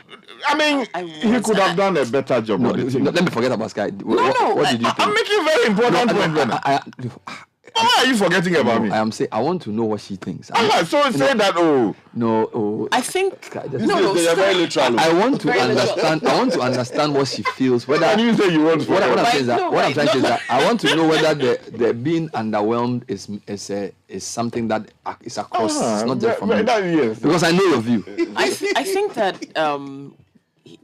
Speaker 4: I mean, he could have done a better job.
Speaker 1: Let me forget about Sky. What did you think?
Speaker 4: I'm making very important points. Why are you forgetting about me?
Speaker 1: I am saying I want to know what she thinks.
Speaker 4: So say that.
Speaker 8: I think
Speaker 4: they're very literal.
Speaker 1: I want to understand. I want to understand what she feels. Whether
Speaker 4: and you say you want.
Speaker 1: What I'm saying is that I want to know whether the being underwhelmed is something that is across. It's not just from me. Because I know your view.
Speaker 8: I think that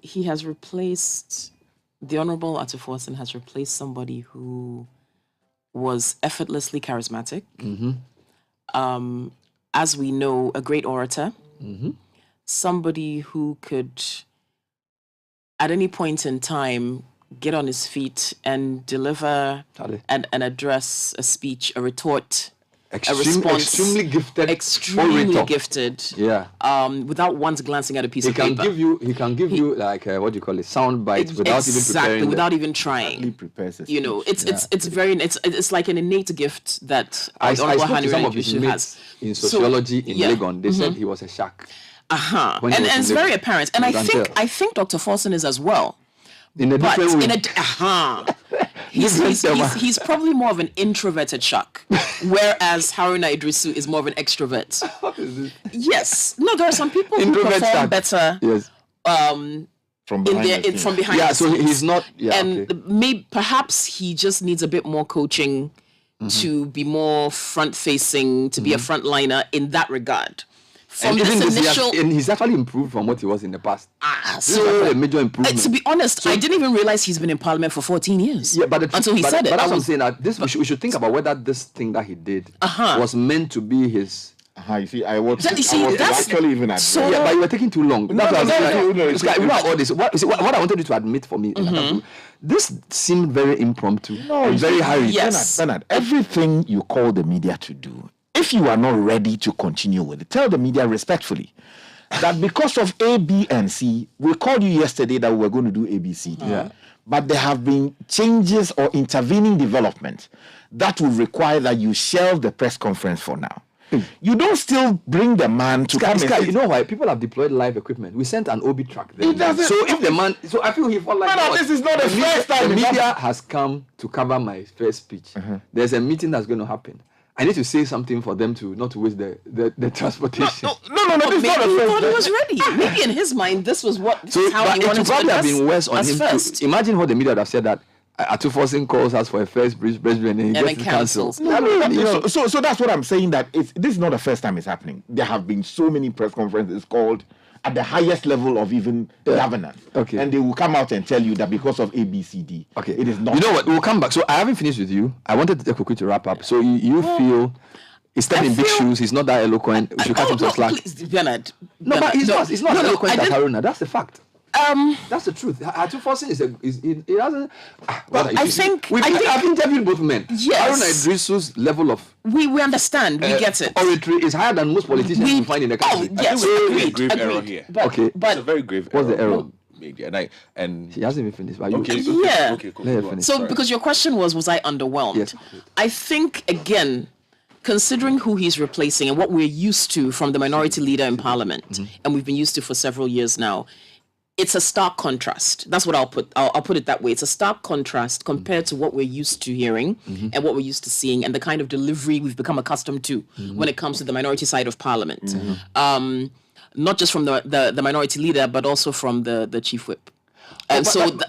Speaker 8: he has replaced the Honourable Atuforsen has replaced somebody who was effortlessly charismatic. As we know, a great orator. Somebody who could, at any point in time, get on his feet and deliver and address a speech, a retort
Speaker 1: extremely gifted,
Speaker 8: extremely
Speaker 1: orator.
Speaker 8: gifted.
Speaker 1: Yeah.
Speaker 8: Without once glancing at a piece
Speaker 1: He
Speaker 8: of
Speaker 1: can
Speaker 8: paper.
Speaker 1: give you like what do you call it, sound bites without even preparing.
Speaker 8: Without even trying. You know, it's like an innate gift that
Speaker 1: I spoke to some of
Speaker 8: has.
Speaker 1: his mates in sociology in Legon. They said he was a shark.
Speaker 8: And it's very apparent. And I think Dr. Forson is as well.
Speaker 1: In a different way.
Speaker 8: He's probably more of an introverted shark, whereas Haruna Idrisu is more of an extrovert. Yes. No, there are some people who perform better.
Speaker 1: Yes.
Speaker 8: From behind.
Speaker 1: Yeah. So he's not. Yeah.
Speaker 8: And maybe perhaps he just needs a bit more coaching to be more front-facing, to be a frontliner in that regard.
Speaker 1: And he's actually improved from what he was in the past.
Speaker 8: So
Speaker 1: a major improvement.
Speaker 8: To be honest, I didn't even realize he's been in Parliament for 14 years.
Speaker 1: Yeah, but
Speaker 8: until he said it.
Speaker 1: But that's what I'm saying. That we should think about whether this thing that he did was meant to be his.
Speaker 4: You see, I was actually even at
Speaker 8: so,
Speaker 1: yeah, but you were taking too long. That's what I'm saying. All this. What I wanted you to admit for me, this seemed very impromptu and very hurried.
Speaker 8: Yes.
Speaker 4: Bernard, everything you call the media to do, if you are not ready to continue with it, tell the media respectfully that because of A, B, and C, we called you yesterday that we were going to do A, B, C, D.
Speaker 1: Yeah.
Speaker 4: But there have been changes or intervening developments that will require that you shelve the press conference for now. You don't still bring the man to come and
Speaker 1: you know why? People have deployed live equipment. We sent an OB truck there. So if the man... So I feel he felt like...
Speaker 4: No, this is not the first time.
Speaker 1: The media has come to cover my first speech. There's a meeting that's going to happen. I need to say something for them to not to waste the transportation.
Speaker 4: No, this is not the first.
Speaker 8: He was ready. Maybe in his mind, this was how he wanted to.
Speaker 1: It would probably have been worse on him
Speaker 8: first.
Speaker 1: to imagine what the media would have said that Atuforsen calls us for a first president and he gets cancelled.
Speaker 4: So that's what I'm saying, that this is not the first time it's happening. There have been so many press conferences called at the highest level of even governance.
Speaker 1: Okay.
Speaker 4: And they will come out and tell you that because of A, B, C, D.
Speaker 1: Okay.
Speaker 4: It is not.
Speaker 1: You know what? We'll come back. So I haven't finished with you. I wanted to quickly wrap up. So you feel he's stepping in big shoes. He's not that eloquent. We should cut him some slack.
Speaker 8: Please, Bernard.
Speaker 1: No, but he's not eloquent as Haruna. That's the fact. That's the truth. Atuforsen he doesn't. I've interviewed both men.
Speaker 8: Yes.
Speaker 1: Haruna Idrisu's level of
Speaker 8: we understand. We get it.
Speaker 1: Oratory is higher than most politicians you find in the country.
Speaker 11: Yes,
Speaker 1: so,
Speaker 11: grave error here.
Speaker 1: Okay,
Speaker 11: it's a very grave error.
Speaker 1: What's the error?
Speaker 11: And
Speaker 1: he hasn't even finished. But
Speaker 11: okay, cool.
Speaker 1: Let her finish.
Speaker 8: So, because your question was I underwhelmed?
Speaker 1: Yes.
Speaker 8: I think again, considering who he's replacing and what we're used to from the minority leader in Parliament, and we've been used to for several years now, it's a stark contrast. That's what I'll put it that way. It's a stark contrast compared to what we're used to hearing and what we're used to seeing and the kind of delivery we've become accustomed to when it comes to the minority side of Parliament. Not just from the minority leader, but also from the chief whip. And again,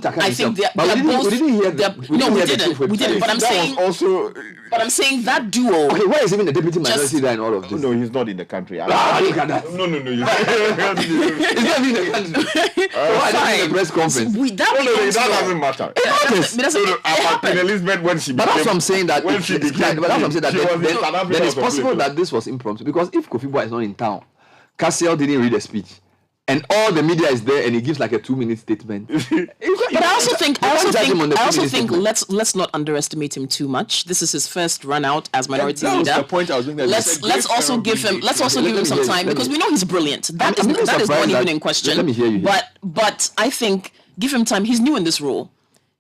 Speaker 8: I think they're both. We didn't. But I'm saying that duo.
Speaker 1: Okay, where is even the deputy minority leader in all of this?
Speaker 4: No, he's not in the country.
Speaker 1: Look at that.
Speaker 4: No.
Speaker 1: He's not in the country. Why not in the press conference?
Speaker 4: That doesn't matter.
Speaker 8: It happened.
Speaker 4: Elizabeth, when she became,
Speaker 1: but that's what I'm saying that.
Speaker 4: When she became,
Speaker 1: but that's what I'm saying that. Then it's possible
Speaker 4: that
Speaker 1: that this was impromptu because if Kofi Boy is not in town, Cassiel didn't read the speech. And all the media is there, and he gives like a 2-minute statement. But
Speaker 8: I also think let's not underestimate him too much. This is his first run out as minority leader.
Speaker 11: That was the point I was making.
Speaker 8: Let's also give him some time because we know he's brilliant. That is not even in question.
Speaker 1: Let me hear you.
Speaker 8: But I think give him time. He's new in this role.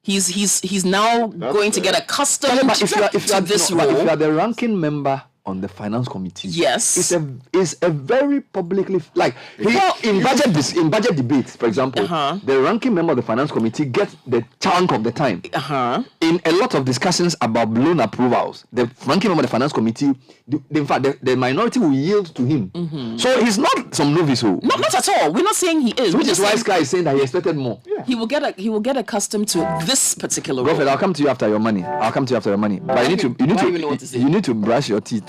Speaker 8: He's now going to get accustomed to this role.
Speaker 1: If you are the ranking member on the finance committee,
Speaker 8: yes,
Speaker 1: it's a very publicly in budget debates, for example, the ranking member of the finance committee gets the chunk of the time. In a lot of discussions about loan approvals, the ranking member of the finance committee, in fact, the minority will yield to him. So he's not some novice.
Speaker 8: Not at all. We're not saying he is.
Speaker 1: Which is why Sky is saying that he expected more.
Speaker 8: Yeah. He will get accustomed to this particular role.
Speaker 1: Prophet, I'll come to you after your money. But you need to brush your teeth.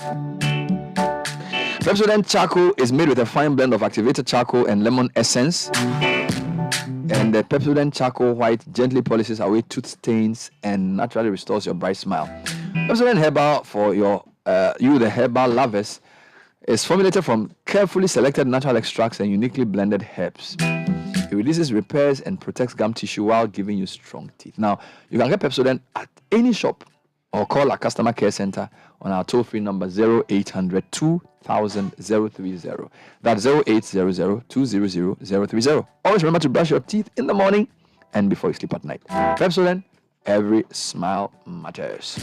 Speaker 1: Pepsodent charcoal is made with a fine blend of activated charcoal and lemon essence. And the Pepsodent charcoal white gently polishes away tooth stains and naturally restores your bright smile. Pepsodent Herbal for the herbal lovers is formulated from carefully selected natural extracts and uniquely blended herbs. It reduces, repairs, and protects gum tissue while giving you strong teeth. Now, you can get Pepsodent at any shop or call our customer care center on our toll-free number 0800 2000 030. That's 0800 200 030. Always remember to brush your teeth in the morning and before you sleep at night. Pepsodent, every smile matters.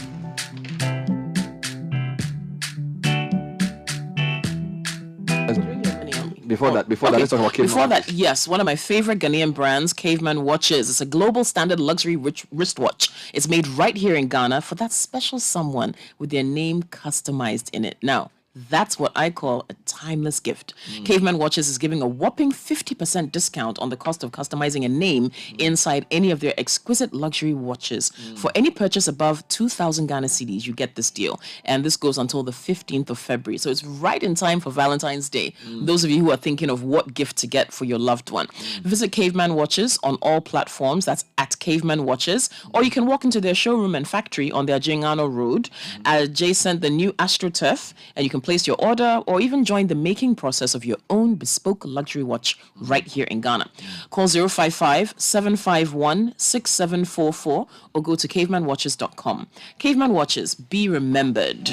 Speaker 1: Before that, let's talk about Caveman.
Speaker 8: Before that, yes, one of my favorite Ghanaian brands, Caveman Watches. It's a global standard luxury wristwatch. It's made right here in Ghana for that special someone with their name customized in it. Now, that's what I call a timeless gift. Caveman Watches is giving a whopping 50% discount on the cost of customizing a name inside any of their exquisite luxury watches. For any purchase above 2,000 Ghana cedis, you get this deal. And this goes until the 15th of February. So it's right in time for Valentine's Day. Those of you who are thinking of what gift to get for your loved one. Visit Caveman Watches on all platforms. That's at Caveman Watches. Or you can walk into their showroom and factory on their Jingano Road, adjacent the new AstroTurf, and you can place your order or even join the making process of your own bespoke luxury watch right here in Ghana. Call 055-751-6744 or go to cavemanwatches.com. Caveman Watches, be remembered.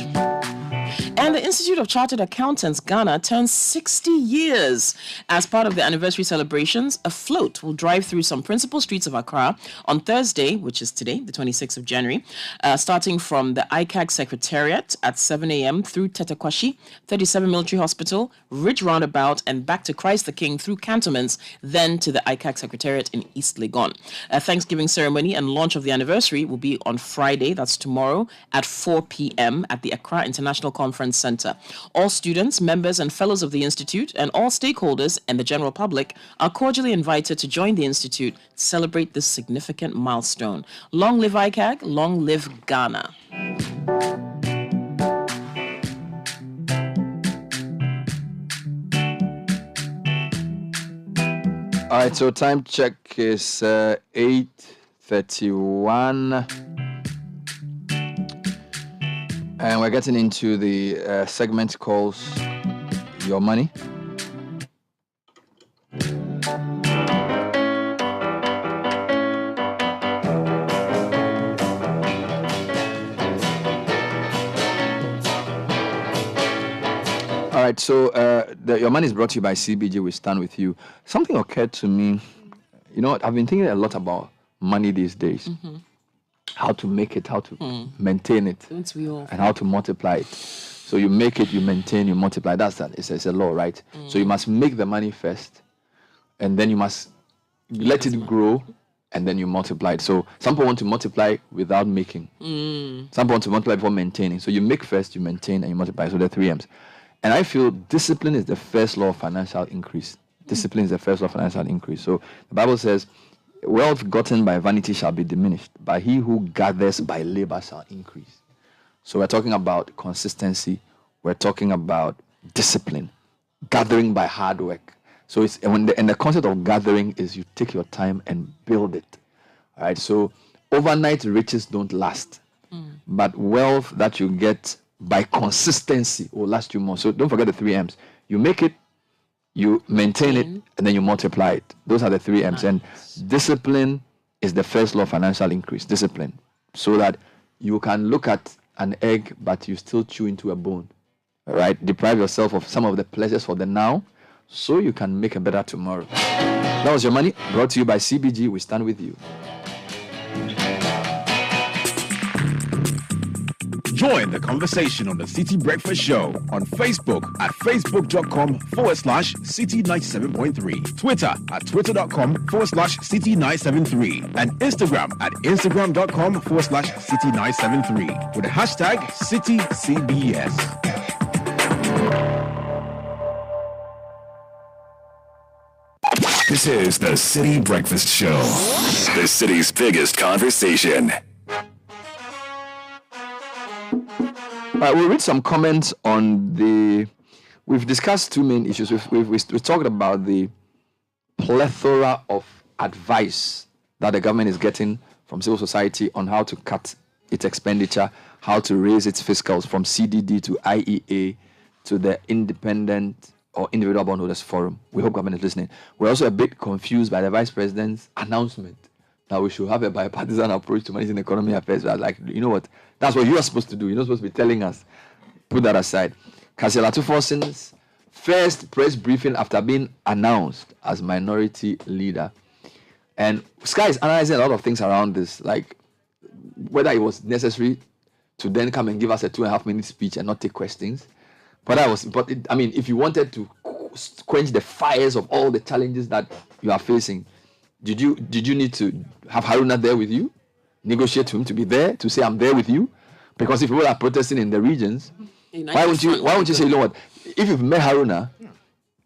Speaker 8: And the Institute of Chartered Accountants Ghana turns 60 years. As part of the anniversary celebrations, a float will drive through some principal streets of Accra on Thursday, which is today, the 26th of January, starting from the ICAG Secretariat at 7 a.m. through Tetekwashi, 37 Military Hospital, Ridge Roundabout, and back to Christ the King through Cantonments, then to the ICAG Secretariat in East Legon. A Thanksgiving ceremony and launch of the anniversary will be on Friday, that's tomorrow, at 4 p.m. at the Accra International Conference Center. All students, members, and fellows of the Institute and all stakeholders and the general public are cordially invited to join the Institute to celebrate this significant milestone. Long live ICAG, long live Ghana.
Speaker 1: All right, so time check is 8:31. And we're getting into the segment called Your Money. All right, so Your Money is brought to you by CBG. We stand with you. Something occurred to me. You know what? I've been thinking a lot about money these days. How to make it, how to maintain it, and how to multiply it. So you make it, you maintain, you multiply. That's that. It's a law, right? So you must make the money first, and then you must let it grow, and then you multiply it. So some people want to multiply without making. Some people want to multiply before maintaining. So you make first, you maintain, and you multiply. So there are 3 M's. And I feel discipline is the first law of financial increase. Discipline is the first law of financial increase. So the Bible says, wealth gotten by vanity shall be diminished, but he who gathers by labor shall increase. So we're talking about consistency. We're talking about discipline, gathering by hard work. So it's and the concept of gathering is you take your time and build it. All right. So overnight riches don't last, but wealth that you get by consistency will last you more. So don't forget the 3 M's. You make it, you maintain it, and then you multiply it. Those are the 3 M's. And discipline is the first law of financial increase. Discipline. So that you can look at an egg, but you still chew into a bone. All right? Deprive yourself of some of the pleasures for the now, so you can make a better tomorrow. That was Your Money, brought to you by CBG. We stand with you.
Speaker 16: Join the conversation on the Citi Breakfast Show on Facebook at facebook.com/Citi97.3, Twitter at twitter.com/Citi973, and Instagram at instagram.com/Citi973 with the hashtag CitiCBS.
Speaker 12: This is the Citi Breakfast Show, the city's biggest conversation.
Speaker 1: We'll read some comments on the. We've discussed 2 main issues. We've talked about the plethora of advice that the government is getting from civil society on how to cut its expenditure, how to raise its fiscals from CDD to IEA to the Independent or Individual Bondholders Forum. We hope government is listening. We're also a bit confused by the Vice President's announcement that we should have a bipartisan approach to managing economy affairs. I was like, you know what? That's what you are supposed to do. You're not supposed to be telling us. Put that aside. Kasela Tuforsin's first press briefing after being announced as minority leader. And Sky is analyzing a lot of things around this, like whether it was necessary to then come and give us a 2.5-minute speech and not take questions. But if you wanted to quench the fires of all the challenges that you are facing, did you need to have Haruna there with you, negotiate to him to be there, to say I'm there with you? Because if people are protesting in the regions, why won't you say, you know what? If you've met Haruna,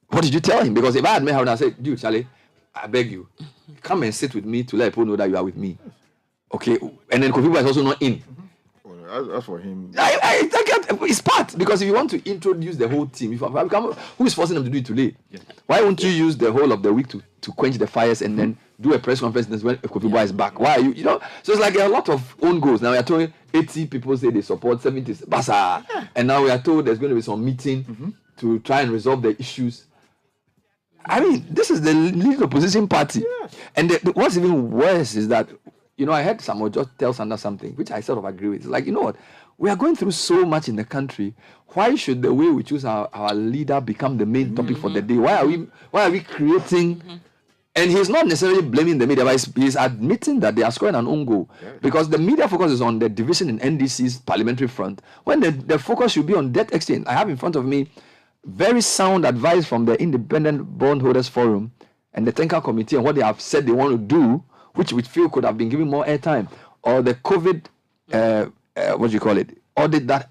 Speaker 1: what did you tell him? Because if I had met Haruna, I said, dude, Charlie, I beg you, come and sit with me to let people know that you are with me. Okay, and then Kofi is also not in.
Speaker 4: As for him,
Speaker 1: it's part, because if you want to introduce the whole team, who is forcing them to do it today? Yeah. Why won't you use the whole of the week to quench the fires and then do a press conference when Kofi is back? Why are you, so it's like a lot of own goals. Now we are told 80 people say they support, 70 basa, and now we are told there's going to be some meeting to try and resolve the issues. I mean, this is the lead opposition party. Yeah. And what's even worse is that, I heard someone just tell Sanders something, which I sort of agree with. It's like, you know what? We are going through so much in the country. Why should the way we choose our leader become the main topic for the day? Why are we creating... And he's not necessarily blaming the media, but he's admitting that they are scoring an own goal. Yeah. Because the media focus is on the division in NDC's parliamentary front, when the focus should be on debt exchange. I have in front of me very sound advice from the Independent Bondholders Forum and the Tenka Committee on what they have said they want to do, which we feel could have been given more airtime. Or the COVID, audit that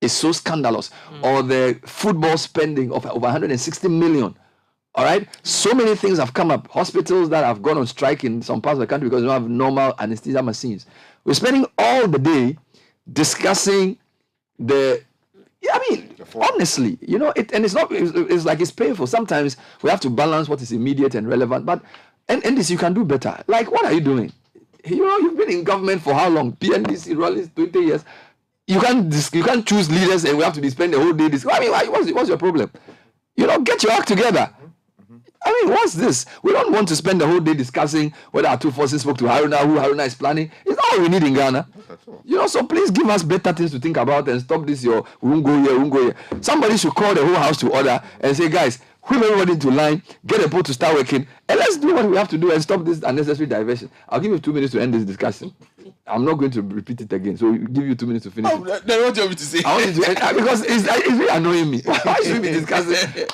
Speaker 1: is so scandalous. Or the football spending of over 160 million. All right, so many things have come up. Hospitals that have gone on strike in some parts of the country because they don't have normal anesthesia machines. We're spending all the day discussing honestly, and it's not. It's like it's painful. Sometimes we have to balance what is immediate and relevant. But and this you can do better. Like, what are you doing? You've been in government for how long? PNDC, Rallies, 20 years. You can't choose leaders, and we have to be spending the whole day discussing. I mean, what's your problem? Get your act together. I mean, what's this? We don't want to spend the whole day discussing whether our two forces spoke to Haruna, who Haruna is planning. It's not what we need in Ghana. So please give us better things to think about and stop this, we won't go here. Somebody should call the whole house to order and say, guys, whip everybody into line, get a boat to start working, and let's do what we have to do and stop this unnecessary diversion. I'll give you 2 minutes to end this discussion. I'm not going to repeat it again, so I'll give you 2 minutes to finish it.
Speaker 4: Then what do you want me to say?
Speaker 1: I want you to end, because it's really annoying me. Why should we be discussing?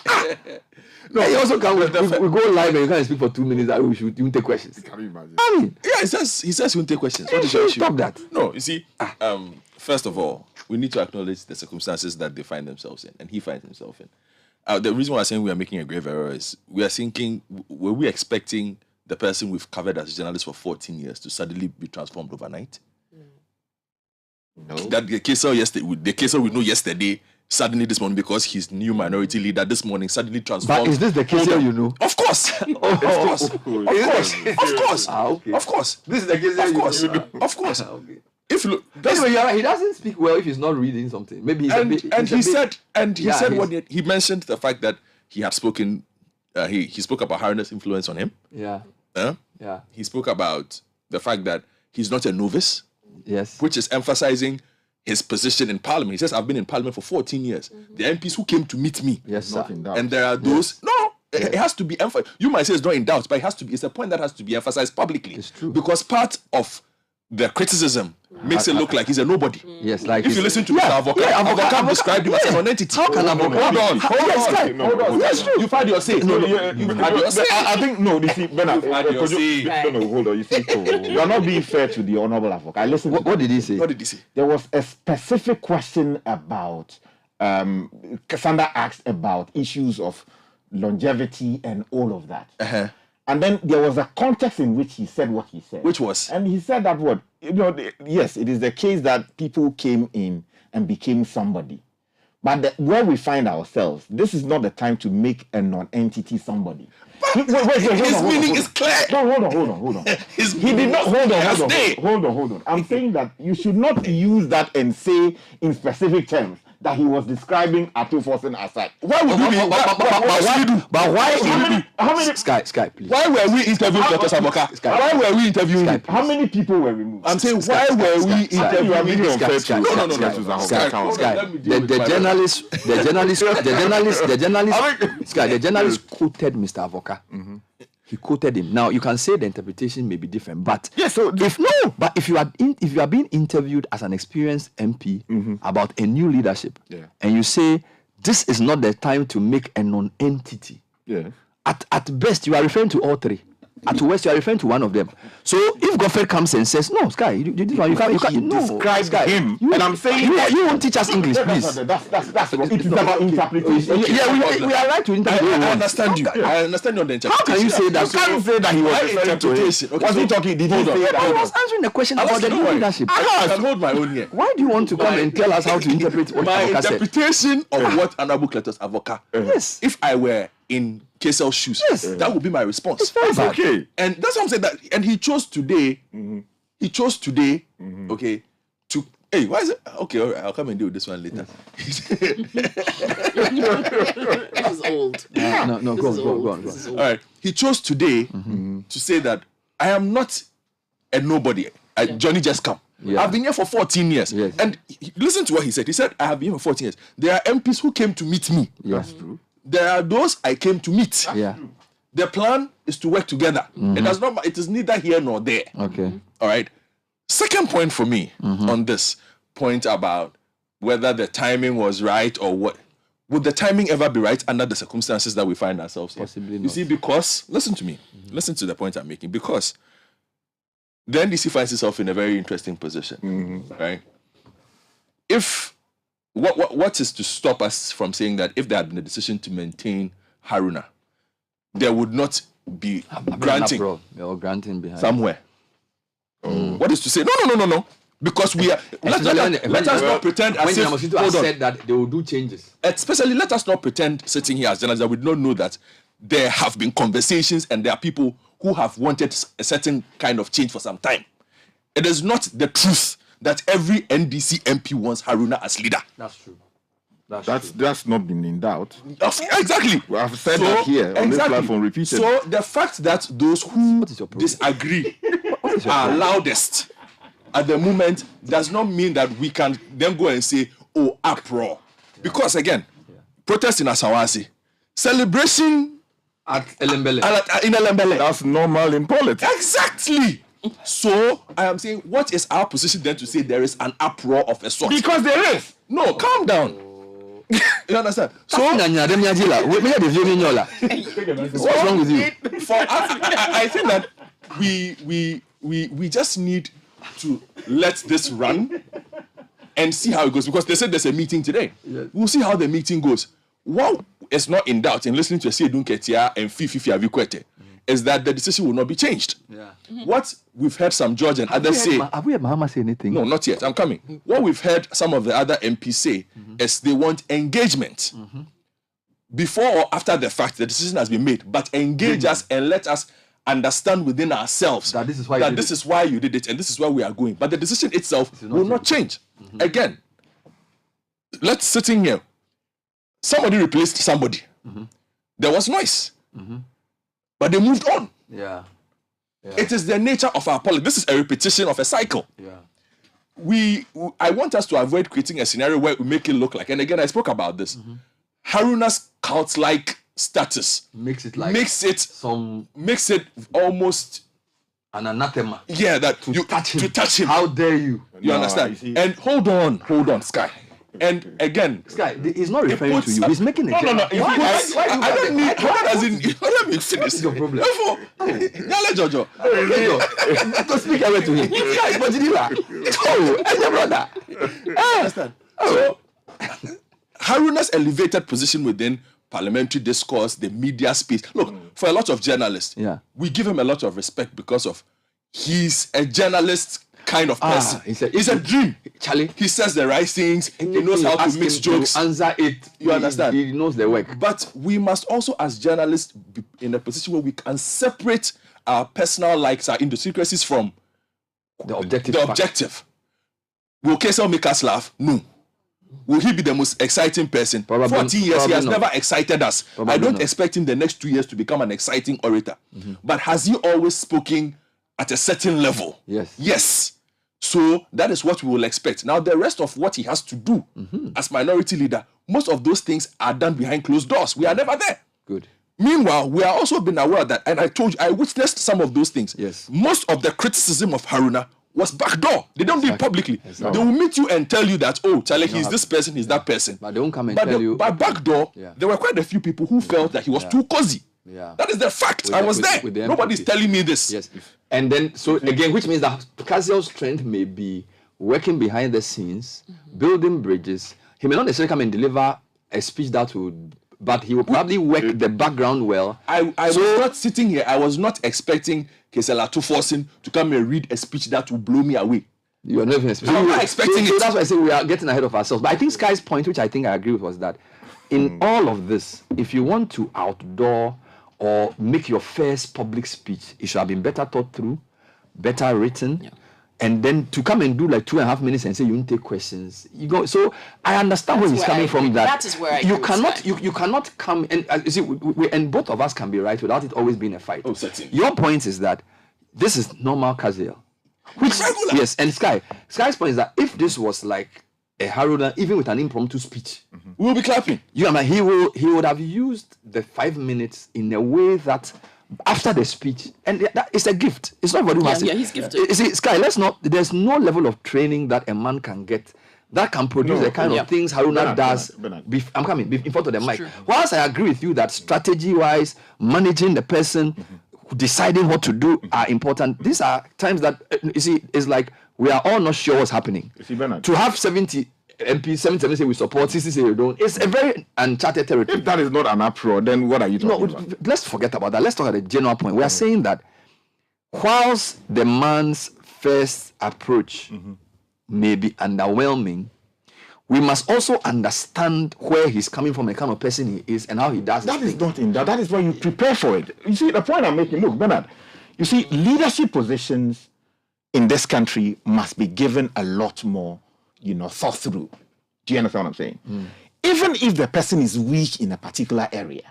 Speaker 1: No, you also can't. We go live and you can't speak for 2 minutes. That we should even take questions. Can you imagine? I mean,
Speaker 26: he says he won't take questions.
Speaker 1: What is your issue? Stop that.
Speaker 26: No, you see, first of all, we need to acknowledge the circumstances that they find themselves in, and he finds himself in. The reason why I'm saying we are making a grave error is we are thinking, were we expecting the person we've covered as a journalist for 14 years to suddenly be transformed overnight? No. That the case we know yesterday. Suddenly this morning, because he's new minority leader this morning, suddenly transformed.
Speaker 1: But is this the case you know?
Speaker 26: Of course. Of course.
Speaker 1: This is the case
Speaker 26: you know. Of course. Okay. If you look,
Speaker 1: anyway, you're right. He doesn't speak well if he's not reading something. Maybe he's
Speaker 26: he mentioned the fact that he had spoken. He spoke about Haruna's influence on him.
Speaker 1: Yeah.
Speaker 26: Yeah. He spoke about the fact that he's not a novice.
Speaker 1: Yes.
Speaker 26: Which is emphasizing his position in Parliament. He says, I've been in Parliament for 14 years. The MPs who came to meet me.
Speaker 1: Yes, sir.
Speaker 26: And there are those... Yes. No, it has to be emphasized. You might say it's not in doubt, but it has to be. It's a point that has to be emphasized publicly.
Speaker 1: It's true.
Speaker 26: Because part of the criticism makes it look like he's a nobody.
Speaker 1: Yes, like...
Speaker 26: If you listen to Mr. Avocat described him as a non-entity.
Speaker 1: How can Avocat...
Speaker 26: Hold on. That's true. You've had your say. You've had your say.
Speaker 4: I think, no, you see, Bernard... No, hold on. You see, you're not being fair to the Honorable Avocat. Listen.
Speaker 1: What did he say?
Speaker 26: What did he say?
Speaker 4: There was a specific question about... Cassandra asked about issues of longevity and all of that.
Speaker 26: Uh-huh.
Speaker 4: And then there was a context in which he said what he said.
Speaker 26: Which was?
Speaker 4: And he said that yes, it is the case that people came in and became somebody. But where we find ourselves, this is not the time to make a non-entity somebody.
Speaker 26: His meaning is clear.
Speaker 4: No, hold on. He did not. Hold on. I'm saying that you should not use that and say in specific terms that he was describing Ato Forsen aside.
Speaker 1: Why would we? But why?
Speaker 4: How many?
Speaker 1: Sky, please.
Speaker 26: Why were we interviewing Dr. Saboka? Why were we interviewing him?
Speaker 4: How many people were removed?
Speaker 26: I'm saying, why were we interviewing him?
Speaker 1: The journalist quoted Mr. Avoka. He quoted him. Now you can say the interpretation may be different, but
Speaker 4: yes. So
Speaker 1: if you are being interviewed as an experienced MP about a new leadership, and you say this is not the time to make a non-entity, at best you are referring to all three. At worst, you are referring to one of them. So if Godfrey comes and says, "No, Sky, you can't
Speaker 4: describe
Speaker 1: Sky,
Speaker 4: him," and I'm saying
Speaker 1: you won't teach us English, please.
Speaker 4: That's it is about interpretation.
Speaker 1: We are right to interpret.
Speaker 26: I understand you. I understand you on the interpretation.
Speaker 1: How can you say that?
Speaker 4: You can't say that he was referring to him. Was he talking? Did he say that?
Speaker 1: I was answering the question about the new leadership.
Speaker 26: I can hold my own here.
Speaker 1: Why do you want to come and tell us how to interpret what
Speaker 26: my
Speaker 1: Avoka said?
Speaker 26: interpretation of what Honorable Cletus Avoka?
Speaker 1: Yes.
Speaker 26: If I were in KSL's shoes, that would be my response.
Speaker 1: It's very bad.
Speaker 26: Okay. And that's what I'm saying. That, and he chose today. Okay, to hey, why is it? Okay, all right, I'll come and deal with this one later.
Speaker 8: This is old.
Speaker 1: No, go on.
Speaker 26: All right, he chose today to say that I am not a nobody. Johnny just come.
Speaker 1: Yeah.
Speaker 26: I've been here for 14 years.
Speaker 1: Yes.
Speaker 26: And listen to what he said. He said, I have been here for 14 years. There are MPs who came to meet me.
Speaker 1: That's true.
Speaker 26: There are those I came to meet.
Speaker 1: Yeah.
Speaker 26: The plan is to work together. It is neither here nor there.
Speaker 1: Okay.
Speaker 26: All right. Second point for me on this point about whether the timing was right or what. Would the timing ever be right under the circumstances that we find ourselves in?
Speaker 1: Possibly not.
Speaker 26: You see, because, listen to me. Listen to the point I'm making. Because the NDC finds itself in a very interesting position. Right? If what is to stop us from saying that if there had been a decision to maintain Haruna, there would not be
Speaker 1: granting behind
Speaker 26: somewhere? What is to say? No. Because we are. Let us not pretend as if.
Speaker 1: Hold on. Said that they will do changes.
Speaker 26: Especially, let us not pretend sitting here as journalists that we don't know that there have been conversations and there are people who have wanted a certain kind of change for some time. It is not the truth that every NDC MP wants Haruna as leader.
Speaker 1: That's true.
Speaker 4: That's not been in doubt.
Speaker 26: Exactly.
Speaker 4: We have said that here on this platform repeatedly.
Speaker 26: So the fact that those who disagree are loudest at the moment does not mean that we can then go and say, oh, uproar. Because again, protest in Asawasi, celebration
Speaker 1: at Elembele.
Speaker 26: In Elembele.
Speaker 4: That's normal in politics.
Speaker 26: Exactly. So I am saying, what is our position then to say there is an uproar of a sort?
Speaker 4: Because there is.
Speaker 26: No, calm down. You understand? So
Speaker 1: what's wrong with you?
Speaker 26: For I think that we just need to let this run and see how it goes, because they said there's a meeting today. Yes. We'll see how the meeting goes. What is not in doubt in listening to Siedun Ketia and Fifi Avikwete is that the decision will not be changed.
Speaker 1: Yeah.
Speaker 26: What we've heard some George and others say.
Speaker 1: Have we heard Mahama say anything?
Speaker 26: No, not yet. I'm coming. What we've heard some of the other MPs say is they want engagement before or after the fact the decision has been made, but engage us and let us understand within ourselves
Speaker 1: that this is why
Speaker 26: you did it and this is where we are going. But the decision itself will not change. Again, let's sitting here. Somebody replaced somebody. There was noise. But they moved on.
Speaker 1: Yeah.
Speaker 26: It is the nature of our politics. This is a repetition of a cycle.
Speaker 1: Yeah.
Speaker 26: I want us to avoid creating a scenario where we make it look like, and again, I spoke about this. Haruna's cult-like status makes it almost
Speaker 1: an anathema.
Speaker 26: Yeah, that to touch him.
Speaker 1: How dare you?
Speaker 26: You understand? And hold on, Sky. And again,
Speaker 1: Sky, he's not referring to you. He's making a
Speaker 26: no. I don't need. Let me finish.
Speaker 1: What's your problem?
Speaker 26: Yale Jojo.
Speaker 1: To speak away to him. Sky, but you your brother.
Speaker 26: Understand? So, Haruna's elevated position within parliamentary discourse, the media space. Look, for a lot of journalists, we give him a lot of respect because of he's a journalist kind of person. He's a dream.
Speaker 1: Charlie.
Speaker 26: He says the right things. He knows how to mix jokes.
Speaker 1: Answer it.
Speaker 26: You understand?
Speaker 1: He knows the work.
Speaker 26: But we must also, as journalists, be in a position where we can separate our personal likes, our idiosyncrasies from
Speaker 1: the objective.
Speaker 26: Will KSL make us laugh? No. Will he be the most exciting person? 14 years, he has never excited us. I don't expect him the next 2 years to become an exciting orator. But has he always spoken at a certain level? Yes. So that is what we will expect. Now, the rest of what he has to do as minority leader, most of those things are done behind closed doors. We are never there.
Speaker 1: Good.
Speaker 26: Meanwhile, we are also been aware that, and I told you, I witnessed some of those things. Most of the criticism of Haruna was backdoor. They don't do it publicly. They will meet you and tell you that, oh, Charlie, he's this person, he's that person.
Speaker 1: But they won't come and tell you.
Speaker 26: But backdoor, there were quite a few people who felt that he was too cozy. That is the fact. I was there. Nobody's telling me this.
Speaker 1: And then, so again, which means that Kaziel's strength may be working behind the scenes, building bridges. He may not necessarily come and deliver a speech that would, but he will probably work the background well.
Speaker 26: I was not sitting here. I was not expecting Kesela Tuforsin to come and read a speech that will blow me away.
Speaker 1: You are not even expecting.
Speaker 26: I'm not expecting it.
Speaker 1: So that's why I say we are getting ahead of ourselves. But I think Sky's point, which I think I agree with, was that in all of this, if you want to outdoor or make your first public speech, it should have been better thought through, better written. And then to come and do like 2.5 minutes and say you won't take questions, you go. So I understand where he's coming from. That
Speaker 8: is where
Speaker 1: you cannot, you cannot come and you see, and both of us can be right without it always being a fight.
Speaker 26: Oh, certainly.
Speaker 1: Your point is that this is normal Kaziel, which yes, and Sky's point is that if this was like a Haruna, even with an impromptu speech,
Speaker 26: we will be clapping.
Speaker 1: You know, he would have used the 5 minutes in a way that. After the speech, and that is a gift. It's not everybody who has it.
Speaker 8: He's gifted.
Speaker 1: You see, Sky, there's no level of training that a man can get that can produce the kind of things Haruna does. I'm coming in front of the mic. Whilst I agree with you that strategy-wise, managing the person, deciding what to do are important, these are times that, you see, it's like we are all not sure what's happening.
Speaker 4: You see, Bernard,
Speaker 1: to have 70 MP, 77 say we support, 60 say we don't. It's a very uncharted territory.
Speaker 4: If that is not an uproar, then what are you talking about?
Speaker 1: Let's forget about that. Let's talk at the general point. We are saying that whilst the man's first approach may be underwhelming, we must also understand where he's coming from, the kind of person he is, and how he does
Speaker 4: that. That is not in that. That is why you prepare for it. You see, the point I'm making, look, Bernard, you see, leadership positions in this country must be given a lot more thought through. Do you understand what I'm saying? Even if the person is weak in a particular area,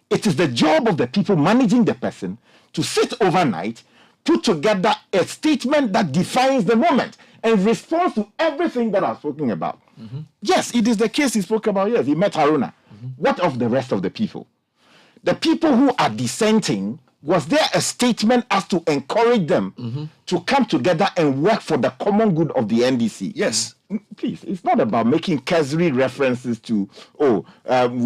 Speaker 4: it is the job of the people managing the person to sit overnight, put together a statement that defines the moment and responds to everything that I've spoken about. Yes, it is the case he spoke about. Yes, he met Haruna. What of the rest of the people? The people who are dissenting, was there a statement as to encourage them to come together and work for the common good of the NDC?
Speaker 26: Yes.
Speaker 4: Please, it's not about making casual references to, we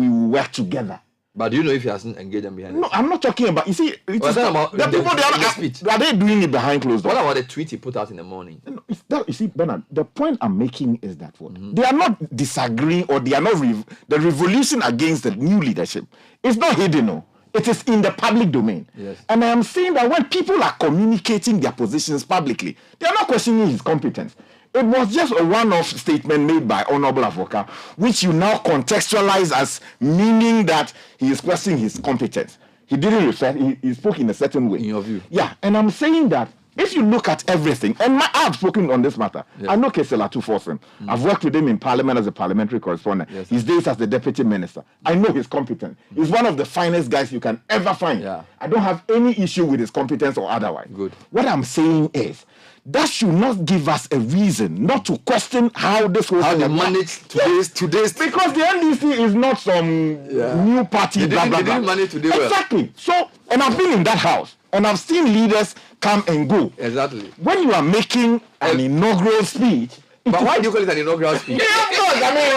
Speaker 4: will work together.
Speaker 1: But do you know if he hasn't engaged them behind?
Speaker 4: No, I'm not talking about. You see, it's about the people. Are they doing it behind closed doors?
Speaker 1: What about the tweet he put out in the morning?
Speaker 4: No, you see, Bernard, the point I'm making is that they are not disagreeing, or they are not the revolution against the new leadership. It's not hidden, no. It is in the public domain.
Speaker 1: Yes.
Speaker 4: And I am saying that when people are communicating their positions publicly, they are not questioning his competence. It was just a one-off statement made by Honorable Avoka, which you now contextualize as meaning that he is questioning his competence. He didn't refer, he spoke in a certain way.
Speaker 1: In your view?
Speaker 4: Yeah, and I'm saying that if you look at everything, and I've spoken on this matter. I know Kesela Tuforsin. I've worked with him in Parliament as a parliamentary correspondent. His days as the deputy minister. I know his competence. He's one of the finest guys you can ever find. I don't have any issue with his competence or otherwise.
Speaker 1: Good.
Speaker 4: What I'm saying is, that should not give us a reason not to question how this whole
Speaker 1: thing managed today's
Speaker 4: because the NDC is not some new party.
Speaker 1: They didn't manage today well.
Speaker 4: Exactly. So, and I've been in that house and I've seen leaders come and go.
Speaker 1: Exactly.
Speaker 4: When you are making an inaugural speech.
Speaker 1: But why do you call it an inaugural speech?
Speaker 4: Yeah, of course. I mean,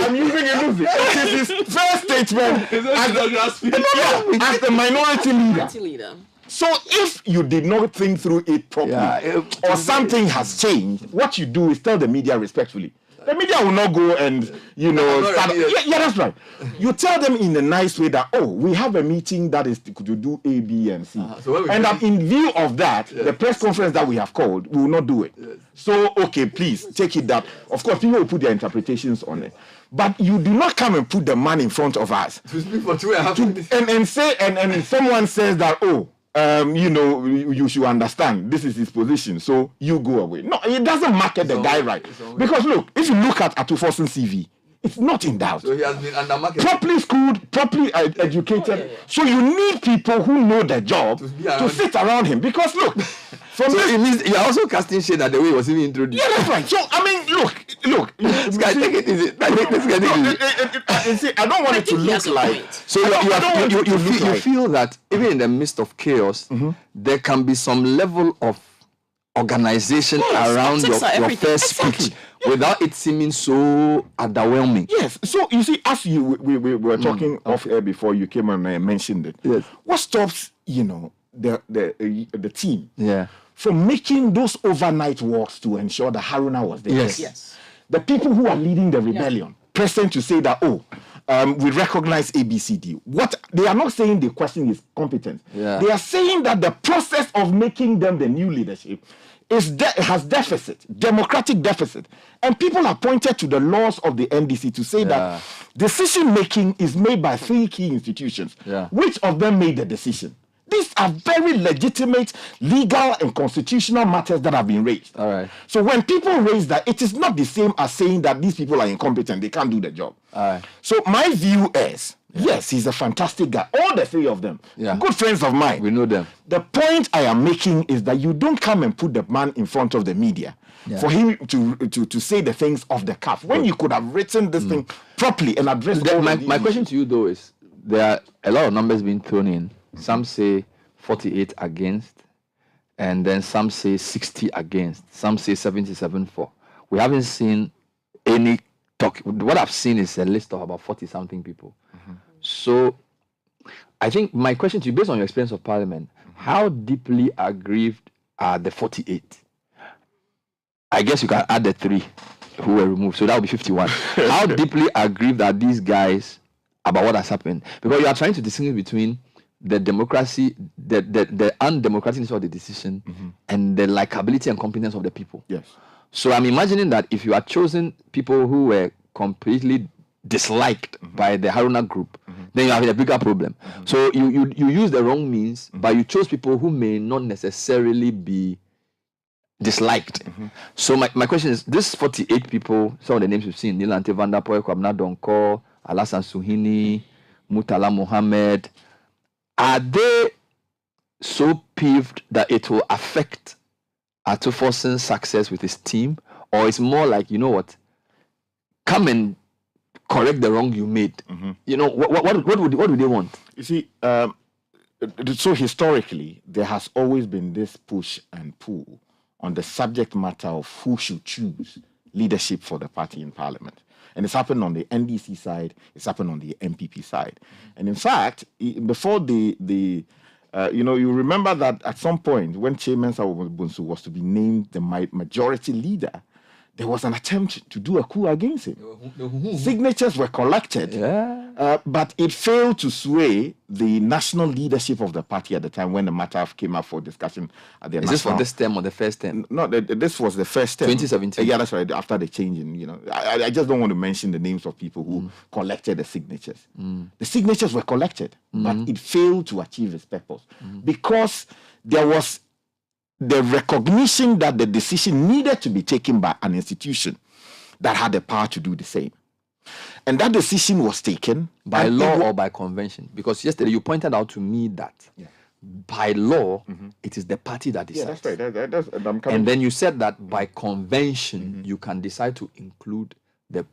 Speaker 4: I'm using a movie. It is his first statement as the minority leader. So if you did not think through it properly, or something has changed, what you do is tell the media respectfully. The media will not go and, start. Yeah, that's right. You tell them in a nice way that, we have a meeting that is to do A, B, and C. And in view of that, the press conference that we have called, we will not do it. So, okay, please, take it that. Of course, people will put their interpretations on it. But you do not come and put the man in front of us.
Speaker 1: To speak for 2.5 minutes.
Speaker 4: And say, and someone says that, you should understand this is his position, so you go away. No, it doesn't market the guy right. Because look, if you look at Atuforsen's CV, it's not in doubt.
Speaker 1: So he has been undermarketed.
Speaker 4: Properly schooled, properly educated. So you need people who know the job to sit around him. Because look,
Speaker 1: it means you're also casting shade at the way he was even introduced.
Speaker 4: Yeah, that's right. So I mean, look. This guy, take it easy. I don't want it to look like.
Speaker 1: So you feel that even in the midst of chaos, there can be some level of organization around your first speech without it seeming so underwhelming.
Speaker 4: Yes. So you see, as we were talking off air before you came on and mentioned it.
Speaker 1: Yes.
Speaker 4: What stops the team?
Speaker 1: Yeah.
Speaker 4: From making those overnight walks to ensure that Haruna was there?
Speaker 1: Yes.
Speaker 4: The people who are leading the rebellion, present to say that we recognize ABCD. What they are not saying the question is competence.
Speaker 1: Yeah.
Speaker 4: They are saying that the process of making them the new leadership has deficit, democratic deficit. And people are pointed to the laws of the NDC to say that decision making is made by 3 key institutions. Which of them made the decision? These are very legitimate legal and constitutional matters that have been raised.
Speaker 1: All right.
Speaker 4: So when people raise that, it is not the same as saying that these people are incompetent, they can't do the job.
Speaker 1: All right.
Speaker 4: So my view is, yes, he's a fantastic guy. All the 3 of them, good friends of mine.
Speaker 1: We know them.
Speaker 4: The point I am making is that you don't come and put the man in front of the media for him to say the things off the cuff when you could have written this thing properly and addressed
Speaker 1: my question to you though is, there are a lot of numbers being thrown in. Some say 48 against, and then some say 60 against, some say 77 for. We haven't seen any talk. What I've seen is a list of about 40-something people. So I think my question to you, based on your experience of Parliament, how deeply aggrieved are the 48? I guess you can add the 3 who were removed, so that would be 51. How deeply aggrieved are these guys about what has happened? Because you are trying to distinguish between the democracy, the undemocratic of the decision, and the likability and competence of the people.
Speaker 4: Yes.
Speaker 1: So I'm imagining that if you had chosen people who were completely disliked by the Haruna group, then you have a bigger problem. So you use the wrong means, but you chose people who may not necessarily be disliked. So my question is, this 48 people, some of the names we've seen, Nilante Vandapoe, Kwabna Donko, Alasan Suhini, Mutala Mohammed, are they so peeved that it will affect Atuforsen's success with his team? Or it's more like, you know what, come and correct the wrong you made. You know, what would they want?
Speaker 4: You see, so historically, there has always been this push and pull on the subject matter of who should choose leadership for the party in Parliament. And it's happened on the NDC side, it's happened on the MPP side. And in fact, before you remember that at some point when Chairman Bunsu was to be named the majority leader, there was an attempt to do a coup against him. Signatures were collected, but it failed to sway the national leadership of the party at the time when the matter came up for discussion at the
Speaker 1: Is this for this term or the first term?
Speaker 4: No, this was the first term.
Speaker 1: 2017.
Speaker 4: Yeah, that's right. After the changing, I just don't want to mention the names of people who collected the signatures. The signatures were collected, but it failed to achieve its purpose because there was the recognition that the decision needed to be taken by an institution that had the power to do the same. And that decision was taken
Speaker 1: by law or by convention. Because yesterday you pointed out to me that by law, it is the party that decides.
Speaker 4: Yeah, that's right.
Speaker 1: And then you said that by convention, you can decide to include the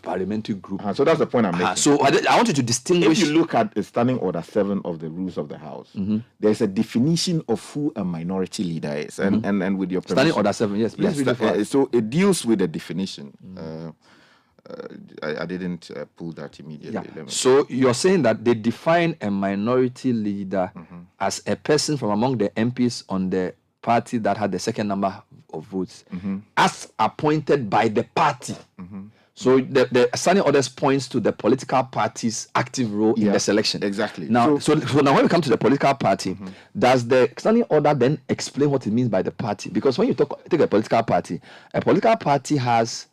Speaker 1: parliamentary group.
Speaker 4: So that's the point I'm making.
Speaker 1: So I want you to distinguish.
Speaker 4: If you look at the Standing Order 7 of the Rules of the House, there's a definition of who a minority leader is. And with your permission,
Speaker 1: Standing Order 7, yes.
Speaker 4: Yes, so it deals with the definition. I didn't pull that immediately.
Speaker 1: Yeah. So you're saying that they define a minority leader as a person from among the MPs on the party that had the second number of votes, as appointed by the party. So the Standing Orders points to the political party's active role in the selection.
Speaker 4: Exactly.
Speaker 1: Now, so now when we come to the political party, does the Standing Order then explain what it means by the party? Because when you take a political party has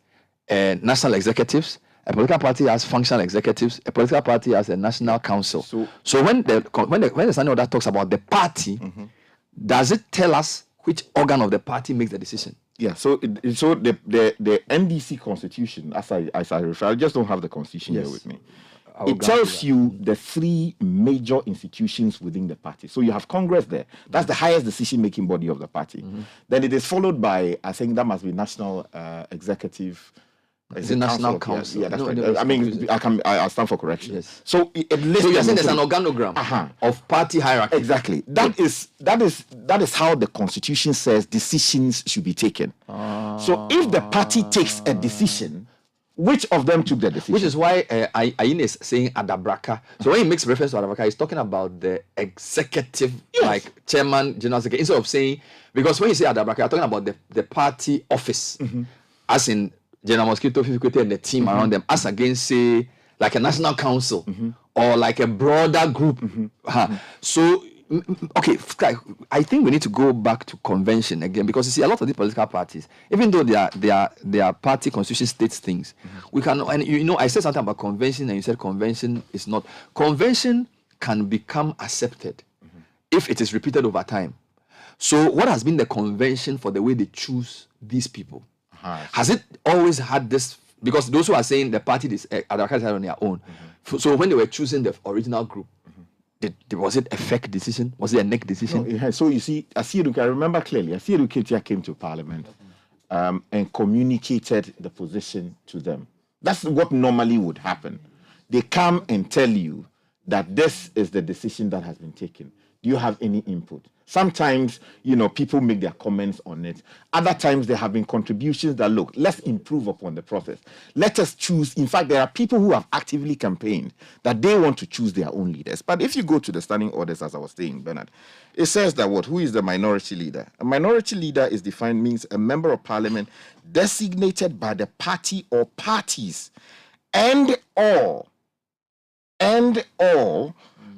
Speaker 1: national executives A political party has functional executives. A political party has a national council. So when the standing order talks about the party, does it tell us which organ of the party makes the decision?
Speaker 4: Yeah. So the NDC constitution, as I refer, I just don't have the constitution here with me. It tells you the three major institutions within the party. So you have Congress there. That's the highest decision-making body of the party. Then it is followed by, I think that must be national executive.
Speaker 1: Is it national council?
Speaker 4: Yeah, that's right. I mean, I'll stand for correction.
Speaker 1: Yes.
Speaker 4: So it lists.
Speaker 1: So you're saying there's an organogram of party hierarchy.
Speaker 4: Exactly. That is how the constitution says decisions should be taken. So if the party takes a decision, which of them took the decision?
Speaker 1: Which is why Ayin is saying Adabraka. So when he makes reference to Adabraka, he's talking about the executive, like chairman, general secretary, instead of saying, because when you say Adabraka, you're talking about the party office, as in General Mosquito, Fifiquete, and the team around them, as against, say, like a national council or like a broader group. So, okay, I think we need to go back to convention again, because you see, a lot of the political parties, even though their party constitution states things, we can, and you know, I said something about convention, and you said convention is not. Convention can become accepted if it is repeated over time. So, what has been the convention for the way they choose these people? Has it always had this? Because those who are saying the party is on their own. So when they were choosing the original group, was it a fake decision? Was it a neck decision?
Speaker 4: No, so you see, I remember clearly, Asiru Ketia came to Parliament and communicated the position to them. That's what normally would happen. They come and tell you that this is the decision that has been taken. Do you have any input? Sometimes, you know, people make their comments on it. Other times, there have been contributions that, look, let's improve upon the process. Let us choose. In fact, there are people who have actively campaigned that they want to choose their own leaders. But if you go to the standing orders, as I was saying, Bernard, it says that who is the minority leader? A minority leader is defined, means a member of parliament designated by the party or parties and all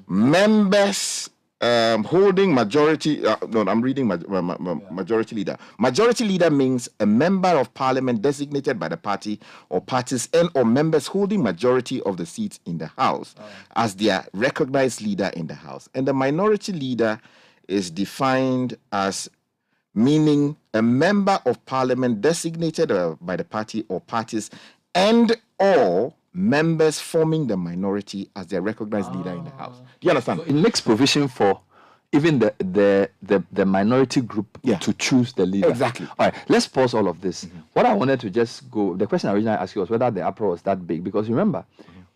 Speaker 4: members holding majority. I'm reading majority leader. Majority leader means a member of parliament designated by the party or parties and or members holding majority of the seats in the house as their recognized leader in the house. And the minority leader is defined as meaning a member of parliament designated by the party or parties and or members forming the minority as their recognized leader in the house. Do you understand?
Speaker 1: So it makes provision for even the minority group to choose the leader.
Speaker 4: Exactly.
Speaker 1: All right, let's pause all of this. What I wanted to just go, the question I originally asked you was whether the uproar was that big, because remember,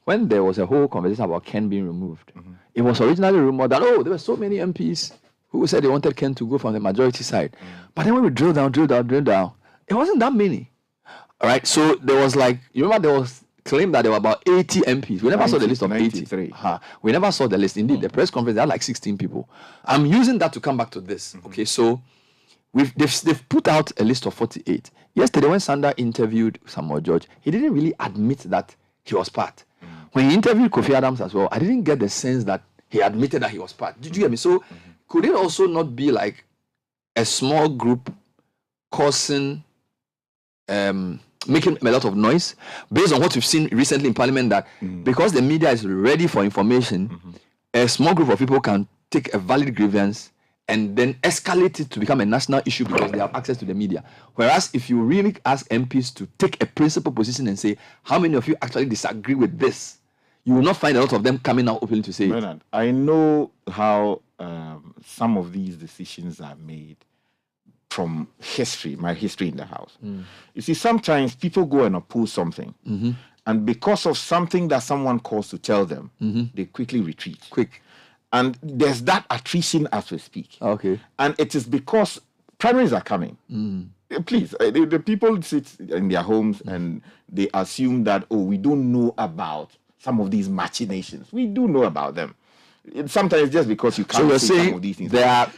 Speaker 1: when there was a whole conversation about Ken being removed, it was originally rumored that, there were so many MPs who said they wanted Ken to go from the majority side. But then when we drill down, it wasn't that many. All right, so there was like, you remember there was claim that there were about 80 MPs. We never saw the list of 80. We never saw the list. Indeed, the press conference, they had like 16 people. I'm using that to come back to this. Okay, so they've put out a list of 48. Yesterday, when Sanda interviewed Samuel George, he didn't really admit that he was part. When he interviewed Kofi Adams as well, I didn't get the sense that he admitted that he was part. Did you get me? So could it also not be like a small group causing making a lot of noise based on what we've seen recently in Parliament, that because the media is ready for information, a small group of people can take a valid grievance and then escalate it to become a national issue because they have access to the media. Whereas if you really ask MPs to take a principled position and say, how many of you actually disagree with this, you will not find a lot of them coming out openly to say
Speaker 4: Bernard, it. I know how some of these decisions are made from history, my history in the house. You see, sometimes people go and oppose something, and because of something that someone calls to tell them, they quickly retreat. And there's that attrition as we speak.
Speaker 1: Okay.
Speaker 4: And it is because primaries are coming. Please, the people sit in their homes and they assume that, we don't know about some of these machinations. We do know about them. Sometimes just because you can't see some of these things.
Speaker 1: They are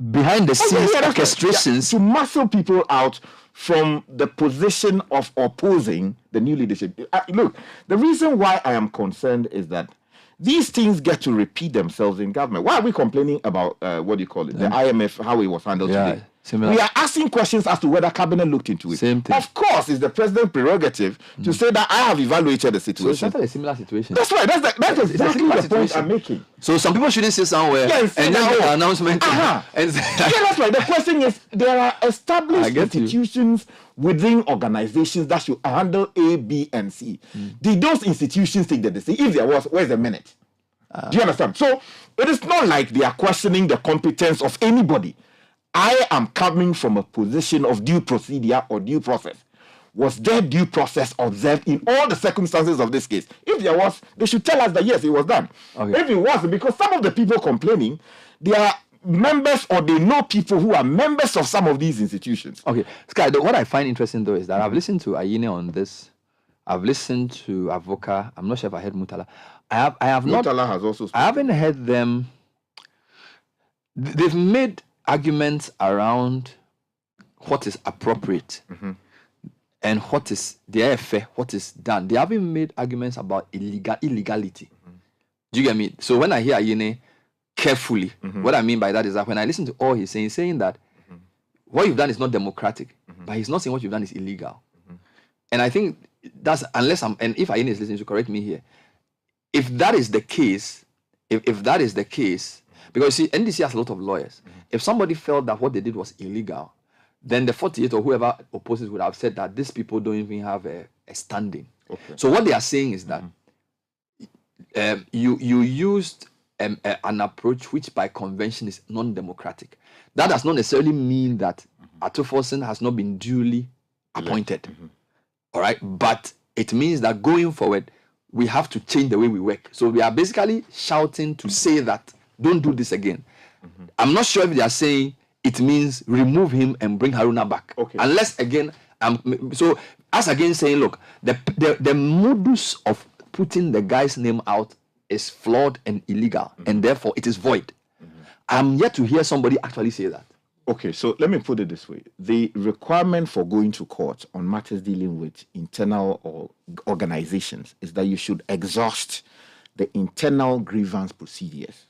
Speaker 1: behind the scenes orchestrations
Speaker 4: to muscle people out from the position of opposing the new leadership. Look, the reason why I am concerned is that these things get to repeat themselves in government. Why are we complaining about, the IMF, how it was handled today?
Speaker 1: Similar.
Speaker 4: We are asking questions as to whether cabinet looked into it.
Speaker 1: Same thing.
Speaker 4: Of course, it's the president's prerogative to say that I have evaluated the
Speaker 1: So
Speaker 4: situation.
Speaker 1: it's not a similar situation.
Speaker 4: That's right. That's
Speaker 1: It's a
Speaker 4: exactly
Speaker 1: similar
Speaker 4: the point
Speaker 1: situation.
Speaker 4: I'm making.
Speaker 1: So some people shouldn't sit somewhere
Speaker 4: Yes,
Speaker 1: and then make an announcement. And
Speaker 4: Yeah, that's right. The question is, there are established institutions within organizations that should handle A, B, and C. Did those institutions take the decision? If there was, where's the minute? Do you understand? So it is not like they are questioning the competence of anybody. I am coming from a position of due procedure or due process. Was there due process observed in all the circumstances of this case? If there was, they should tell us that yes, it was done.
Speaker 1: Okay.
Speaker 4: If it wasn't, because some of the people complaining, they are members or they know people who are members of some of these institutions.
Speaker 1: Okay, Sky, what I find interesting though is that I've listened to Ayine on this. I've listened to Avoka. I'm not sure if I heard Mutala. I have not.
Speaker 4: Mutala has also spoken.
Speaker 1: I haven't heard them. They've made arguments around what is appropriate and what is fair, what is done. They haven't made arguments about illegality. Do you get me? So when I hear Ayine carefully, what I mean by that is that when I listen to all he's saying that what you've done is not democratic, but he's not saying what you've done is illegal. And I think that's, unless and if Ayine is listening, to correct me here, if that is the case, if that is the case, because you see, NDC has a lot of lawyers. If somebody felt that what they did was illegal, then the 48 or whoever opposes would have said that these people don't even have a standing. Okay. So what they are saying is that you used an approach which by convention is non-democratic. That does not necessarily mean that Atuforsen has not been duly appointed. All right, but it means that going forward, we have to change the way we work. So we are basically shouting to say that don't do this again. I'm not sure if they are saying it means remove him and bring Haruna back. Okay. Unless again, so as again saying, look, the modus of putting the guy's name out is flawed and illegal, and therefore it is void. I'm yet to hear somebody actually say that.
Speaker 4: Okay, so let me put it this way. The requirement for going to court on matters dealing with internal or organizations is that you should exhaust the internal grievance procedures.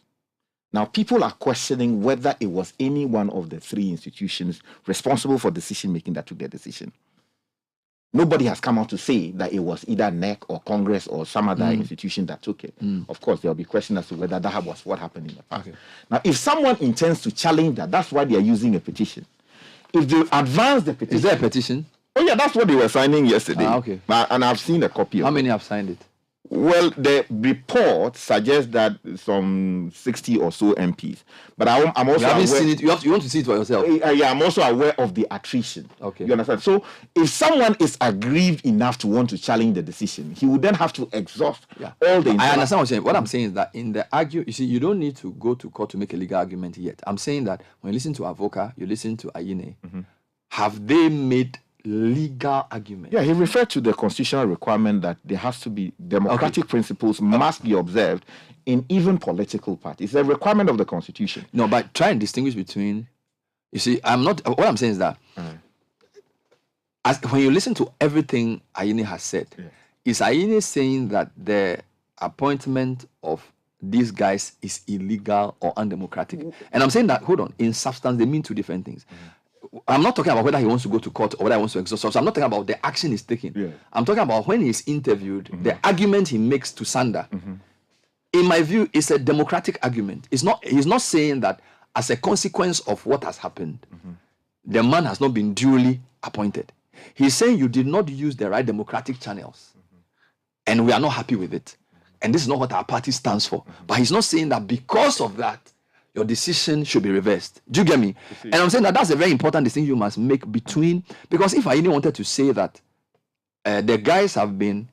Speaker 4: Now, people are questioning whether it was any one of the three institutions responsible for decision-making that took their decision. Nobody has come out to say that it was either NEC or Congress or some other institution that took it. Of course, there will be questions as to whether that was what happened in the past. Okay. Now, if someone intends to challenge that, that's why they are using a petition. If they advance the petition...
Speaker 1: Is there a petition?
Speaker 4: Oh, yeah, that's what they were signing yesterday.
Speaker 1: Okay.
Speaker 4: And I've seen a copy of it.
Speaker 1: How many have signed it?
Speaker 4: Well, the report suggests that some 60 or so MPs. But I'm also
Speaker 1: you haven't seen it. You want to see it for yourself.
Speaker 4: Yeah, I'm also aware of the attrition. Okay. You understand? So if someone is aggrieved enough to want to challenge the decision, he would then have to exhaust all the...
Speaker 1: I understand what you're saying. What I'm saying is that in the you see, you don't need to go to court to make a legal argument yet. I'm saying that when you listen to Avoka, you listen to Ayine, have they made legal argument?
Speaker 4: Yeah, he referred to the constitutional requirement that there has to be democratic principles must be observed in even political parties. It's a requirement of the Constitution.
Speaker 1: No, but try and distinguish between, you see, what I'm saying is that when you listen to everything Ayine has said, is Ayine saying that the appointment of these guys is illegal or undemocratic? And I'm saying that, hold on, in substance, they mean two different things. I'm not talking about whether he wants to go to court or whether he wants to exhaust. So I'm not talking about the action he's taking. Yeah. I'm talking about when he's interviewed, the argument he makes to Sanda. In my view, it's a democratic argument. He's not saying that as a consequence of what has happened, the man has not been duly appointed. He's saying you did not use the right democratic channels, and we are not happy with it. And this is not what our party stands for. But he's not saying that because of that, your decision should be reversed. Do you get me? And I'm saying that that's a very important distinction you must make between, because if Ayine wanted to say that the guys have been,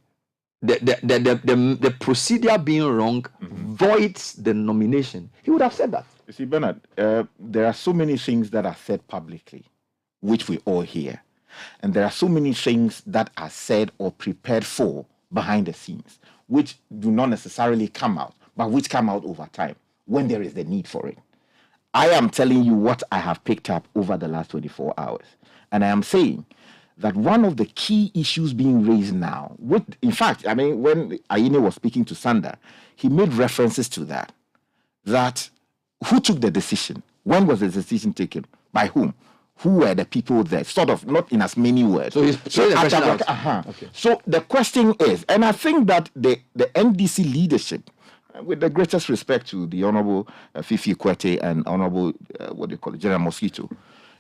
Speaker 1: the procedure being wrong voids the nomination, he would have said that.
Speaker 4: You see, Bernard, there are so many things that are said publicly, which we all hear. And there are so many things that are said or prepared for behind the scenes, which do not necessarily come out, but which come out over time, when there is the need for it. I am telling you what I have picked up over the last 24 hours. And I am saying that one of the key issues being raised now, in fact, I mean, when Ayine was speaking to Sanda, he made references to that who took the decision? When was the decision taken? By whom? who were the people there, sort of, not in as many words.
Speaker 1: So he's throwing the question out.
Speaker 4: Okay. So the question is, and I think that the NDC leadership, with the greatest respect to the Honorable Fifi Kwete and Honorable, General Mosquito,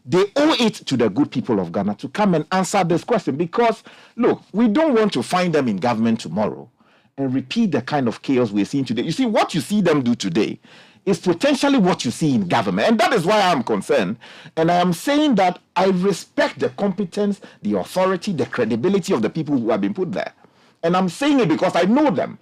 Speaker 4: they owe it to the good people of Ghana to come and answer this question, because, look, we don't want to find them in government tomorrow and repeat the kind of chaos we're seeing today. You see, what you see them do today is potentially what you see in government. And that is why I'm concerned. And I am saying that I respect the competence, the authority, the credibility of the people who have been put there. And I'm saying it because I know them.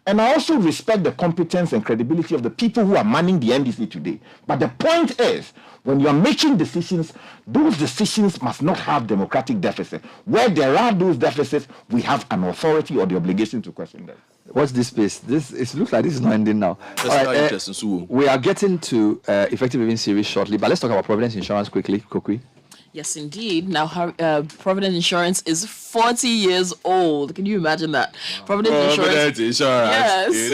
Speaker 4: And I also respect the competence and credibility of the people who are manning the NDC today. But the point is, when you are making decisions, those decisions must not have democratic deficits. Where there are those deficits, we have an authority or the obligation to question them.
Speaker 1: Watch this space. It looks like this is not ending now. All right, we are getting to Effective Living series shortly, but let's talk about Providence Insurance quickly, Kokui.
Speaker 8: Yes, indeed. Now, Providence Insurance is 40 years old. Can you imagine that? Providence Insurance. Yes.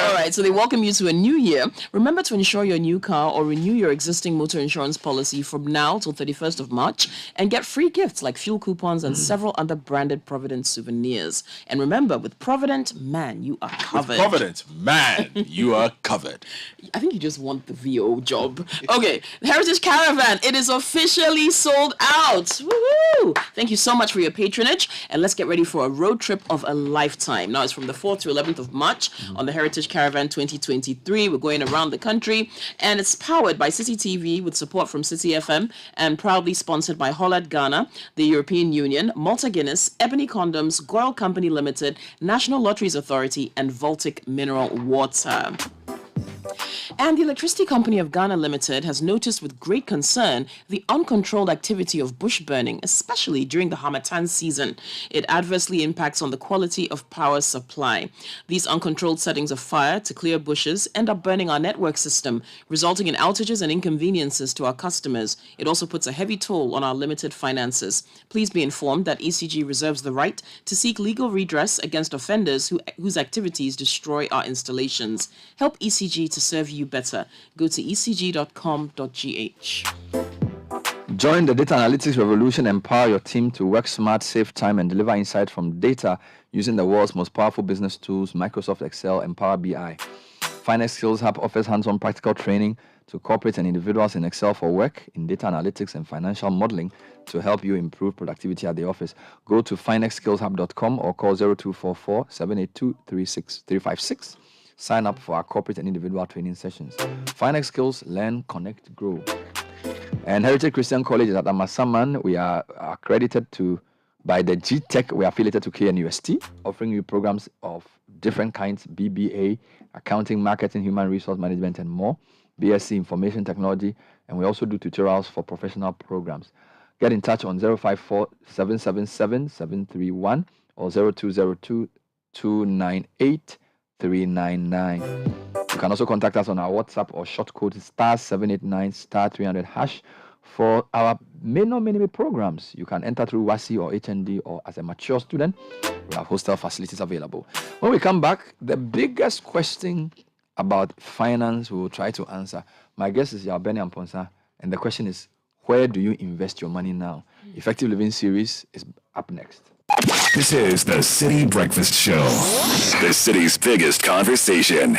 Speaker 8: All right. So they welcome you to a new year. Remember to insure your new car or renew your existing motor insurance policy from now till 31st of March and get free gifts like fuel coupons and several other branded Providence souvenirs. And remember, with Provident, man, you are covered.
Speaker 26: With Provident, man, you are covered.
Speaker 8: I think you just want the VO job. Okay. The Heritage Caravan. It is officially sold out. Woohoo! Thank you so much for your patronage, and let's get ready for a road trip of a lifetime. Now it's from the 4th to 11th of March on the Heritage Caravan 2023. We're going around the country, and it's powered by Citi TV with support from Citi FM and proudly sponsored by Hollad Ghana, the European Union, Malta Guinness, Ebony Condoms, Goyle Company Limited, National Lotteries Authority, and Baltic Mineral Water. And the Electricity Company of Ghana Limited has noticed with great concern the uncontrolled activity of bush burning, especially during the Harmattan season. It adversely impacts on the quality of power supply. These uncontrolled settings of fire to clear bushes end up burning our network system, resulting in outages and inconveniences to our customers. It also puts a heavy toll on our limited finances. Please be informed that ECG reserves the right to seek legal redress against offenders whose activities destroy our installations. Help ECG to serve you better. Go to ecg.com.gh.
Speaker 1: Join the data analytics revolution. Empower your team to work smart, save time, and deliver insight from data using the world's most powerful business tools, Microsoft Excel and Power BI. Finex Skills Hub offers hands-on practical training to corporates and individuals in Excel for work, in data analytics and financial modeling to help you improve productivity at the office. Go to finexskillshub.com or call 0244 782 356. Sign up for our corporate and individual training sessions. Finex Skills, learn, connect, grow. And Heritage Christian College is at Amasaman. We are accredited by the GTech. We are affiliated to KNUST, offering you programs of different kinds: BBA, accounting, marketing, human resource management, and more. BSc Information Technology, and we also do tutorials for professional programs. Get in touch on 054 777 731 or 0202 298 399. You can also contact us on our WhatsApp or short code *789 *300# for our many programs. You can enter through WASI or HND, or as a mature student, we have hostel facilities available. When we come back, the biggest question about finance we will try to answer. My guest is Yabeni Amponsa, and the question is, where do you invest your money now? Effective Living series is up next.
Speaker 12: This is the Citi Breakfast Show, the city's biggest conversation.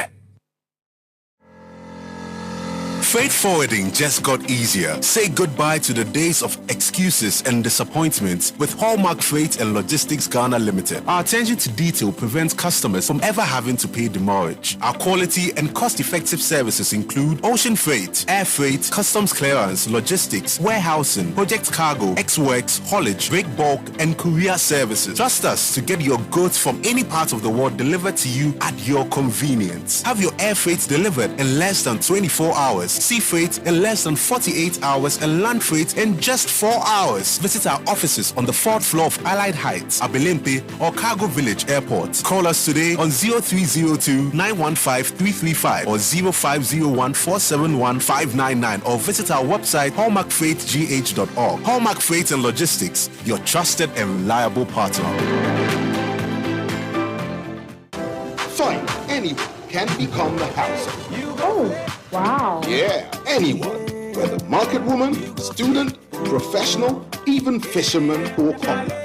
Speaker 17: Freight forwarding just got easier. Say goodbye to the days of excuses and disappointments with Hallmark Freight and Logistics Ghana Limited. Our attention to detail prevents customers from ever having to pay demurrage. Our quality and cost-effective services include ocean freight, air freight, customs clearance, logistics, warehousing, project cargo, ex-works, haulage, break bulk, and courier services. Trust us to get your goods from any part of the world delivered to you at your convenience. Have your air freight delivered in less than 24 hours. Sea freight in less than 48 hours, and land freight in just 4 hours. Visit our offices on the 4th floor of Allied Heights, Abelempe, or Cargo Village Airport. Call us today on 0302-915-335 or 0501-471-599 or visit our website hallmarkfreightgh.org. Hallmark Freight and Logistics, your trusted and reliable partner.
Speaker 18: Fine, anyone can become the house of you.
Speaker 2: Oh, wow.
Speaker 18: Yeah, anyone.
Speaker 13: whether market woman, student, professional, even fisherman or cobbler.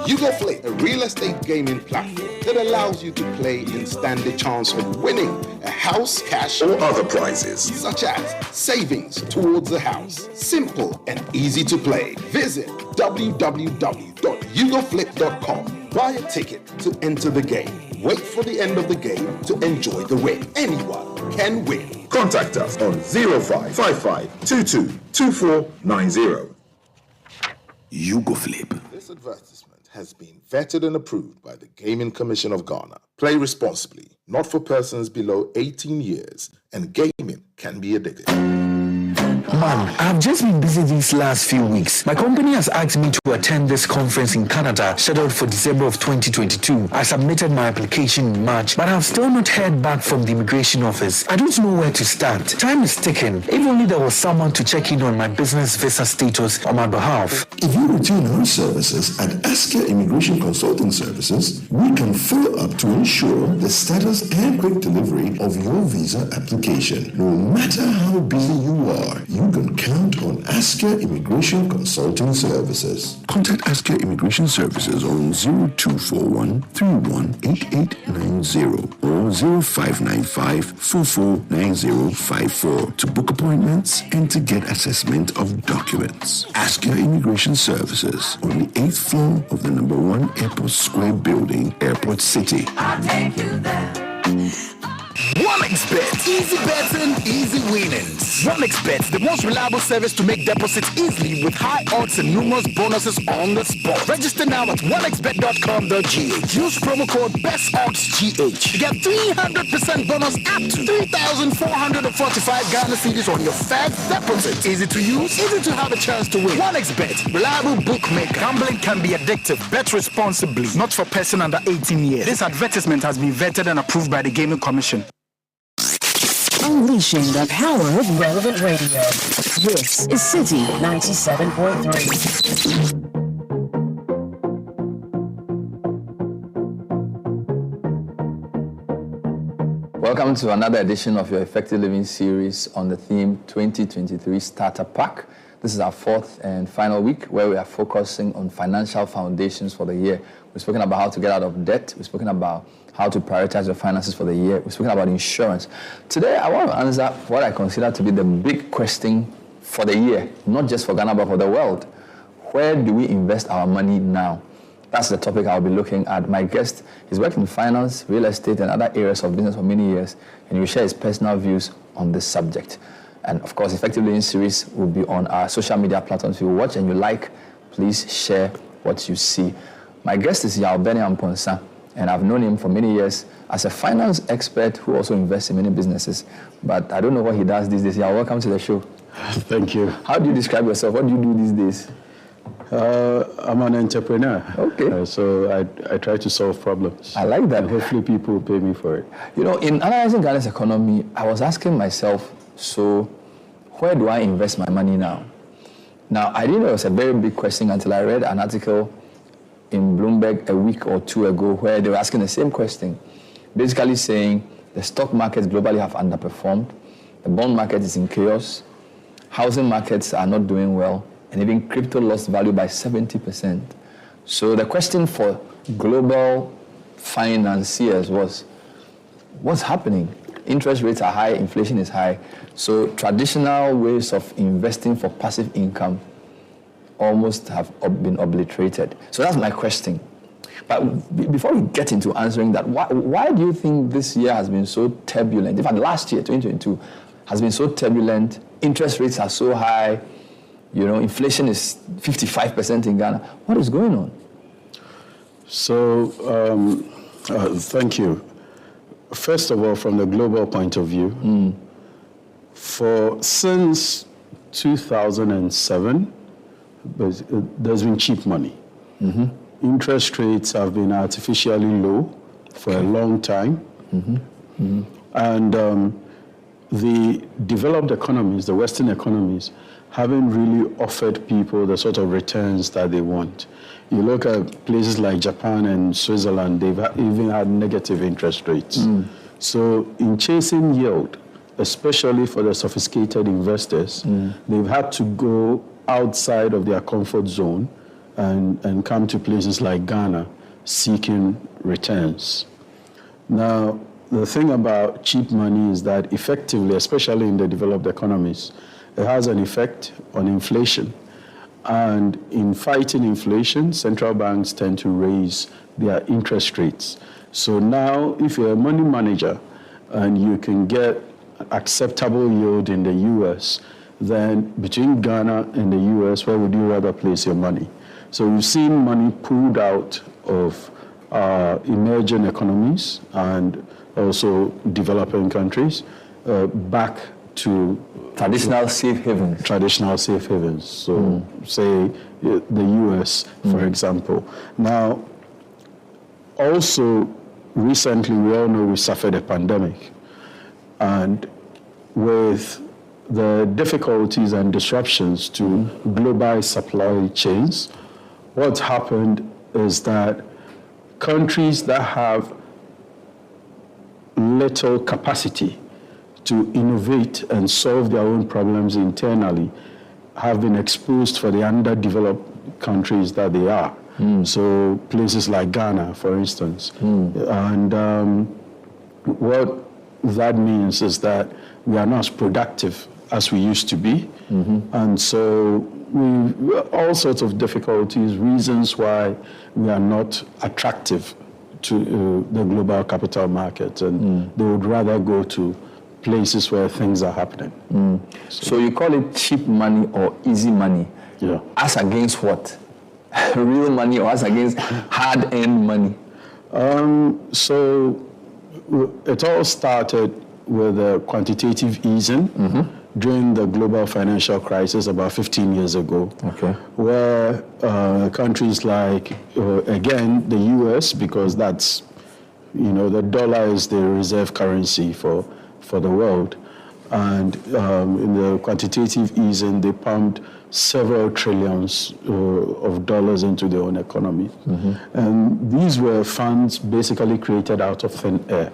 Speaker 13: YouGoFlip, a real estate gaming platform that allows you to play and stand the chance of winning a house, cash, or other prizes, such as savings towards a house. Simple and easy to play. Visit www.yougoflip.com. Buy a ticket to enter the game. Wait for the end of the game to enjoy the win. Anyone can win. Contact us on 0555222490. YouGoFlip. This advertisement has been vetted and approved by the Gaming Commission of Ghana. Play responsibly, not for persons below 18 years, and gaming can be addictive.
Speaker 6: Man, I've just been busy these last few weeks. My company has asked me to attend this conference in Canada, scheduled for December of 2022. I submitted my application in March, but I've still not heard back from the immigration office. I don't know where to start. Time is ticking. If only there was someone to check in on my business visa status on my behalf.
Speaker 18: If you retain our services at Askia Immigration Consulting Services, we can follow up to ensure the status and quick delivery of your visa application. No matter how busy you are, you can count on Askia Immigration Consulting Services. Contact Askia Immigration Services on 0241 318890 or 0595 449054 to book appointments and to get assessment of documents. Askia Immigration Services on the 8th floor of the number 1 Airport Square building, Airport City.
Speaker 19: I'll take you there. 1xBet. Easy betting, easy winnings. 1xBet, the most reliable service to make deposits easily with high odds and numerous bonuses on the spot. Register now at 1xBet.com.gh. Use promo code BESTODDSGH. Get 300% bonus up to 3,445 Ghana cedis on your first deposit. Easy to use, easy to have a chance to win. 1xBet, reliable bookmaker. Gambling can be addictive. Bet responsibly. Not for person under 18 years. This advertisement has been vetted and approved by the Gaming Commission.
Speaker 21: Unleashing the power of relevant radio. This is Citi 97.3.
Speaker 1: Welcome to another edition of your Effective Living series on the theme 2023 Starter Pack. This is our fourth and final week where we are focusing on financial foundations for the year. We've spoken about how to get out of debt. We've spoken about how to prioritize your finances for the year. We've spoken about insurance. Today, I want to answer what I consider to be the big question for the year, not just for Ghana, but for the world. Where do we invest our money now? That's the topic I'll be looking at. My guest has worked in finance, real estate, and other areas of business for many years, and he will share his personal views on this subject. And of course, Effective Living series will be on our social media platforms. If you watch and you like, please share what you see. My guest is Bernard Avle, and I've known him for many years as a finance expert who also invests in many businesses. But I don't know what he does these days. Welcome to the show.
Speaker 20: Thank you.
Speaker 1: How do you describe yourself? What do you do these days?
Speaker 20: I'm an entrepreneur.
Speaker 1: Okay.
Speaker 20: So I try to solve problems.
Speaker 1: I like that.
Speaker 20: And hopefully people will pay me for it.
Speaker 1: You know, in analyzing Ghana's economy, I was asking myself, so where do I invest my money now? Now, I didn't know it was a very big question until I read an article in Bloomberg a week or two ago where they were asking the same question, basically saying the stock markets globally have underperformed, the bond market is in chaos, housing markets are not doing well, and even crypto lost value by 70%. So the question for global financiers was, what's happening? Interest rates are high, inflation is high, so traditional ways of investing for passive income almost have been obliterated. So that's my question. But before we get into answering that, why do you think this year has been so turbulent? In fact, last year, 2022, has been so turbulent. Interest rates are so high. You know, inflation is 55% in Ghana. What is going on?
Speaker 20: So, thank you. First of all, from the global point of view, since 2007, there's been cheap money.
Speaker 1: Mm-hmm.
Speaker 20: Interest rates have been artificially low for a long time.
Speaker 1: Mm-hmm. Mm-hmm.
Speaker 20: And the developed economies, the Western economies, haven't really offered people the sort of returns that they want. You look at places like Japan and Switzerland, they've even had negative interest rates. So in chasing yield, especially for the sophisticated investors, they've had to go outside of their comfort zone and come to places like Ghana seeking returns. Now, the thing about cheap money is that effectively, especially in the developed economies, it has an effect on inflation. And in fighting inflation, central banks tend to raise their interest rates. So now, if you're a money manager and you can get acceptable yield in the US, then between Ghana and the US, where would you rather place your money? So we've seen money pulled out of emerging economies and also developing countries back to
Speaker 1: traditional safe havens.
Speaker 20: Traditional safe havens. So say the US, for example. Now, also recently, we all know we suffered a pandemic. And with the difficulties and disruptions to global supply chains, what's happened is that countries that have little capacity to innovate and solve their own problems internally have been exposed for the underdeveloped countries that they are. So places like Ghana, for instance. And what that means is that we are not as productive as we used to be. And so all sorts of difficulties, reasons why we are not attractive to the global capital market, and they would rather go to places where things are happening.
Speaker 1: So you call it cheap money or easy money?
Speaker 20: Yeah.
Speaker 1: As against what? Real money or as against hard-earned money?
Speaker 20: So it all started with quantitative easing during the global financial crisis about 15 years ago, where countries like, again, the US, because that's, the dollar is the reserve currency for the world. And in the quantitative easing, they pumped several trillions of dollars into their own economy. And these were funds basically created out of thin air.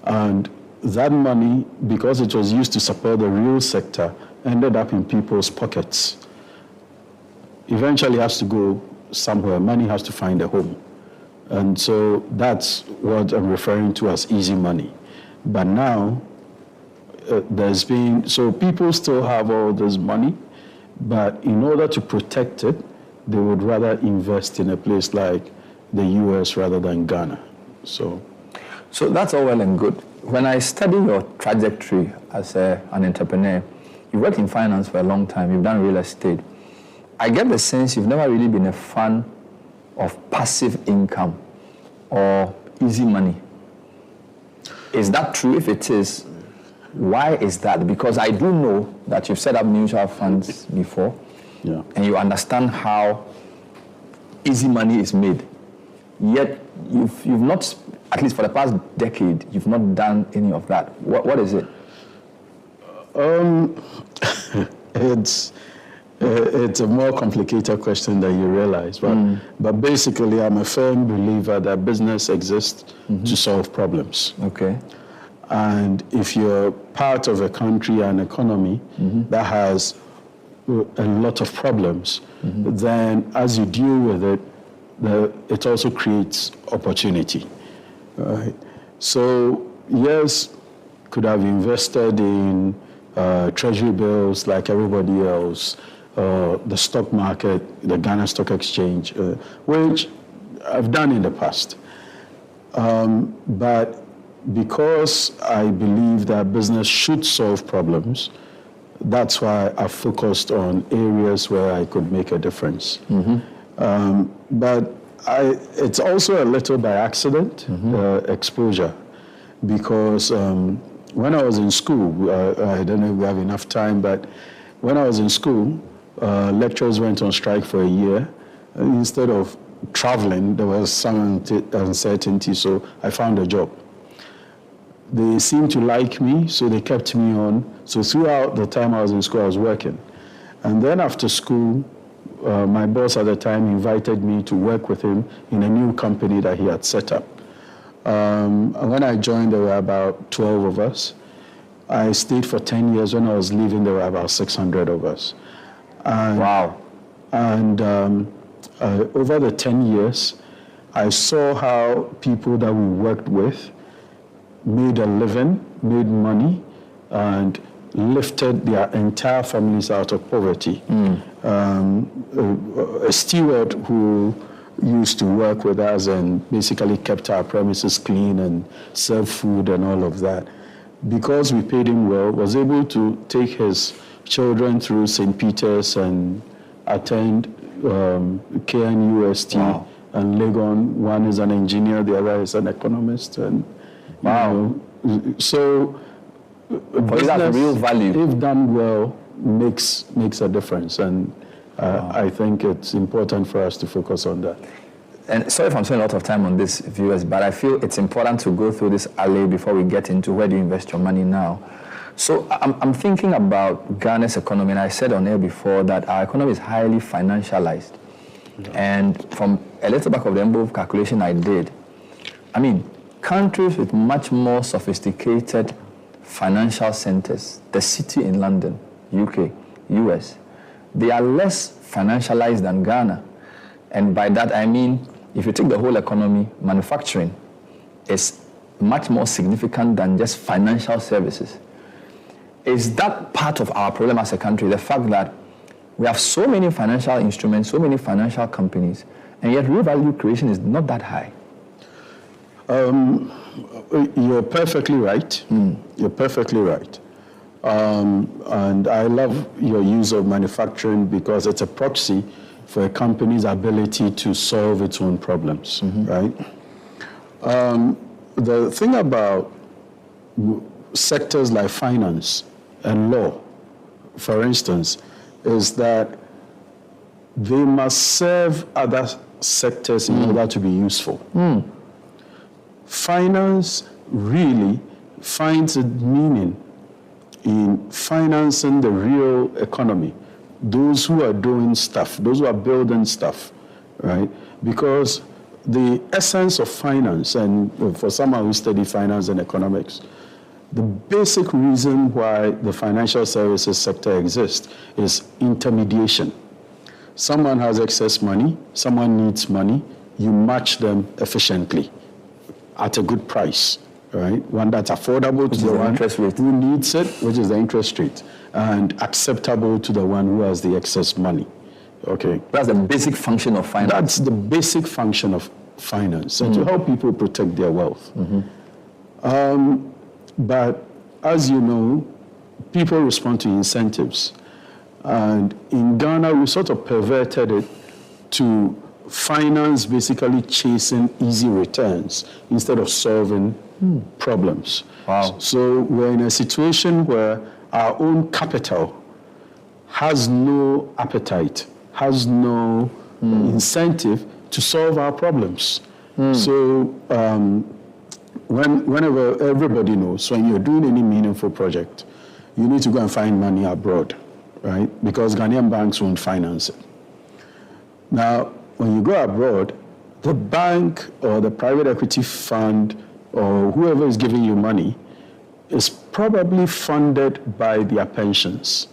Speaker 20: And that money, because it was used to support the real sector, ended up in people's pockets. Eventually has to go somewhere. Money has to find a home. And so that's what I'm referring to as easy money. But now, so people still have all this money, but in order to protect it, they would rather invest in a place like the US rather than Ghana. So
Speaker 1: that's all well and good. When I study your trajectory as an entrepreneur, you worked in finance for a long time, you've done real estate. I get the sense you've never really been a fan of passive income or easy money. Is that true? If it is, why is that? Because I do know that you've set up mutual funds before, and you understand how easy money is made. Yet you've not, at least for the past decade, you've not done any of that. What is it?
Speaker 20: It's a more complicated question than you realize. But basically, I'm a firm believer that business exists to solve problems. And if you're part of a country and economy that has a lot of problems, then as you deal with it, it also creates opportunity. Right? So, yes, could have invested in treasury bills like everybody else, the stock market, the Ghana Stock Exchange, which I've done in the past. But because I believe that business should solve problems, that's why I focused on areas where I could make a difference. But it's also a little by accident exposure, because when I was in school, I don't know if we have enough time, but when I was in school, lecturers went on strike for a year. Instead of traveling, there was some uncertainty, so I found a job. They seemed to like me, so they kept me on. So throughout the time I was in school, I was working. And then after school, my boss at the time invited me to work with him in a new company that he had set up. And when I joined, there were about 12 of us. I stayed for 10 years. When I was leaving, there were about 600 of us. And,
Speaker 1: wow.
Speaker 20: And over the 10 years, I saw how people that we worked with made a living, made money, and lifted their entire families out of poverty. A steward who used to work with us and basically kept our premises clean and served food and all of that, because we paid him well, was able to take his children through St. Peter's and attend KNUST and Legon. One is an engineer, the other is an economist. And so business,
Speaker 1: real value.
Speaker 20: If done well, makes a difference. And I think it's important for us to focus on that.
Speaker 1: And sorry if I'm spending a lot of time on this, viewers, but I feel it's important to go through this alley before we get into where do you invest your money now. So I'm thinking about Ghana's economy, and I said on air before that our economy is highly financialized. Yeah. And from a little back of the envelope calculation I did, I mean, countries with much more sophisticated financial centers, the city in London, UK, US, they are less financialized than Ghana. And by that I mean, if you take the whole economy, manufacturing is much more significant than just financial services. Is that part of our problem as a country, the fact that we have so many financial instruments, so many financial companies, and yet real value creation is not that high?
Speaker 20: You're perfectly right. You're perfectly right. And I love your use of manufacturing because it's a proxy for a company's ability to solve its own problems, right? The thing about sectors like finance and law, for instance, is that they must serve other sectors in order to be useful. Finance really finds its meaning in financing the real economy, those who are doing stuff, those who are building stuff, right? Because the essence of finance, and for someone who studied finance and economics, the basic reason why the financial services sector exists is intermediation. Someone has excess money, someone needs money, you match them efficiently at a good price, right? One that's affordable to the one who needs it, which is the interest rate, and acceptable to the one who has the excess money, okay?
Speaker 1: That's the basic function of finance.
Speaker 20: That's the basic function of finance, and to help people protect their wealth. But as you know, people respond to incentives. And in Ghana, we sort of perverted it to finance basically chasing easy returns instead of solving problems.
Speaker 1: Wow.
Speaker 20: So we're in a situation where our own capital has no appetite, has no incentive to solve our problems. So whenever everybody knows, when you're doing any meaningful project, you need to go and find money abroad, right? Because Ghanaian banks won't finance it. Now, when you go abroad, the bank or the private equity fund or whoever is giving you money is probably funded by their pensions.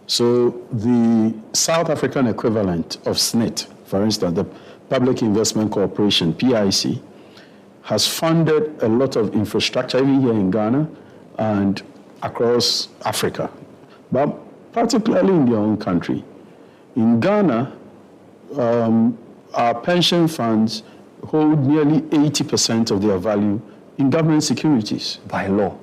Speaker 20: So the South African equivalent of SNIT, for instance, the Public Investment Corporation, PIC, has funded a lot of infrastructure even here in Ghana and across Africa, but particularly in their own country. In Ghana, our pension funds hold nearly 80% of their value in government securities.
Speaker 1: By law.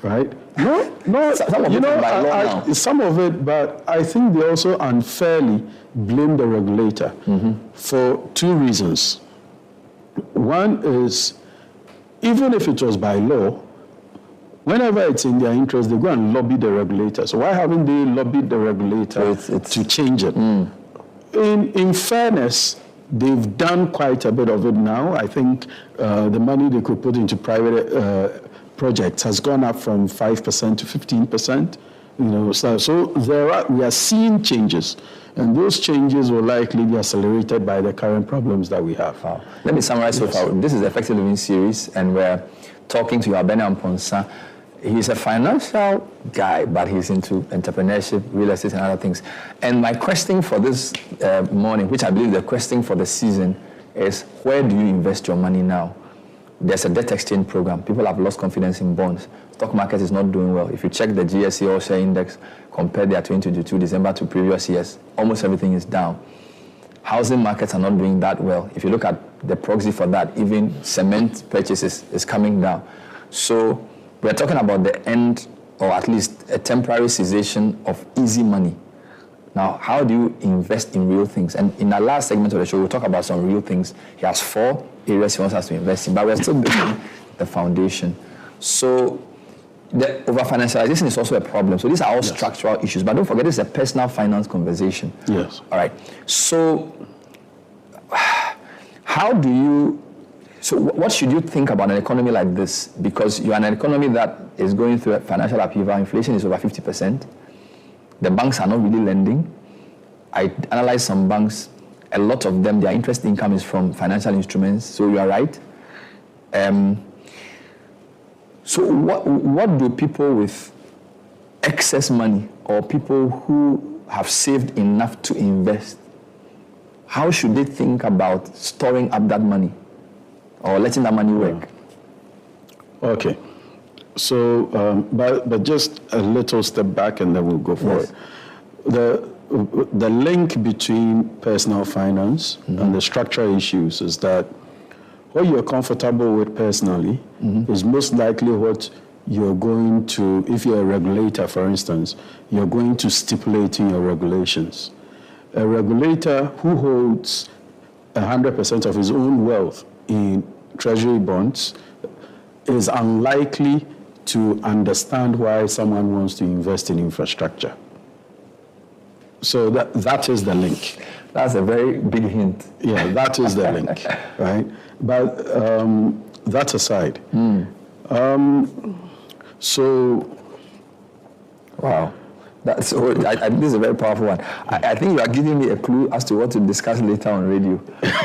Speaker 20: Right? No,
Speaker 1: some of it by law now.
Speaker 20: Some of it, but I think they also unfairly blame the regulator for two reasons. One is, even if it was by law, whenever it's in their interest, they go and lobby the regulator. So why haven't they lobbied the regulator to change it? In fairness, they've done quite a bit of it now. I think the money they could put into private projects has gone up from 5% to 15%. You know, so we are seeing changes, and those changes will likely be accelerated by the current problems that we have.
Speaker 1: Let me summarize so far. This is the Effective Living series, and we're talking to you, Bernard Avle. He's a financial guy, but he's into entrepreneurship, real estate, and other things. And my question for this morning, which I believe the question for the season, is where do you invest your money now? There's a debt exchange program. People have lost confidence in bonds. Stock market is not doing well. If you check the GSE All Share Index, compare their 2022 December to previous years, almost everything is down. Housing markets are not doing that well. If you look at the proxy for that, even cement purchases is coming down. So we're talking about the end, or at least a temporary cessation of easy money. Now, how do you invest in real things? And in our last segment of the show, we'll talk about some real things. He has 4 areas he wants us to invest in, but we're still building the foundation. So the over-financialization is also a problem. So these are all structural issues. But don't forget, this is a personal finance conversation.
Speaker 20: Yes.
Speaker 1: All right. So how do you... So what should you think about an economy like this? Because you're an economy that is going through a financial upheaval. Inflation is over 50%. The banks are not really lending. I analyzed some banks. A lot of them, their interest income is from financial instruments. So you are right. So what do people with excess money or people who have saved enough to invest, how should they think about storing up that money or letting that money work?
Speaker 20: Okay. So, but just a little step back and then we'll go forward. The link between personal finance and the structural issues is that what you're comfortable with personally is most likely what you're going to, if you're a regulator, for instance, you're going to stipulate in your regulations. A regulator who holds 100% of his own wealth in treasury bonds is unlikely to understand why someone wants to invest in infrastructure. So that is the link.
Speaker 1: That's a very big hint.
Speaker 20: Yeah, that is the link, right? But that aside,
Speaker 1: wow. This is a very powerful one. I think you are giving me a clue as to what to discuss later on radio.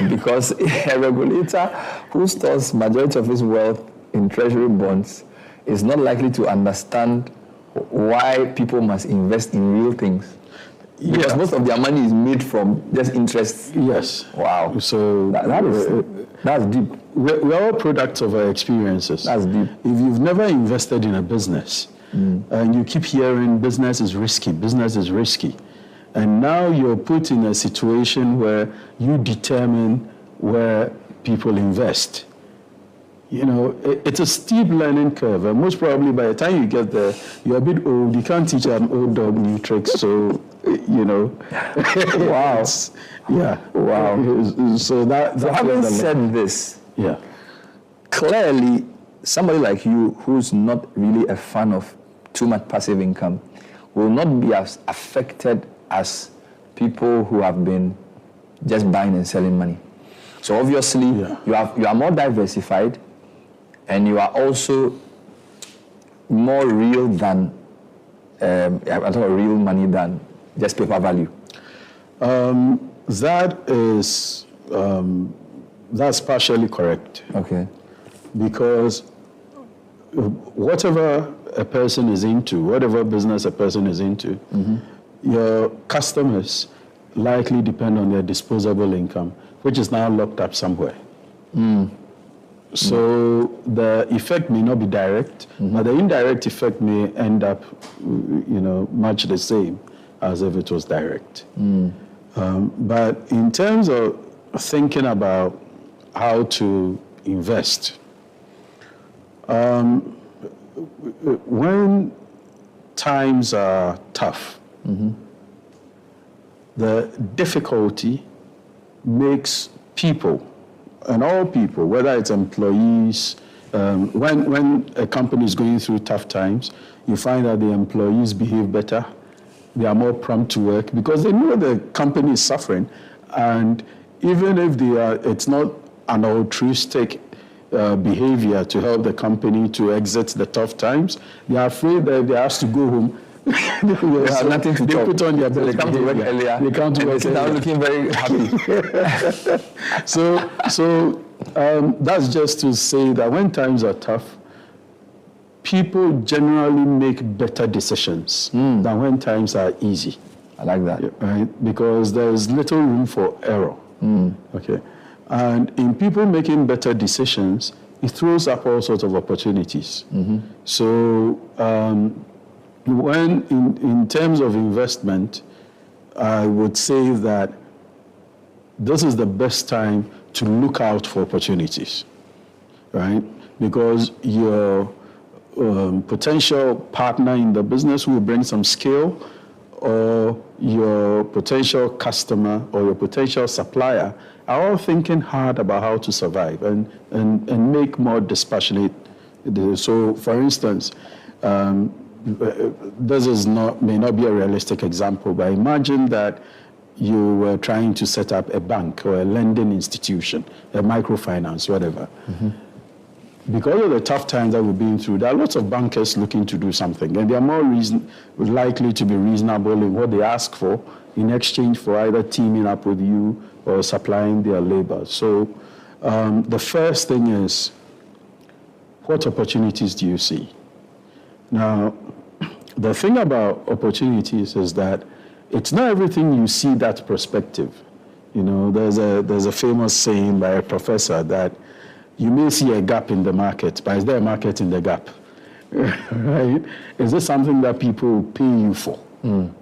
Speaker 1: Because a regulator who stores majority of his wealth in treasury bonds is not likely to understand why people must invest in real things. Because most of their money is made from just interest.
Speaker 20: Yes.
Speaker 1: Wow.
Speaker 20: So
Speaker 1: that's deep.
Speaker 20: We're all products of our experiences.
Speaker 1: That's deep.
Speaker 20: If you've never invested in a business and you keep hearing business is risky, and now you're put in a situation where you determine where people invest. You know, it's a steep learning curve, and most probably by the time you get there, you're a bit old. You can't teach an old dog new tricks, so, you know.
Speaker 1: Wow.
Speaker 20: Yeah.
Speaker 1: Wow.
Speaker 20: So
Speaker 1: having said this,
Speaker 20: yeah,
Speaker 1: clearly, somebody like you who's not really a fan of too much passive income will not be as affected as people who have been just buying and selling money. So obviously, you are more diversified, and you are also more real than I'm talking about real money than just paper value.
Speaker 20: That's partially correct.
Speaker 1: Okay.
Speaker 20: Because whatever a person is into, whatever business a person is into, your customers likely depend on their disposable income, which is now locked up somewhere. So the effect may not be direct, but the indirect effect may end up, much the same as if it was direct. But in terms of thinking about how to invest, when times are tough, the difficulty makes people, and all people, whether it's employees, when a company is going through tough times, you find that the employees behave better. They are more prompt to work because they know the company is suffering. And even if it's not an altruistic behavior to help the company to exit the tough times, they are afraid that if they have to go home,
Speaker 1: they have nothing to talk.
Speaker 20: Put on their best
Speaker 1: They come to work earlier.
Speaker 20: They come to work
Speaker 1: earlier. Looking very happy.
Speaker 20: So that's just to say that when times are tough, people generally make better decisions than when times are easy.
Speaker 1: I like that.
Speaker 20: Right? Because there's little room for error. Okay. And in people making better decisions, it throws up all sorts of opportunities. So when in terms of investment, I would say that this is the best time to look out for opportunities, right? Because your potential partner in the business will bring some skill, or your potential customer or your potential supplier are all thinking hard about how to survive and make more dispassionate. So, for instance, this may not be a realistic example, but imagine that you were trying to set up a bank or a lending institution, a microfinance, whatever. Because of the tough times that we've been through, there are lots of bankers looking to do something, and they are more likely to be reasonable in what they ask for in exchange for either teaming up with you or supplying their labor. So the first thing is, what opportunities do you see? Now, the thing about opportunities is that it's not everything you see that's prospective. You know, there's a famous saying by a professor that you may see a gap in the market, but is there a market in the gap? Right? Is this something that people pay you for?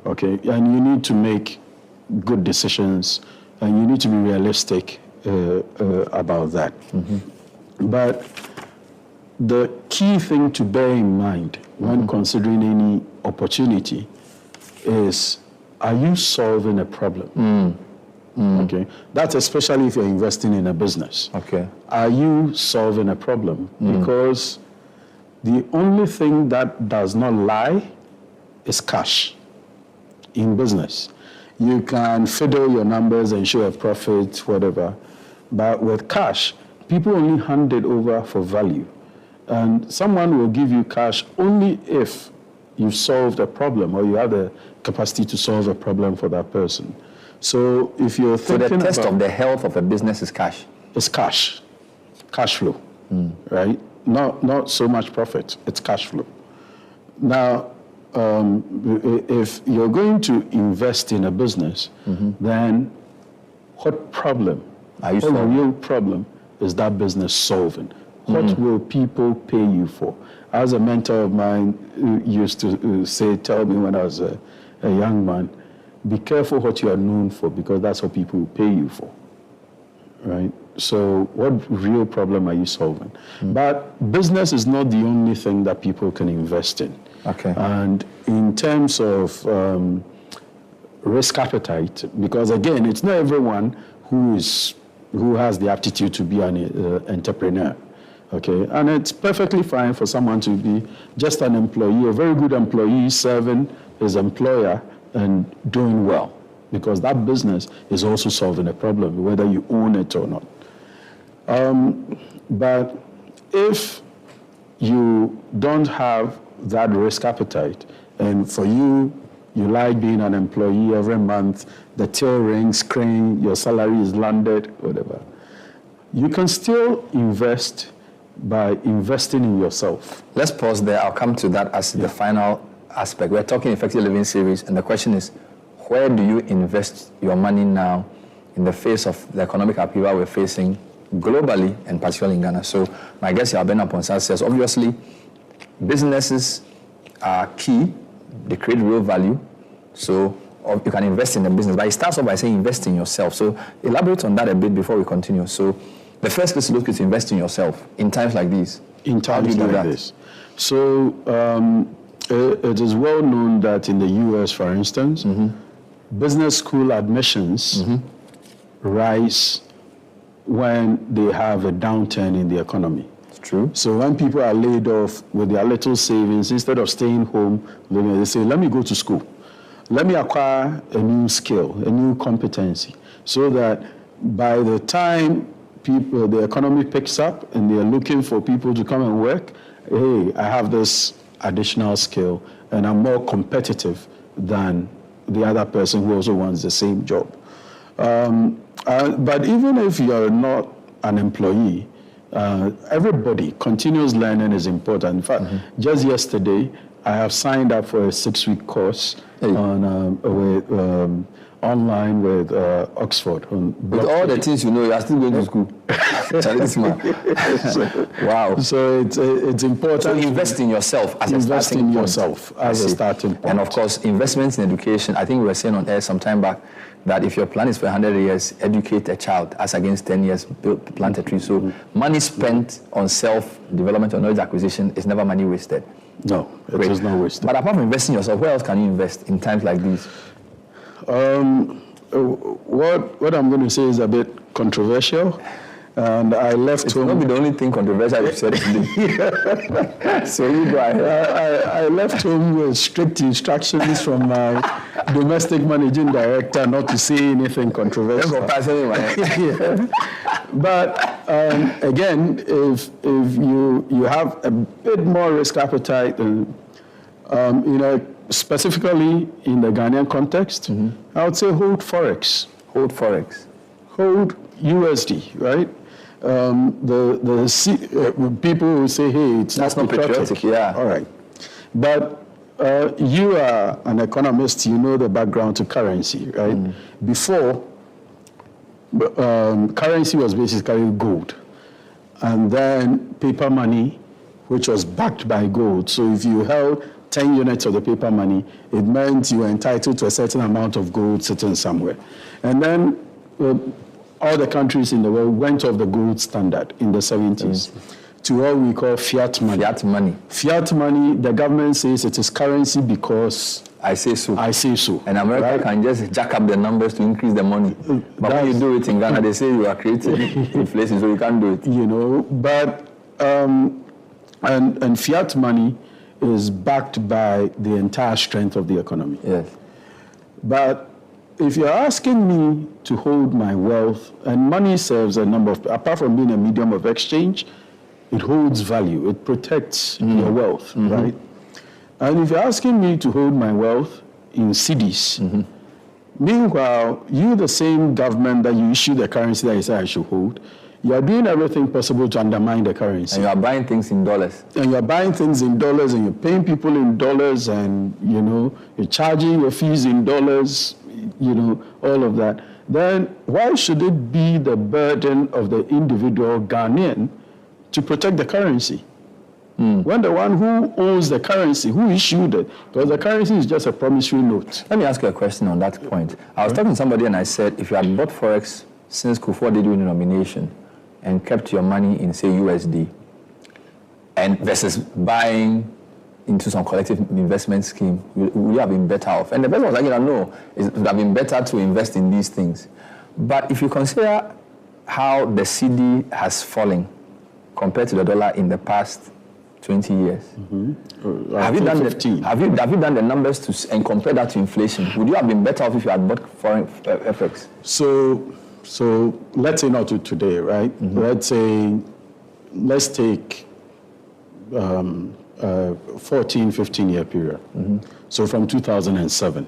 Speaker 20: Okay, and you need to make good decisions, and you need to be realistic about that. But the key thing to bear in mind when considering any opportunity is, are you solving a problem? Okay, that's especially if you're investing in a business.
Speaker 1: Okay,
Speaker 20: are you solving a problem? Because the only thing that does not lie is cash in business. You can fiddle your numbers and show a profit, whatever, but with cash, people only hand it over for value. And someone will give you cash only if you've solved a problem or you have the capacity to solve a problem for that person. So if you're thinking
Speaker 1: the test of the health of a business is cash.
Speaker 20: It's cash flow, right? Not so much profit, it's cash flow. Now, if you're going to invest in a business, then what problem, what real problem is that business solving? What will people pay you for? As a mentor of mine used to tell me when I was a young man, be careful what you are known for, because that's what people will pay you for, right? So what real problem are you solving? But business is not the only thing that people can invest in.
Speaker 1: Okay.
Speaker 20: And in terms of risk appetite, because again, it's not everyone who has the aptitude to be an entrepreneur. Okay, and it's perfectly fine for someone to be just an employee, a very good employee serving his employer and doing well, because that business is also solving a problem, whether you own it or not. But if you don't have that risk appetite, and for you like being an employee every month, the till rings, crane, your salary is landed, whatever, you can still invest by investing in yourself.
Speaker 1: Let's pause there. I'll come to that as the final aspect. We're talking Effective Living series, and the question is, where do you invest your money now in the face of the economic upheaval we're facing globally and particularly in Ghana? So my guest here, Bernard Avle, says, obviously, businesses are key. They create real value. So you can invest in a business. But it starts off by saying invest in yourself. So elaborate on that a bit before we continue. So the first place to look is invest in yourself in times like these.
Speaker 20: In times like this. So it is well known that in the US, for instance, business school admissions rise when they have a downturn in the economy.
Speaker 1: It's true.
Speaker 20: So when people are laid off with their little savings, instead of staying home, they say, let me go to school. Let me acquire a new skill, a new competency, so that by the time the economy picks up and they're looking for people to come and work, hey, I have this additional skill and I'm more competitive than the other person who also wants the same job. But even if you're not an employee, Everybody, continuous learning is important. In fact, just yesterday, I have signed up for a 6-week course online with Oxford.
Speaker 1: With all the things you know, you are still going to school. Wow.
Speaker 20: So it's important.
Speaker 1: So invest in yourself as a starting point. And of course, investments in education. I think we were saying on air some time back that if your plan is for 100 years, educate a child, as against 10 years, plant a tree. So money spent on self-development or knowledge acquisition is never money wasted.
Speaker 20: No, it is not wasted.
Speaker 1: But apart from investing in yourself, where else can you invest in times like these?
Speaker 20: What I'm going to say is a bit controversial. And I left home.
Speaker 1: It's not the only thing controversial you've said today. So you go ahead.
Speaker 20: I left home with strict instructions from my domestic managing director not to say anything controversial. But again, if you have a bit more risk appetite, specifically in the Ghanaian context, I would say hold Forex.
Speaker 1: Hold Forex.
Speaker 20: Hold USD, right? People will say, hey, it's
Speaker 1: not patriotic. Yeah.
Speaker 20: All right. But you are an economist, you know the background to currency, right? Before, currency was basically gold. And then paper money, which was backed by gold. So if you held 10 units of the paper money, it meant you were entitled to a certain amount of gold sitting somewhere. And then all the countries in the world went off the gold standard in the 70s to what we call fiat money.
Speaker 1: Fiat money.
Speaker 20: Fiat money, the government says it is currency because
Speaker 1: I say so.
Speaker 20: I say so.
Speaker 1: And America can just jack up the numbers to increase the money. But when you do it in Ghana, they say you are creating inflation, so you can't do it.
Speaker 20: But and fiat money is backed by the entire strength of the economy.
Speaker 1: Yes.
Speaker 20: But if you're asking me to hold my wealth, and money serves a number of, apart from being a medium of exchange, it holds value. It protects your wealth, right? And if you're asking me to hold my wealth in cedis, meanwhile, you, the same government that you issue the currency that you say I should hold, you are doing everything possible to undermine the currency.
Speaker 1: And you are buying things in dollars.
Speaker 20: And you're buying things in dollars, and you're paying people in dollars, and, you're charging your fees in dollars, all of that. Then why should it be the burden of the individual Ghanaian to protect the currency? When the one who owns the currency, who issued it, because the currency is just a promissory note.
Speaker 1: Let me ask you a question on that point. I was talking to somebody and I said, if you had bought Forex since Kufuor did win the nomination and kept your money in, say, USD, and versus buying into some collective investment scheme, would you have been better off? And the person was like, no, it would have been better to invest in these things. But if you consider how the cedi has fallen compared to the dollar in the past 20 years, have you done the numbers and compare that to inflation? Would you have been better off if you had bought foreign FX?
Speaker 20: So let's say not to today, right? Let's take 14, 15-year period. So from 2007.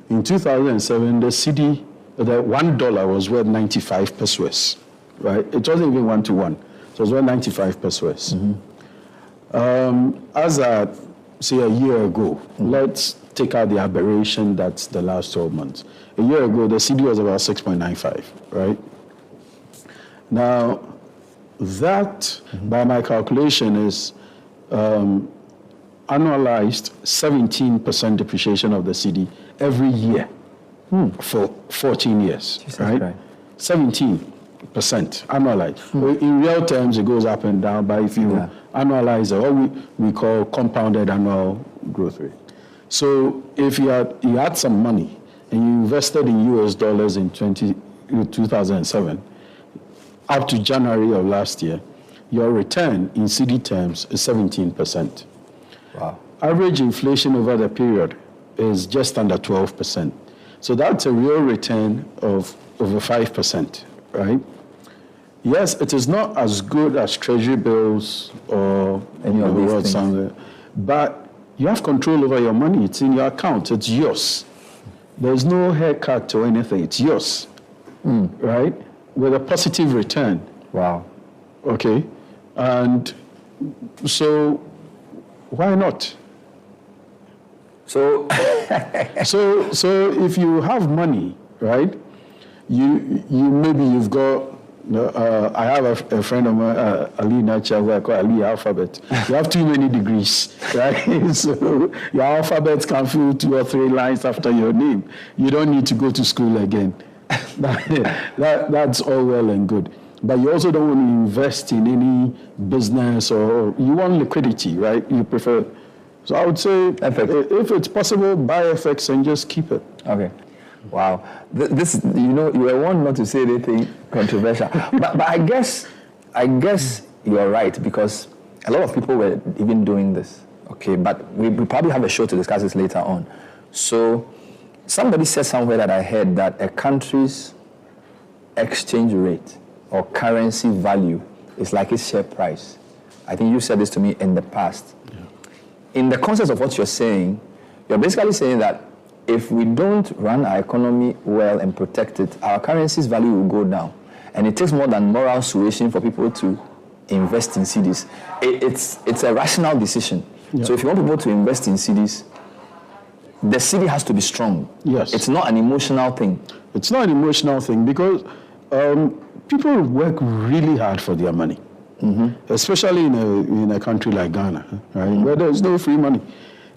Speaker 20: In 2007, the cedi, the $1 was worth 95 pesos, right? It wasn't even 1 to 1. So it was worth 95 pesos. As at, say, a year ago, let's take out the aberration that's the last 12 months. A year ago, the cedi was about 6.95, right? Now, that, by my calculation, is annualized 17% depreciation of the cedi every year for 14 years, right? 17% annualized. In real terms, it goes up and down, but if you annualize it, what we call compounded annual growth rate. So if you had some money and you invested in US dollars in 2007, up to January of last year, your return in cedi terms is 17%.
Speaker 1: Wow.
Speaker 20: Average inflation over the period is just under 12%. So that's a real return of over 5%, right? Yes, it is not as good as treasury bills or any of the world somewhere, but you have control over your money. It's in your account. It's yours. There's no haircut or anything. It's yours, right? With a positive return.
Speaker 1: Wow.
Speaker 20: Okay. And so, why not?
Speaker 1: So,
Speaker 20: so if you have money, right? You've got. I have a friend of mine, Ali Nacha, who I call Ali Alphabet. You have too many degrees, right? So your alphabet can fill 2 or 3 lines after your name. You don't need to go to school again. That's all well and good. But you also don't want to invest in any business, or you want liquidity, right? You prefer. So I would say, if it's possible, buy FX and just keep it.
Speaker 1: Okay. Wow. This, you were one not to say anything controversial. but I guess you're right, because a lot of people were even doing this. Okay, but we probably have a show to discuss this later on. So somebody said somewhere that I heard that a country's exchange rate or currency value is like its share price. I think you said this to me in the past. Yeah. In the context of what you're saying, you're basically saying that if we don't run our economy well and protect it, our currency's value will go down. And it takes more than moral suasion for people to invest in cedis. It's a rational decision. Yeah. So if you want people to invest in cedis, the cedi has to be strong.
Speaker 20: Yes.
Speaker 1: It's not an emotional thing.
Speaker 20: It's not an emotional thing, because people work really hard for their money, especially in a country like Ghana, right, where there's no free money.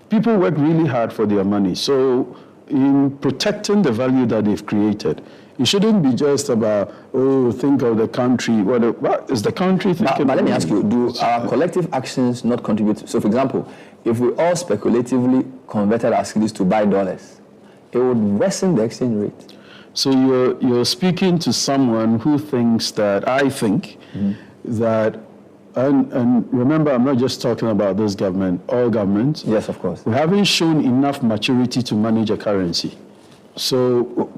Speaker 20: People work really hard for their money. So in protecting the value that they've created, it shouldn't be just about, think of the country. What is the country thinking?
Speaker 1: But let me ask you, do our collective actions not contribute? So for example, if we all speculatively converted our cedis to buy dollars, it would worsen the exchange rate.
Speaker 20: So you're speaking to someone who thinks that, I think, that, and remember, I'm not just talking about this government, all governments.
Speaker 1: Yes, of course.
Speaker 20: We haven't shown enough maturity to manage a currency. So,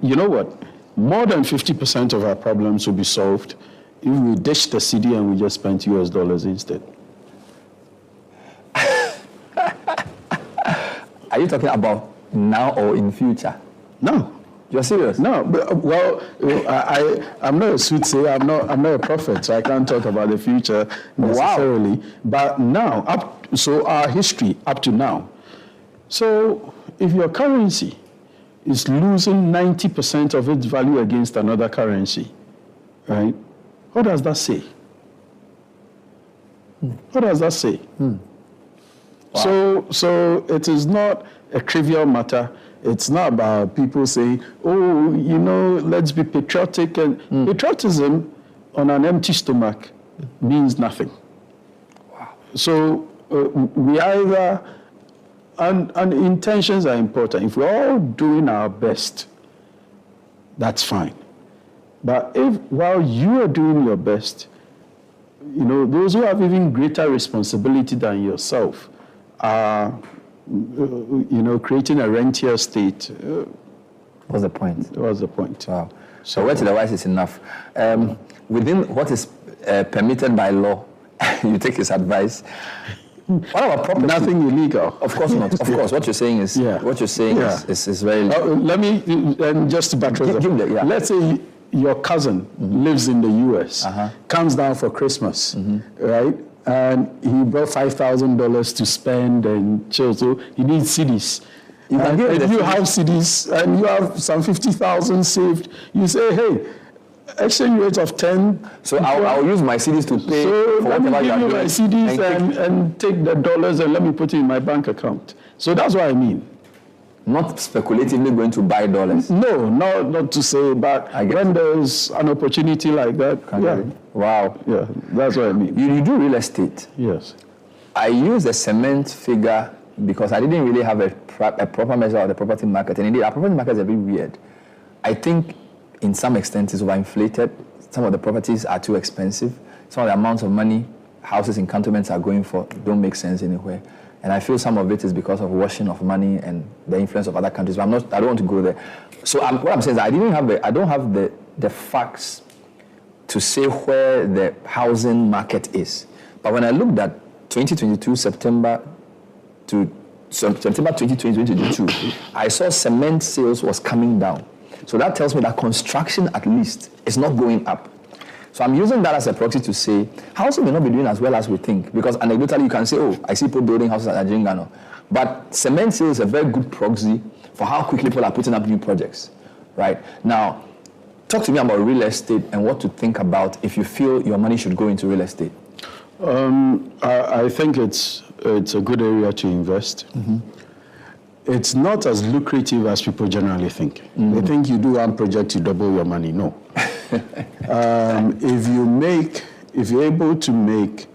Speaker 20: you know what? More than 50% of our problems will be solved if we ditch the cedi and we just spend US dollars instead.
Speaker 1: Are you talking about now or in future?
Speaker 20: No.
Speaker 1: You're serious?
Speaker 20: No, well, I'm not a soothsayer. I'm not a prophet, so I can't talk about the future necessarily. Wow. But now, so our history up to now. So if your currency is losing 90% of its value against another currency, right? What does that say? What does that say? Wow. So it is not a trivial matter. It's not about people saying, let's be patriotic. And patriotism on an empty stomach means nothing. Wow. So we either, and intentions are important. If we're all doing our best, that's fine. But if while you are doing your best, those who have even greater responsibility than yourself are creating a rentier state.
Speaker 1: What's the point?
Speaker 20: What's the point?
Speaker 1: Wow. So word to the wise is enough. Within what is permitted by law, you take his advice. What about property?
Speaker 20: Nothing illegal.
Speaker 1: Of course not. Of course, what you're saying is is very.
Speaker 20: Let me just to buttress. Let's say your cousin lives in the U.S., comes down for Christmas, right? And he brought $5,000 to spend and chill. So he needs cedis. You have cedis and you have some 50,000 saved. You say, hey, exchange rate of 10.
Speaker 1: So I'll use my cedis to pay for
Speaker 20: let
Speaker 1: whatever
Speaker 20: me give you my cedis and take the dollars and let me put it in my bank account. So that's what I mean.
Speaker 1: Not speculatively going to buy dollars.
Speaker 20: No, not to say, but when there's an opportunity like that,
Speaker 1: Wow.
Speaker 20: Yeah, that's what I mean.
Speaker 1: You do real estate.
Speaker 20: Yes.
Speaker 1: I use the cement figure because I didn't really have a proper measure of the property market. And indeed, our property market is a bit weird. I think in some extent it's overinflated. Some of the properties are too expensive. Some of the amounts of money houses in cantonments are going for don't make sense anywhere. And I feel some of it is because of washing of money and the influence of other countries. But I don't want to go there. So what I'm saying is I don't have the facts to say where the housing market is. But when I looked at 2022 September 2022, I saw cement sales was coming down. So that tells me that construction at least is not going up. So I'm using that as a proxy to say houses may not be doing as well as we think, because anecdotally you can say, oh, I see people building houses at Ghana. But cement sales is a very good proxy for how quickly people are putting up new projects, right? Now, talk to me about real estate and what to think about if you feel your money should go into real estate.
Speaker 20: I think it's a good area to invest. It's not as lucrative as people generally think. They think you do one project, you double your money. No. If you're able to make,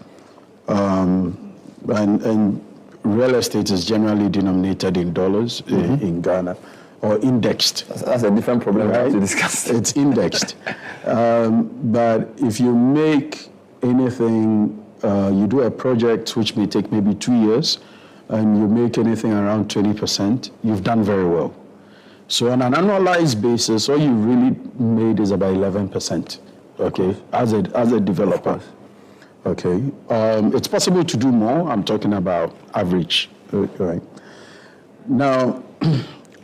Speaker 20: and real estate is generally denominated in dollars in Ghana, or indexed.
Speaker 1: That's a different problem, right? To discuss.
Speaker 20: It's indexed. But if you make anything, you do a project which may take maybe 2 years, and you make anything around 20%, you've done very well. So on an annualized basis, all you really made is about 11%, okay, as a developer. Okay, it's possible to do more. I'm talking about average, right? Now,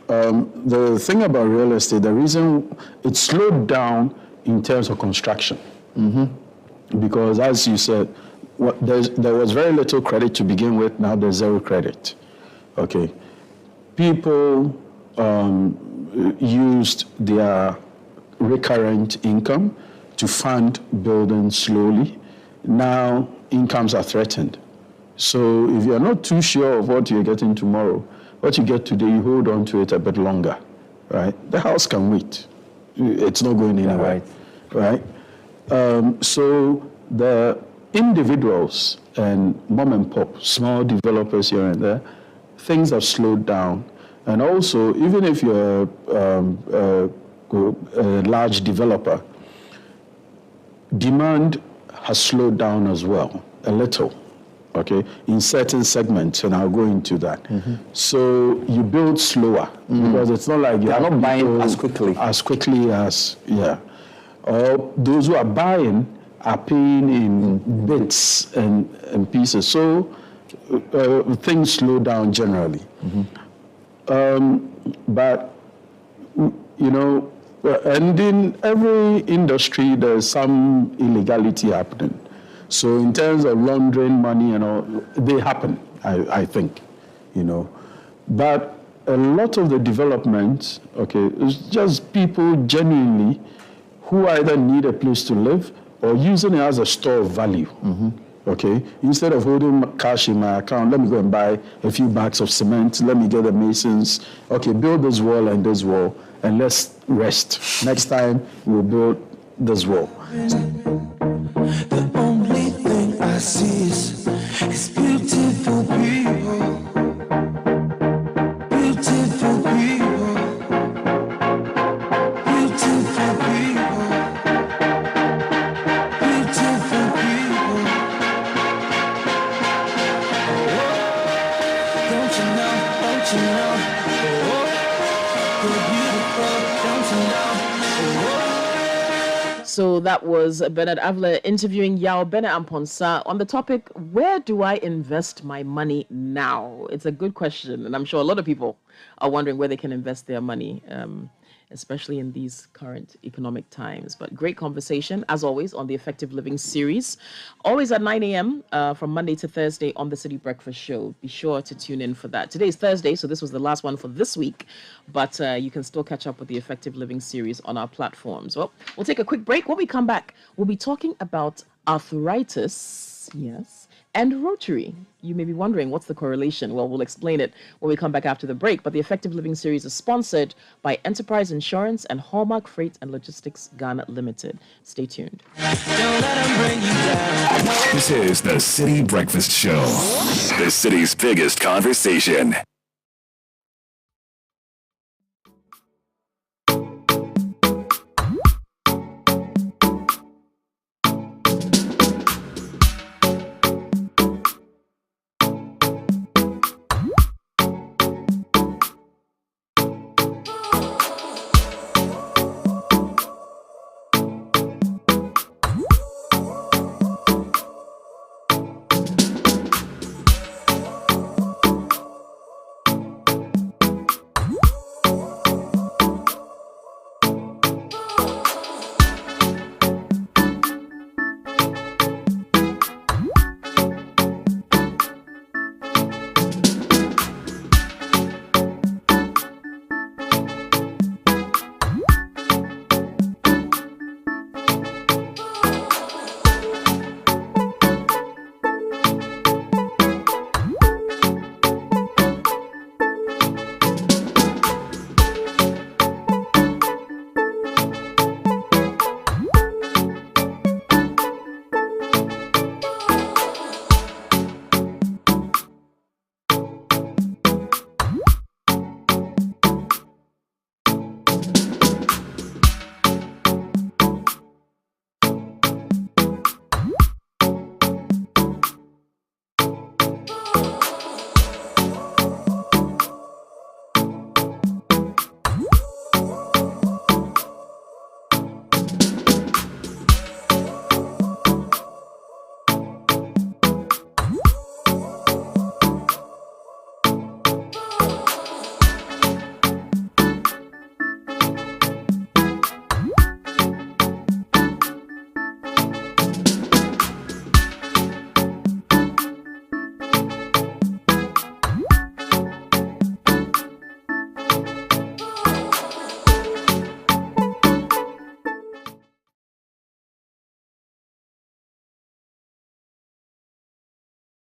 Speaker 20: the thing about real estate, the reason it slowed down in terms of construction, because as you said, there was very little credit to begin with. Now there's zero credit. Okay, people used their recurrent income to fund building slowly. Now incomes are threatened. So if you're not too sure of what you're getting tomorrow, what you get today, you hold on to it a bit longer, right? The house can wait. It's not going anywhere, right? So the individuals and mom and pop, small developers here and there, things have slowed down. And also, even if you're a large developer, demand has slowed down as well, a little, okay, in certain segments, and I'll go into that. So you build slower, because it's not like you're not buying as quickly as, or those who are buying are paying in bits and pieces. So things slow down generally. But, you know, and in every industry, there's some illegality happening. So in terms of laundering money and all, they happen, I think, you know. But a lot of the development, okay, is just people genuinely who either need a place to live or using it as a store of value. Okay, instead of holding cash in my account, let me go and buy a few bags of cement, let me get the masons, okay, build this wall and this wall, and let's rest. Next time, we'll build this wall.
Speaker 3: The only thing I see is beautiful people. Beautiful people. Beautiful people. Beautiful people. Don't you know? Don't you know? You're beautiful. Don't you know?
Speaker 8: So that was Bernard Avle interviewing Yao Bene Amponsa on the topic, where do I invest my money now? It's a good question, and I'm sure a lot of people are wondering where they can invest their money, especially in these current economic times. But great conversation, as always, on the Effective Living series. Always at 9 a.m. From Monday to Thursday on the Citi Breakfast Show. Be sure to tune in for that. Today is Thursday, so this was the last one for this week. But you can still catch up with the Effective Living series on our platforms. Well, we'll take a quick break. When we come back, we'll be talking about arthritis, yes, and Rotary. You may be wondering, what's the correlation? Well, we'll explain it when we come back after the break. But the Effective Living series is sponsored by Enterprise Insurance and Hallmark Freight and Logistics Ghana Limited. Stay tuned.
Speaker 12: This is the Citi Breakfast Show, the city's biggest conversation.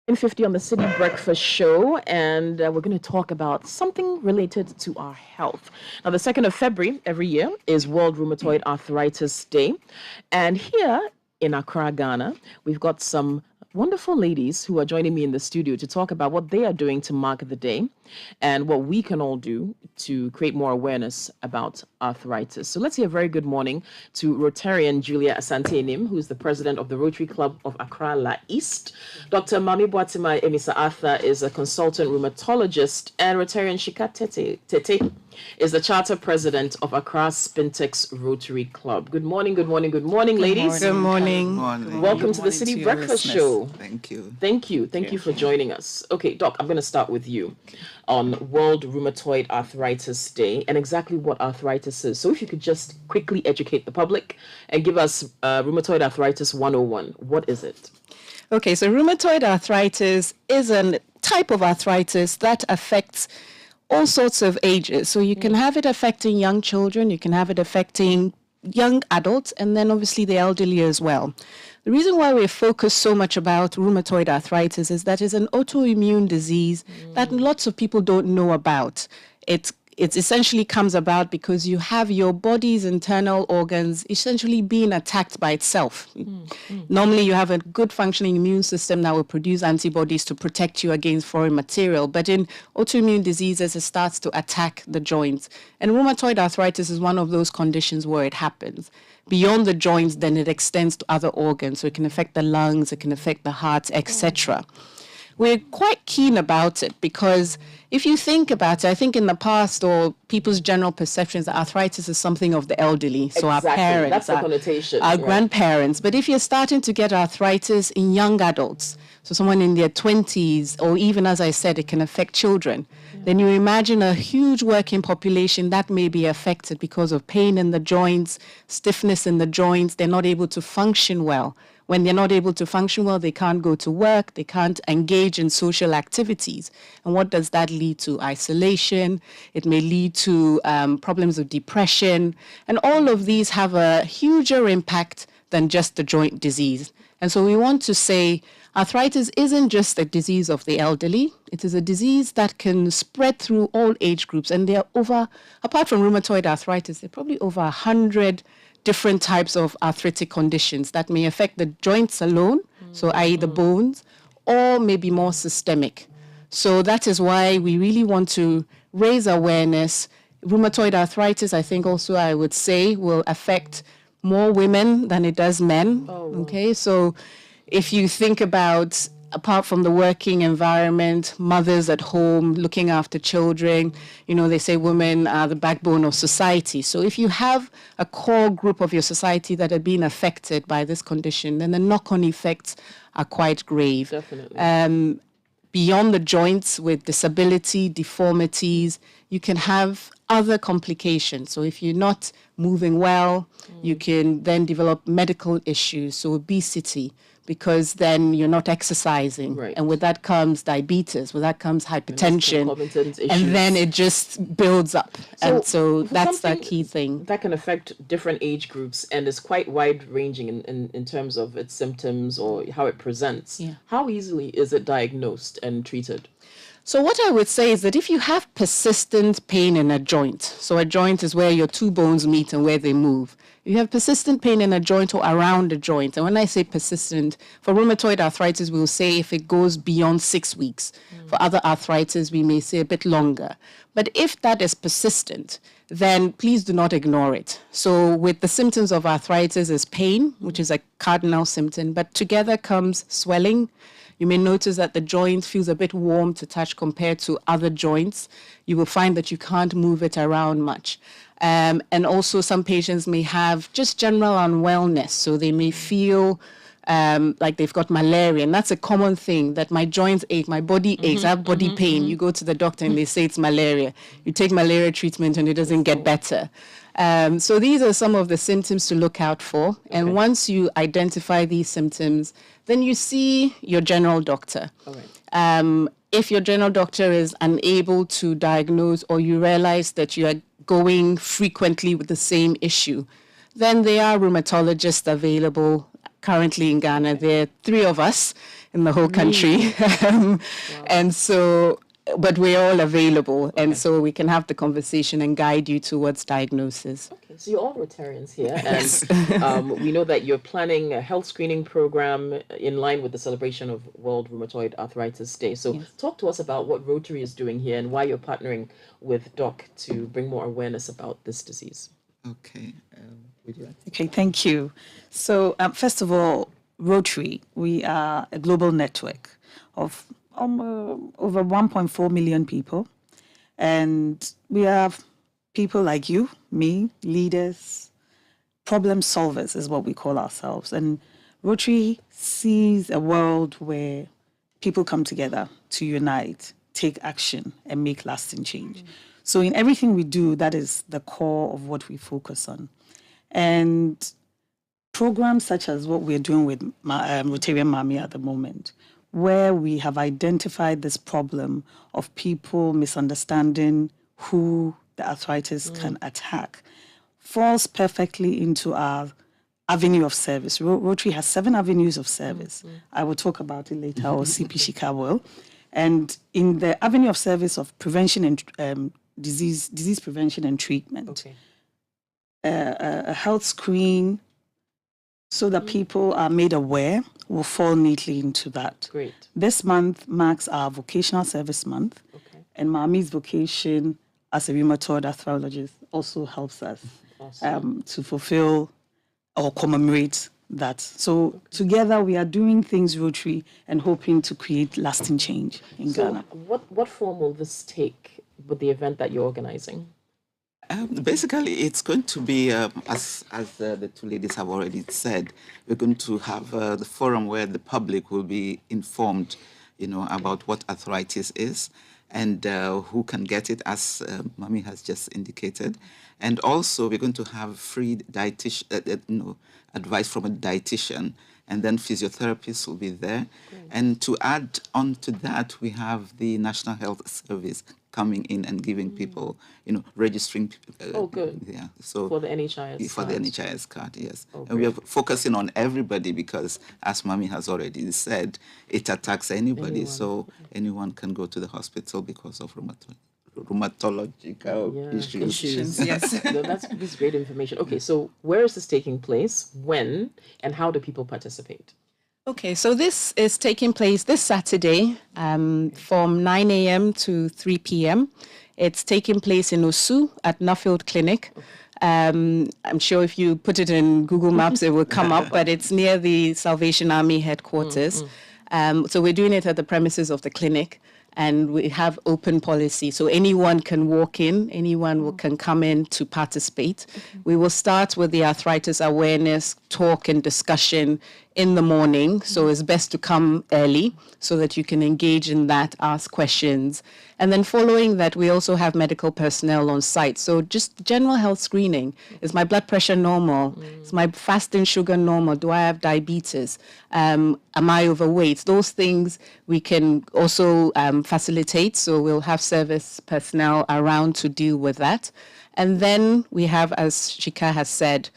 Speaker 8: 9:50 on the Citi Breakfast Show, and we're going to talk about something related to our health. Now, the 2nd of February every year is World Rheumatoid Arthritis Day, and here in Accra, Ghana, we've got some wonderful ladies who are joining me in the studio to talk about what they are doing to mark the day and what we can all do to create more awareness about arthritis. So let's say a very good morning to Rotarian Julia Asante-Enim, who's the president of the Rotary Club of Accra La East. Dr. Mami Boatima Emisa Arthur is a consultant rheumatologist, and Rotarian Shika Tete is the charter president of Accra Spintex Rotary Club. Good morning, good morning, good morning, ladies.
Speaker 5: Good morning.
Speaker 8: Welcome to the Citi Breakfast Show.
Speaker 5: Thank you.
Speaker 8: Thank you for joining us. Okay, Doc, I'm going to start with you on World Rheumatoid Arthritis Day and exactly what arthritis is. So if you could just quickly educate the public and give us Rheumatoid Arthritis 101. What is it?
Speaker 5: Okay, so rheumatoid arthritis is a type of arthritis that affects all sorts of ages. So you can have it affecting young children, you can have it affecting young adults, and then obviously the elderly as well. The reason why we focus so much about rheumatoid arthritis is that it's an autoimmune disease that lots of people don't know about. It essentially comes about because you have your body's internal organs essentially being attacked by itself. Normally, you have a good functioning immune system that will produce antibodies to protect you against foreign material. But in autoimmune diseases, it starts to attack the joints. And rheumatoid arthritis is one of those conditions where it happens. Beyond the joints, then it extends to other organs. So it can affect the lungs, it can affect the heart, etc. We're quite keen about it because if you think about it, I think in the past or people's general perceptions that arthritis is something of the elderly. So
Speaker 8: exactly.
Speaker 5: Our parents,
Speaker 8: that's the connotation.
Speaker 5: Our grandparents. But if you're starting to get arthritis in young adults, so someone in their 20s, or even as I said, it can affect children, then you imagine a huge working population that may be affected because of pain in the joints, stiffness in the joints, they're not able to function well. When they're not able to function well, they can't go to work, they can't engage in social activities. And what does that lead to? Isolation, it may lead to problems of depression, and all of these have a huger impact than just the joint disease. And so we want to say arthritis isn't just a disease of the elderly, it is a disease that can spread through all age groups. And there are apart from rheumatoid arthritis, there are probably over 100 different types of arthritic conditions that may affect the joints alone, so i.e. the bones, or maybe more systemic. So that is why we really want to raise awareness. Rheumatoid arthritis, I think also I would say, will affect more women than it does men. Okay, so if you think about, apart from the working environment, mothers at home looking after children, they say women are the backbone of society. So if you have a core group of your society that are being affected by this condition, then the knock-on effects are quite grave.
Speaker 8: Definitely.
Speaker 5: Beyond the joints with disability, deformities, you can have other complications. So if you're not moving well, you can then develop medical issues, so obesity, because then you're not exercising.
Speaker 8: Right.
Speaker 5: And with that comes diabetes, with that comes hypertension,
Speaker 8: and
Speaker 5: then it just builds up. And so that's the key thing.
Speaker 8: That can affect different age groups and is quite wide-ranging in terms of its symptoms or how it presents.
Speaker 5: Yeah.
Speaker 8: How easily is it diagnosed and treated?
Speaker 5: So what I would say is that if you have persistent pain in a joint, so a joint is where your two bones meet and where they move. You have persistent pain in a joint or around a joint. And when I say persistent, for rheumatoid arthritis, we'll say if it goes beyond 6 weeks. For other arthritis, we may say a bit longer. But if that is persistent, then please do not ignore it. So with the symptoms of arthritis is pain, which is a cardinal symptom, but together comes swelling. You may notice that the joint feels a bit warm to touch compared to other joints. You will find that you can't move it around much. And also some patients may have just general unwellness. So they may feel like they've got malaria. And that's a common thing, that my joints ache, my body aches, I have body pain. You go to the doctor and they say it's malaria. You take malaria treatment and it doesn't get better. So these are some of the symptoms to look out for. And once you identify these symptoms, then you see your general doctor. If your general doctor is unable to diagnose, or you realize that you are going frequently with the same issue, then there are rheumatologists available currently in Ghana. There are 3 of us in the whole country. And so, but we're all available. And so we can have the conversation and guide you towards diagnosis.
Speaker 8: Okay, so you're all Rotarians here. And we know that you're planning a health screening program in line with the celebration of World Rheumatoid Arthritis Day. So talk to us about what Rotary is doing here and why you're partnering with DOC to bring more awareness about this disease.
Speaker 7: Okay. Okay, thank you. So first of all, Rotary, we are a global network of over 1.4 million people. And we have people like you, me, leaders, problem solvers is what we call ourselves. And Rotary sees a world where people come together to unite, take action, and make lasting change. So in everything we do, that is the core of what we focus on. And programs such as what we're doing with Rotarian Mami at the moment, where we have identified this problem of people misunderstanding who the arthritis can attack, falls perfectly into our avenue of service. Rotary has 7 avenues of service. I will talk about it later, or CP Shika will. And in the avenue of service of prevention and disease prevention and treatment, a health screen so that people are made aware will fall neatly into that.
Speaker 8: Great.
Speaker 7: This month marks our vocational service month, and Mami's vocation as a rheumatoid arthritis also helps us to fulfill or commemorate that. So together we are doing things Rotary and hoping to create lasting change in Ghana.
Speaker 8: What form will this take with the event that you're organizing?
Speaker 7: Basically, it's going to be, as the 2 ladies have already said, we're going to have the forum where the public will be informed, about what arthritis is and who can get it, as Mami has just indicated. And also, we're going to have free advice from a dietitian, and then physiotherapists will be there. And to add on to that, we have the National Health Service coming in and giving people, registering.
Speaker 8: Good.
Speaker 7: Yeah. So
Speaker 8: for the NHIS
Speaker 7: for the NHIS card, yes. And we are focusing on everybody because, as Mami has already said, it attacks anybody. So anyone can go to the hospital because of rheumatological issues.
Speaker 8: Yes. No, that's great information. Okay, so where is this taking place, when, and how do people participate?
Speaker 5: Okay, so this is taking place this Saturday from 9 a.m. to 3 p.m. It's taking place in Osu at Nuffield Clinic. I'm sure if you put it in Google Maps, it will come up, but it's near the Salvation Army headquarters. So we're doing it at the premises of the clinic. And we have open policy, so anyone can walk in, anyone can come in to participate. We will start with the arthritis awareness talk and discussion in the morning, so it's best to come early so that you can engage in that, ask questions. And then following that, we also have medical personnel on site. So just general health screening. Is my blood pressure normal? Is my fasting sugar normal? Do I have diabetes? Am I overweight? Those things we can also facilitate. So we'll have service personnel around to deal with that. And then we have, as Shika has said,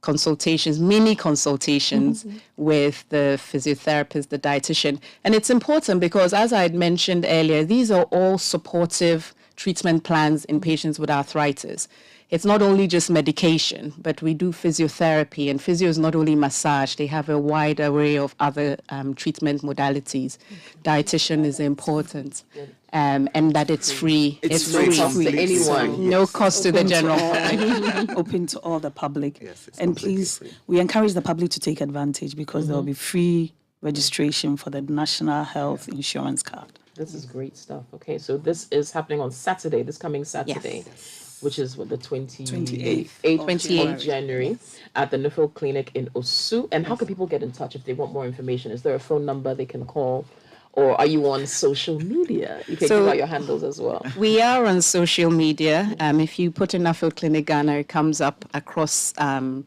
Speaker 5: consultations, mini consultations with the physiotherapist, the dietitian. And it's important because, as I had mentioned earlier, these are all supportive treatment plans in patients with arthritis. It's not only just medication, but we do physiotherapy, and physio is not only massage, they have a wide array of other treatment modalities. Dietitian is important. And that it's free.
Speaker 7: It's
Speaker 5: free.
Speaker 7: No cost to anyone.
Speaker 5: No cost to the general public.
Speaker 7: Open to all the public. Yes, and please, we encourage the public to take advantage because there will be free registration for the National Health Insurance Card.
Speaker 8: This is great stuff. Okay, so this is happening on Saturday, this coming Saturday.
Speaker 7: Yes.
Speaker 8: Which is what, the 28th of January at the Nuffield Clinic in Osu. And how can people get in touch if they want more information? Is there a phone number they can call? Or are you on social media? You can give out your handles as well.
Speaker 5: We are on social media. If you put in Nuffield Clinic Ghana, it comes up across Facebook,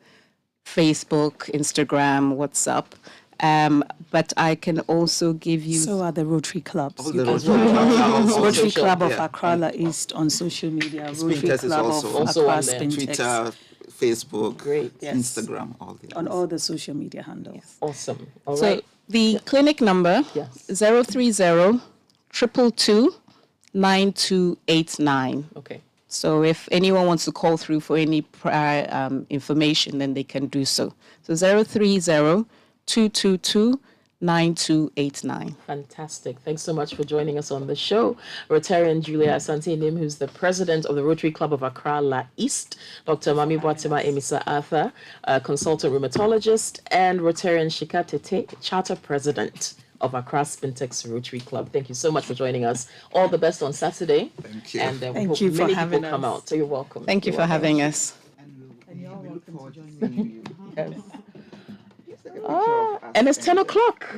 Speaker 5: Instagram, WhatsApp. But I can also give you...
Speaker 7: So are the Rotary Clubs.
Speaker 5: The Rotary
Speaker 7: Club of Accra East on social media. Rotary Club of Accra Spintex.
Speaker 10: Twitter,
Speaker 9: Facebook,
Speaker 7: Great. Yes.
Speaker 9: Instagram, all the
Speaker 7: On all the social media handles.
Speaker 8: Awesome. All
Speaker 5: So
Speaker 8: right.
Speaker 5: the clinic number,
Speaker 8: Yes.
Speaker 5: 030-222-9289.
Speaker 8: Okay.
Speaker 5: So if anyone wants to call through for any prior information, then they can do so. So 030-222-9289.
Speaker 8: Fantastic. Thanks so much for joining us on the show. Rotarian Julia Asante-Nim, who's the president of the Rotary Club of Accra La East, Dr. Mami Boatima Emisa Arthur, consultant rheumatologist, and Rotarian Shika Tete, charter president of Accra Spintex Rotary Club. Thank you so much for joining us. All the best on Saturday.
Speaker 9: Thank you.
Speaker 8: And we
Speaker 7: Thank
Speaker 8: hope
Speaker 7: you for
Speaker 8: many
Speaker 7: having
Speaker 8: people come
Speaker 7: us.
Speaker 8: out. So you're welcome.
Speaker 5: Thank you for having us.
Speaker 8: Yes. And it's 10 o'clock,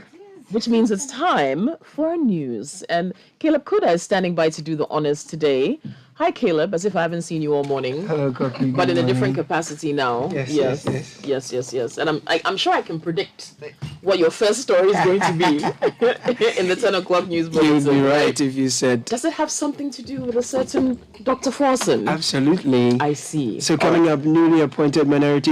Speaker 8: which means it's time for news. And Caleb Kuda is standing by to do the honors today. Hi, Caleb, as if I haven't seen you all morning.
Speaker 10: Hello, Coffee.
Speaker 8: But in a different capacity now.
Speaker 10: Yes.
Speaker 8: Yes. And I'm sure I can predict what your first story is going to be in the 10 o'clock news bulletin.
Speaker 10: You'd be right if you said.
Speaker 8: Does it have something to do with a certain Dr. Forson?
Speaker 10: Absolutely.
Speaker 8: I see.
Speaker 10: So coming up, newly appointed minority